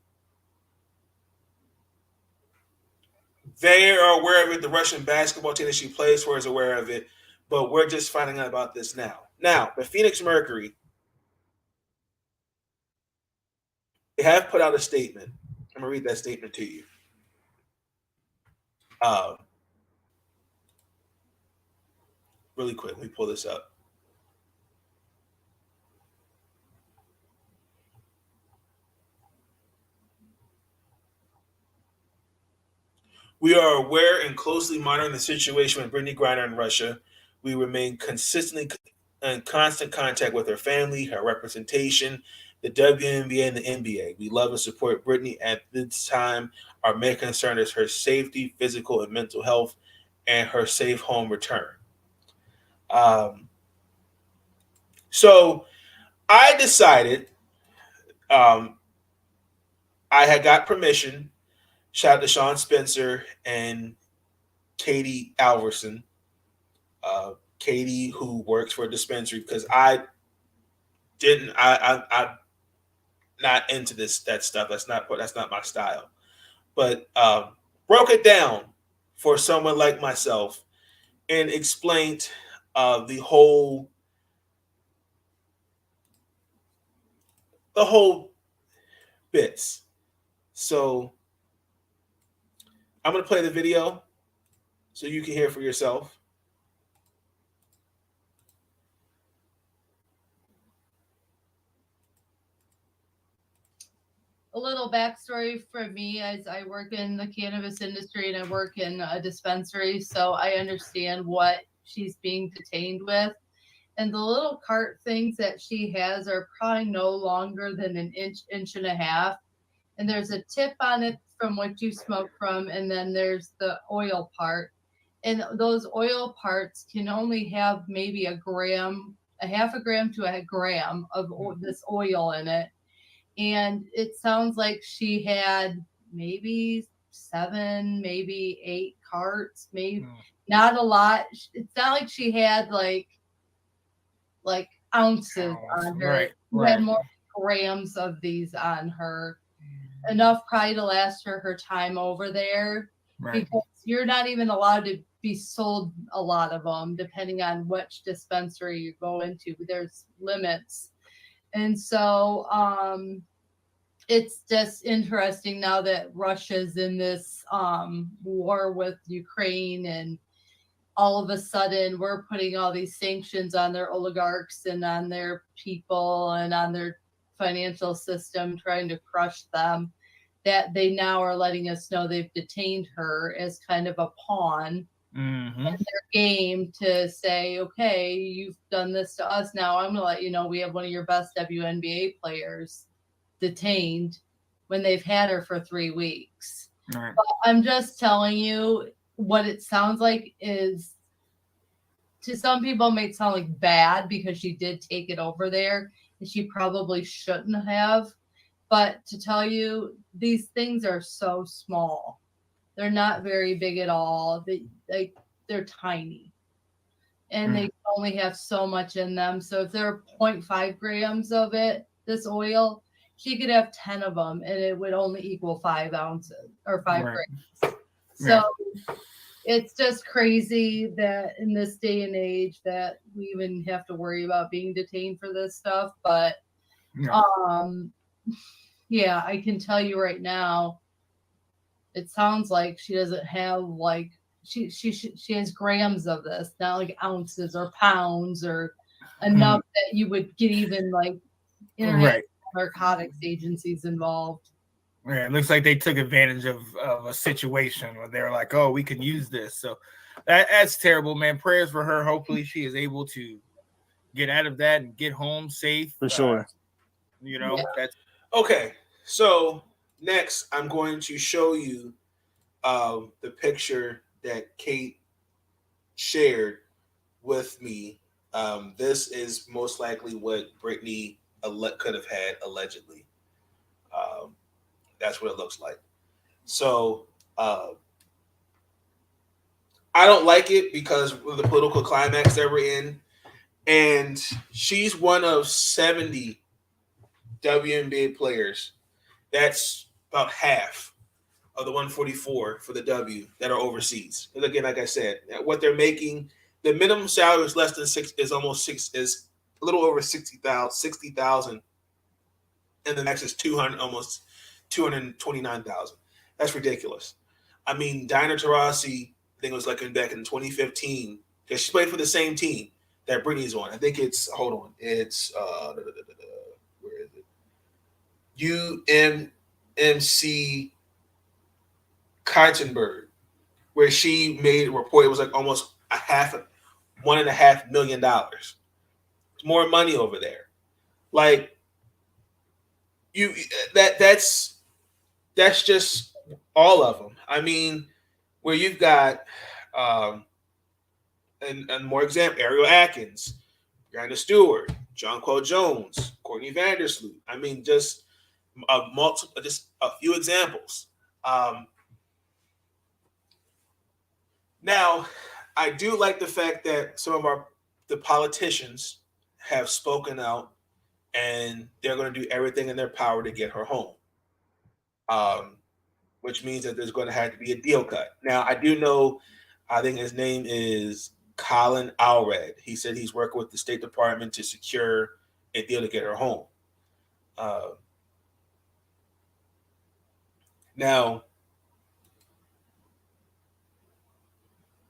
B: they are aware of it. The Russian basketball team that she plays for is aware of it. But we're just finding out about this now. Now, the Phoenix Mercury, they have put out a statement. I'm going to read that statement to you. Really quick, let me pull this up. We are aware and closely monitoring the situation with Brittney Griner in Russia. We remain consistently in constant contact with her family, her representation, the WNBA and the NBA. We love and support Brittney at this time. Our main concern is her safety, physical and mental health, and her safe home return. So I decided I had got permission. Shout out to Sean Spencer and Katie Alverson. Katie, who works for a dispensary, because I'm not into that stuff. That's not my style. But broke it down for someone like myself and explained the whole bits. So I'm going to play the video so you can hear for yourself.
L: A little backstory for me, as I work in the cannabis industry and I work in a dispensary, so I understand what she's being detained with. And the little cart things that she has are probably no longer than an inch and a half. And there's a tip on it from what you smoke from, and then there's the oil part. And those oil parts can only have maybe a half a gram to a gram of this oil in it. And it sounds like she had maybe 7, maybe 8 carts, maybe not a lot. It's not like she had like ounces on her.
M: Right,
L: She had more grams of these on her, enough probably to last her time over there.
M: Right.
L: Because you're not even allowed to be sold a lot of them, depending on which dispensary you go into. There's limits. And so it's just interesting now that Russia's in this war with Ukraine, and all of a sudden we're putting all these sanctions on their oligarchs and on their people and on their financial system, trying to crush them, that they now are letting us know they've detained her as kind of a pawn in their game to say, okay, you've done this to us. Now I'm going to let you know we have one of your best WNBA players detained when they've had her for 3 weeks.
M: Right.
L: But I'm just telling you what it sounds like is, to some people, it may sound like bad because she did take it over there and she probably shouldn't have. But to tell you, these things are so small. They're not very big at all. They're tiny. And they only have so much in them. So if there are 0.5 grams of it, this oil, she could have 10 of them and it would only equal 5 ounces or 5 grams. So it's just crazy that in this day and age that we even have to worry about being detained for this stuff. But yeah, I can tell you right now, it sounds like she doesn't have like she has grams of this, not like ounces or pounds or enough that you would get even like international narcotics agencies involved.
M: Yeah, it looks like they took advantage of a situation where they're like, oh, we can use this. So that's terrible, man. Prayers for her. Hopefully she is able to get out of that and get home safe.
N: For sure.
M: That's
B: okay. So next, I'm going to show you the picture that Kate shared with me. This is most likely what Brittney could have had allegedly. That's what it looks like. So I don't like it because of the political climax that we're in. And she's one of 70 WNBA players. That's about half of the 144 for the W that are overseas. And again, like I said, what they're making, the minimum salary is less than is a little over 60,000. And the next is 200, almost 229,000. That's ridiculous. I mean, Diana Taurasi, I think it was like back in 2015, because she played for the same team that Brittney's on. I think it's it's where is it? UMC Kittenberg, where she made a report. It was like almost $1.5 million. It's more money over there. Like that's just all of them. I mean, where you've got and more example, Ariel Atkins, Griner Stewart, Jonquel Jones, Courtney Vandersloot. I mean, just Just a few examples. Now, I do like the fact that some of the politicians have spoken out, and they're going to do everything in their power to get her home. Which means that there's going to have to be a deal cut. Now, I do know, I think his name is Colin Alred. He said he's working with the State Department to secure a deal to get her home. Now,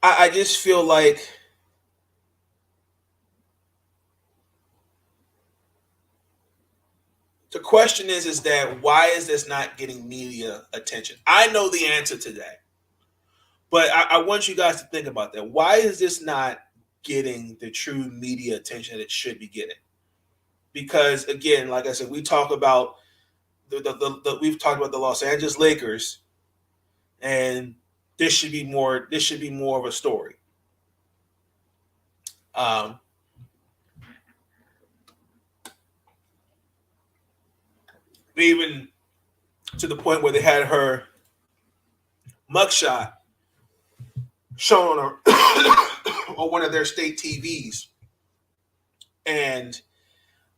B: I just feel like the question is that why is this not getting media attention? I know the answer to that, but I want you guys to think about that. Why is this not getting the true media attention that it should be getting? Because again, like I said, we talk about we've talked about the Los Angeles Lakers, and this should be more. This should be more of a story. Even to the point where they had her mugshot shown on on one of their state TVs, and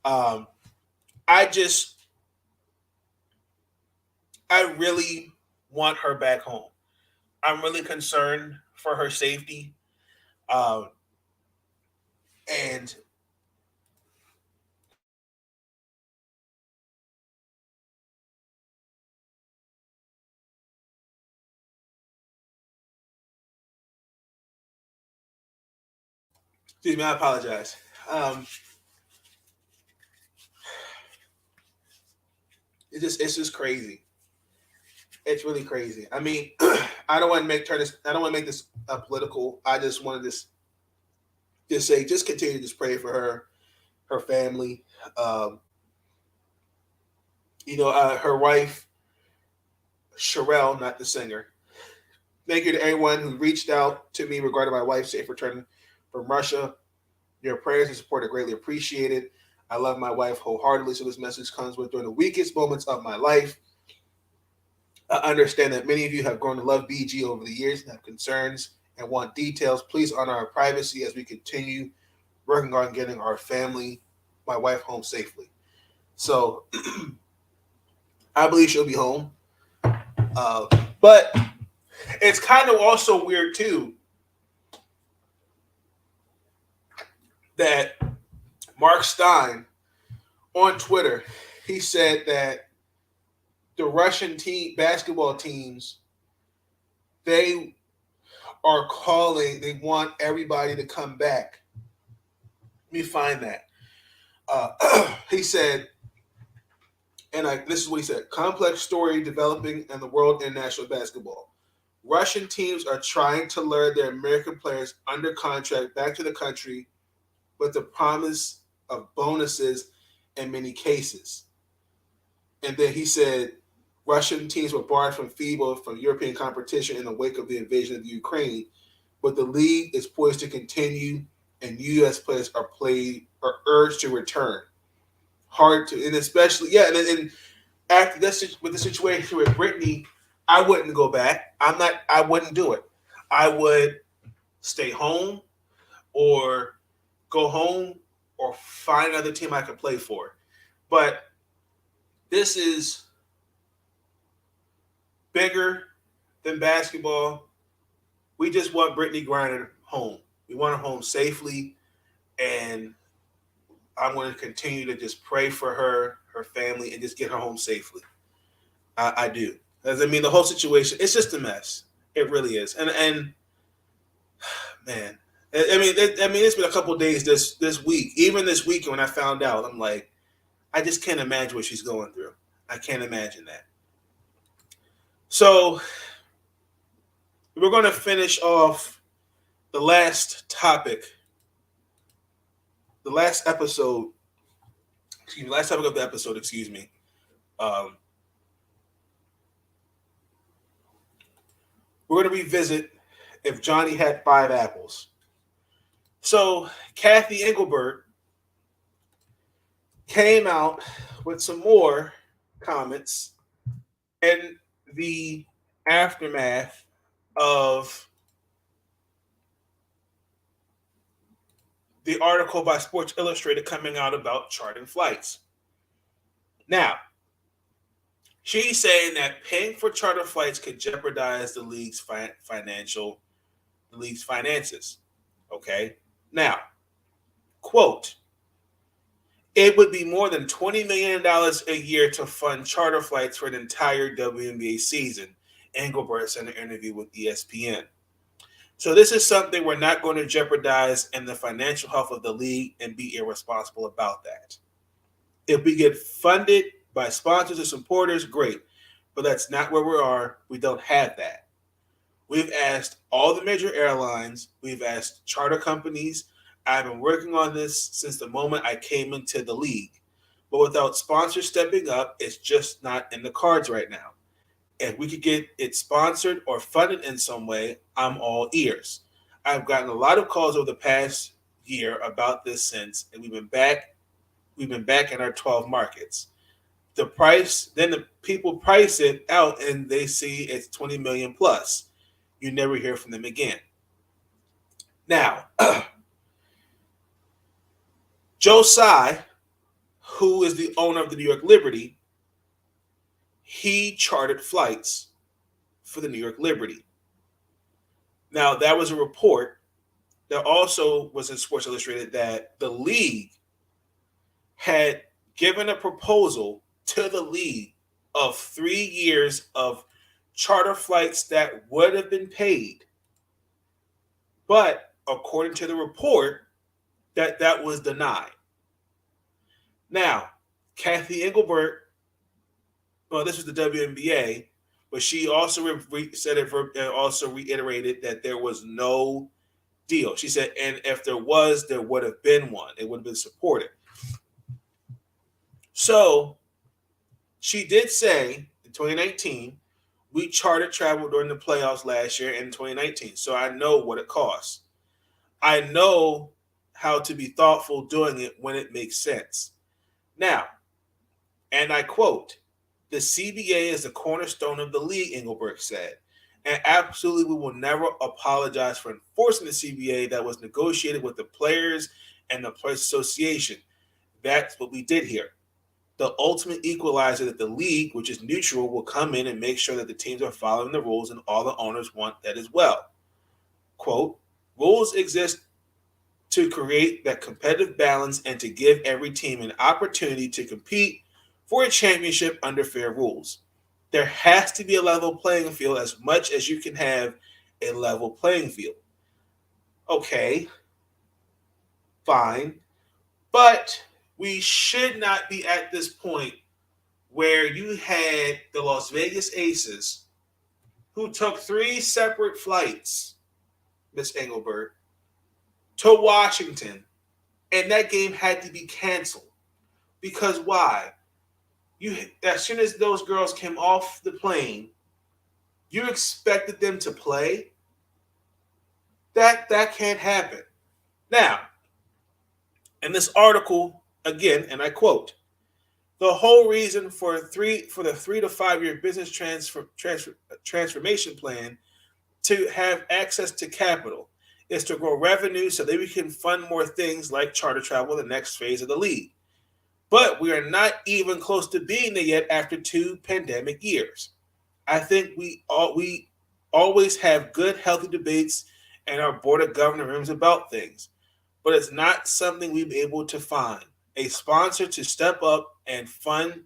B: I really want her back home. I'm really concerned for her safety, and excuse me, I apologize. It's just crazy. It's really crazy. I mean, I don't want to make this political. I just wanted to say, just continue to just pray for her family. Her wife, Sherelle, not the singer. Thank you to everyone who reached out to me regarding my wife's safe return from Russia. Your prayers and support are greatly appreciated. I love my wife wholeheartedly, so this message comes with during the weakest moments of my life. I understand that many of you have grown to love BG over the years and have concerns and want details. Please honor our privacy as we continue working on getting our family, my wife, home safely. So I believe she'll be home. But it's kind of also weird, too, that Mark Stein on Twitter, he said that the Russian basketball teams, they want everybody to come back. Let me find that. He said, this is what he said, complex story developing in the world international basketball. Russian teams are trying to lure their American players under contract back to the country with the promise of bonuses in many cases. And then he said, Russian teams were barred from FIBA from European competition in the wake of the invasion of Ukraine, but the league is poised to continue, and U.S. players are urged to return. And especially, and after this, with the situation with Brittney, I wouldn't go back. I wouldn't do it. I would stay home or go home or find another team I can play for. But this is bigger than basketball. We just want Brittney Griner home. We want her home safely, and I'm going to continue to just pray for her family, and just get her home safely. I do. Because, I mean, the whole situation, it's just a mess. It really is. And man, it's been a couple of days this week. Even this weekend when I found out, I'm like, I just can't imagine what she's going through. I can't imagine that. So we're going to finish off the last topic, last topic of the episode, excuse me. We're going to revisit if Johnny had 5 apples. So Kathy Engelbert came out with some more comments and the aftermath of the article by Sports Illustrated coming out about charting flights. Now, she's saying that paying for charter flights could jeopardize the league's finances. Okay. Now, quote, it would be more than $20 million a year to fund charter flights for an entire WNBA season, Engelbert said in an interview with ESPN. So this is something we're not going to jeopardize in the financial health of the league and be irresponsible about that. If we get funded by sponsors or supporters, great. But that's not where we are. We don't have that. We've asked all the major airlines. We've asked charter companies. I've been working on this since the moment I came into the league. But without sponsors stepping up, it's just not in the cards right now. If we could get it sponsored or funded in some way, I'm all ears. I've gotten a lot of calls over the past year about this since, and we've been back in our 12 markets. The price, then the people price it out and they see it's 20 million plus. You never hear from them again. Now, Joe Tsai, who is the owner of the New York Liberty, he chartered flights for the New York Liberty. Now, that was a report that also was in Sports Illustrated that the league had given a proposal to the league of 3 years of charter flights that would have been paid. But according to the report, that was denied. Now, Kathy Engelbert, well, this was the WNBA, but she also also reiterated that there was no deal. She said, and if there was, there would have been one. It would have been supported. So she did say in 2019, we chartered travel during the playoffs last year in 2019. So I know what it costs. I know how to be thoughtful doing it when it makes sense. Now, and I quote, the CBA is the cornerstone of the league, Engelbert said. And absolutely, we will never apologize for enforcing the CBA that was negotiated with the players and the Players Association. That's what we did here. The ultimate equalizer that the league, which is neutral, will come in and make sure that the teams are following the rules, and all the owners want that as well. Quote, rules exist to create that competitive balance and to give every team an opportunity to compete for a championship under fair rules. There has to be a level playing field as much as you can have a level playing field. Okay, fine. But we should not be at this point where you had the Las Vegas Aces who took 3 separate flights, Miss Engelbert, to Washington, and that game had to be canceled. Because why? As soon as those girls came off the plane, you expected them to play? That can't happen. Now, in this article, again, and I quote, the whole reason for the 3 to 5 year business transformation plan to have access to capital is to grow revenue so that we can fund more things like charter travel in the next phase of the league. But we are not even close to being there yet after 2 pandemic years. I think we always have good, healthy debates in our board of governors rooms about things, but it's not something we've been able to find a sponsor to step up and fund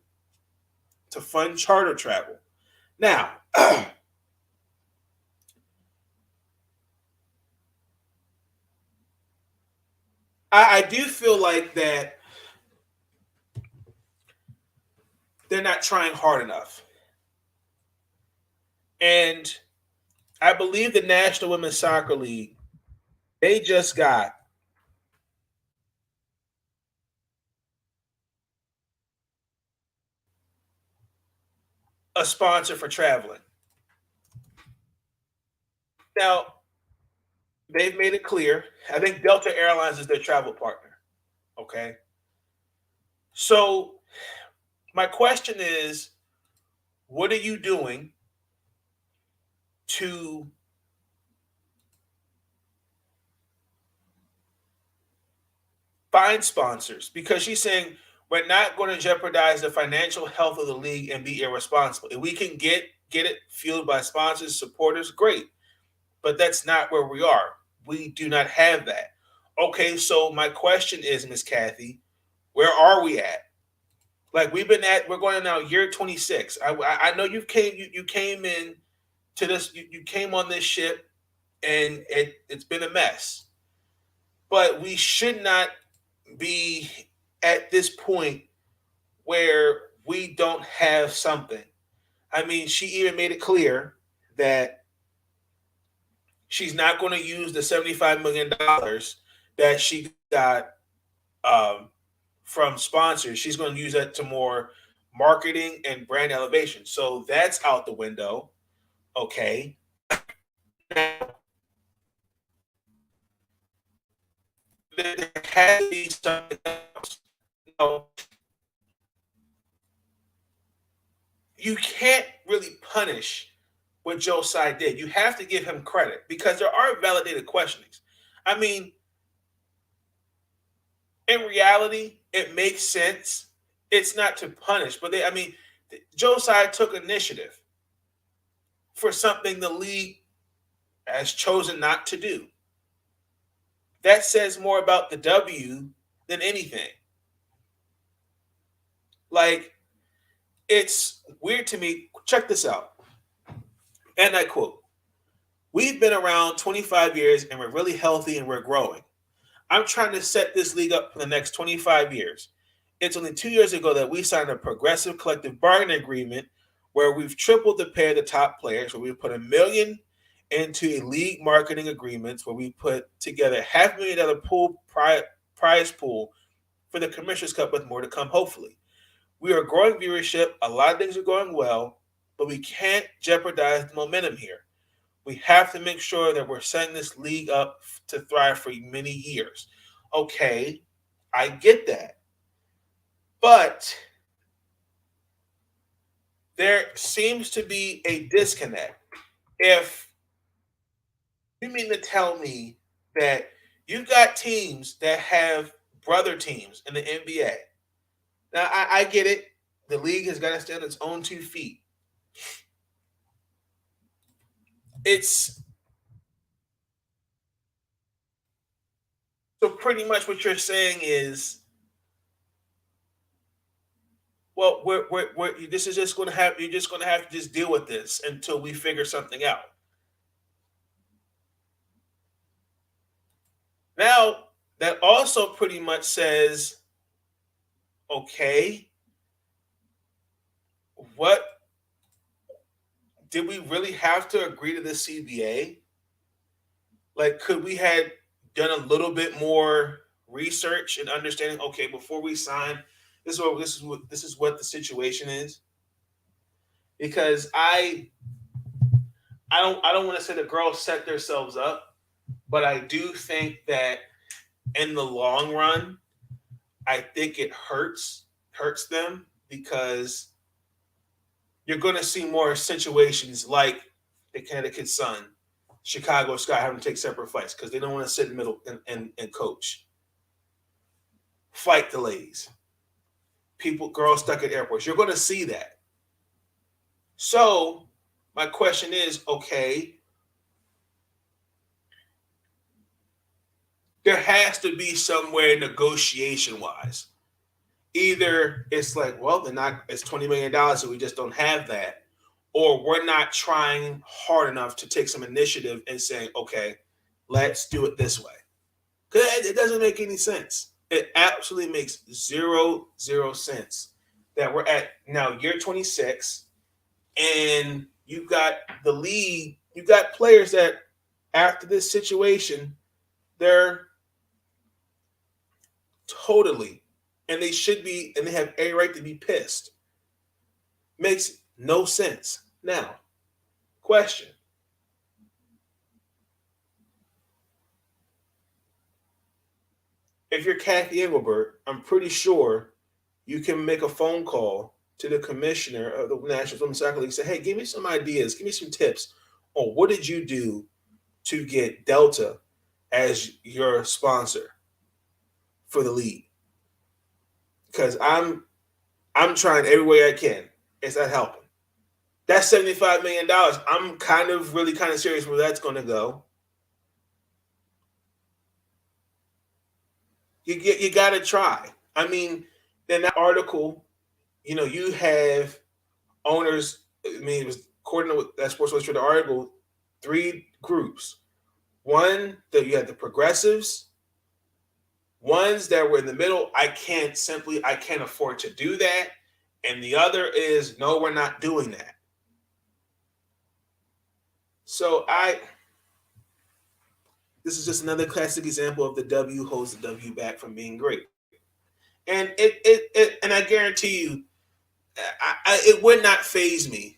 B: charter travel. Now, I do feel like that they're not trying hard enough. And I believe the National Women's Soccer League, they just got a sponsor for traveling. Now, they've made it clear. I think Delta Airlines is their travel partner. Okay. So My question is, what are you doing to find sponsors? Because she's saying we're not going to jeopardize the financial health of the league and be irresponsible. If we can get it fueled by sponsors, supporters, great. But that's not where we are. We do not have that. Okay, so my question is, Miss Kathy, where are we at? Like we're going to now year 26. I know you came in to this, you came on this ship and it's been a mess. But we should not be at this point where we don't have something. I mean, she even made it clear that she's not going to use the $75 million that she got from sponsors. She's going to use that to more marketing and brand elevation. So that's out the window. Okay. Now, there has to be something else. No, you can't really punish what Joe Tsai did. You have to give him credit because there are validated questionings. I mean, in reality, it makes sense. It's not to punish, but Joe Tsai took initiative for something the league has chosen not to do. That says more about the W than anything. Like, it's weird to me. Check this out. And I quote, "We've been around 25 years and we're really healthy and we're growing. I'm trying to set this league up for the next 25 years. It's only 2 years ago that we signed a progressive collective bargaining agreement where we've tripled the pay of the top players, where we put $1 million into a league marketing agreements, where we put together $500,000 pool prize pool for the Commissioner's Cup with more to come, hopefully. We are growing viewership. A lot of things are going well, but we can't jeopardize the momentum here. We have to make sure that we're setting this league up to thrive for many years." Okay, I get that. But there seems to be a disconnect. If you mean to tell me that you've got teams that have brother teams in the NBA. Now, I get it. The league has got to stand on its own 2 feet. So pretty much what you're saying is, well, this is just going to happen. You're just going to have to just deal with this until we figure something out. Now, that also pretty much says, okay, what did we really have to agree to the CBA? Like, could we had done a little bit more research and understanding? Okay, before we sign, this is what the situation is. Because I don't want to say the girls set themselves up, but I do think that in the long run, I think it hurts them, because you're going to see more situations like the Connecticut Sun, Chicago Sky having to take separate flights because they don't want to sit in the middle and coach. Flight delays. Girls stuck at airports. You're going to see that. So my question is, okay, there has to be somewhere negotiation-wise. Either it's like, well, it's $20 million, so we just don't have that. Or we're not trying hard enough to take some initiative and saying, okay, let's do it this way. Because it doesn't make any sense. It absolutely makes zero sense that we're at now year 26 and you've got the league, you've got players that after this situation, they're totally, and they should be, and they have a right to be pissed. Makes no sense. Now, question. If you're Kathy Engelbert, I'm pretty sure you can make a phone call to the commissioner of the National Women's Soccer League, say, hey, give me some ideas, give me some tips on what did you do to get Delta as your sponsor for the league? Because I'm trying every way I can. It's not helping. That's $75 million. I'm really serious where that's going to go. You got to try. I mean, in that article, you have owners. I mean, it was according to that Sports Illustrated article, 3 groups. One, that you had the progressives. Ones that were in the middle, I can't afford to do that. And the other is, no, we're not doing that. So this is just another classic example of the W holds the W back from being great. And and I guarantee you, it would not faze me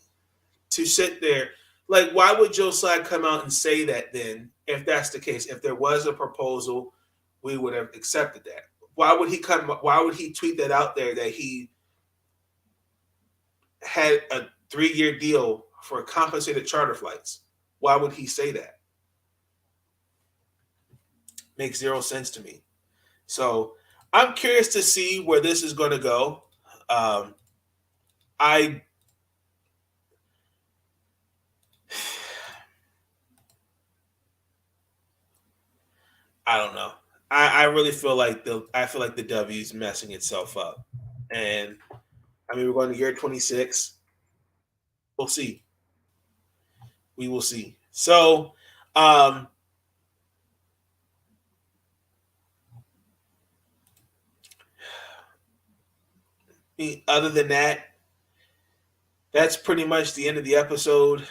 B: to sit there. Like, why would Joe Slide come out and say that then, if that's the case? If there was a proposal, we would have accepted that. Why would he tweet that out there, that he had a 3-year deal for compensated charter flights? Why would he say that? Makes zero sense to me. So I'm curious to see where this is going to go. I don't know. I really feel like the W is messing itself up. And I mean, we're going to year 26. We'll see. We will see. So, other than that, that's pretty much the end of the episode.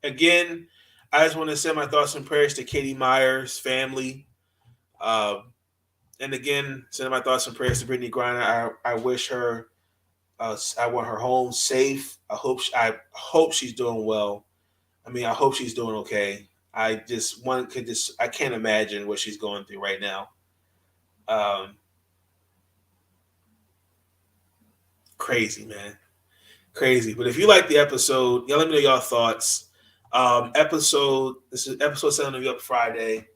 B: Again, I just want to send my thoughts and prayers to Katie Meyer's family. And again, send my thoughts and prayers to Brittney Griner. I wish her, I want her home safe. I hope she's doing well. I mean, I hope she's doing okay. I can't imagine what she's going through right now. Crazy, man. Crazy. But if you like the episode, let me know your thoughts. This is episode 7 will be up Friday.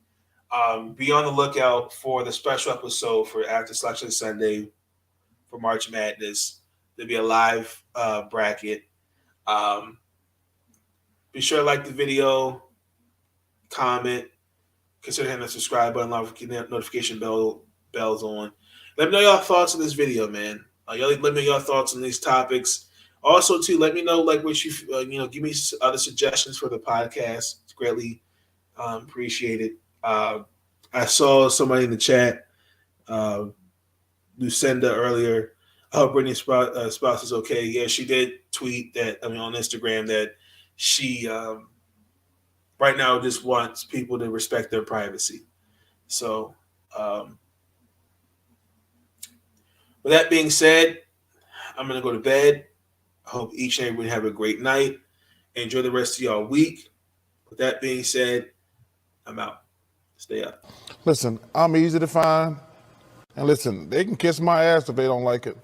B: Be on the lookout for the special episode for after Selection Sunday for March Madness. There'll be a live bracket. Be sure to like the video, comment, consider hitting the subscribe button, notification bells on. Let me know your thoughts on this video, man. Let me know your thoughts on these topics. Also, too, let me know what you give me other suggestions for the podcast. It's greatly appreciated. I saw somebody in the chat, Lucinda earlier. I hope Brittney's spouse is okay. Yeah, she did tweet that. On Instagram that she right now just wants people to respect their privacy. So, with that being said, I'm gonna go to bed. I hope each and everyone have a great night. Enjoy the rest of y'all week. With that being said, I'm out. Stay up.
A: Listen, I'm easy to find. And listen, they can kiss my ass if they don't like it.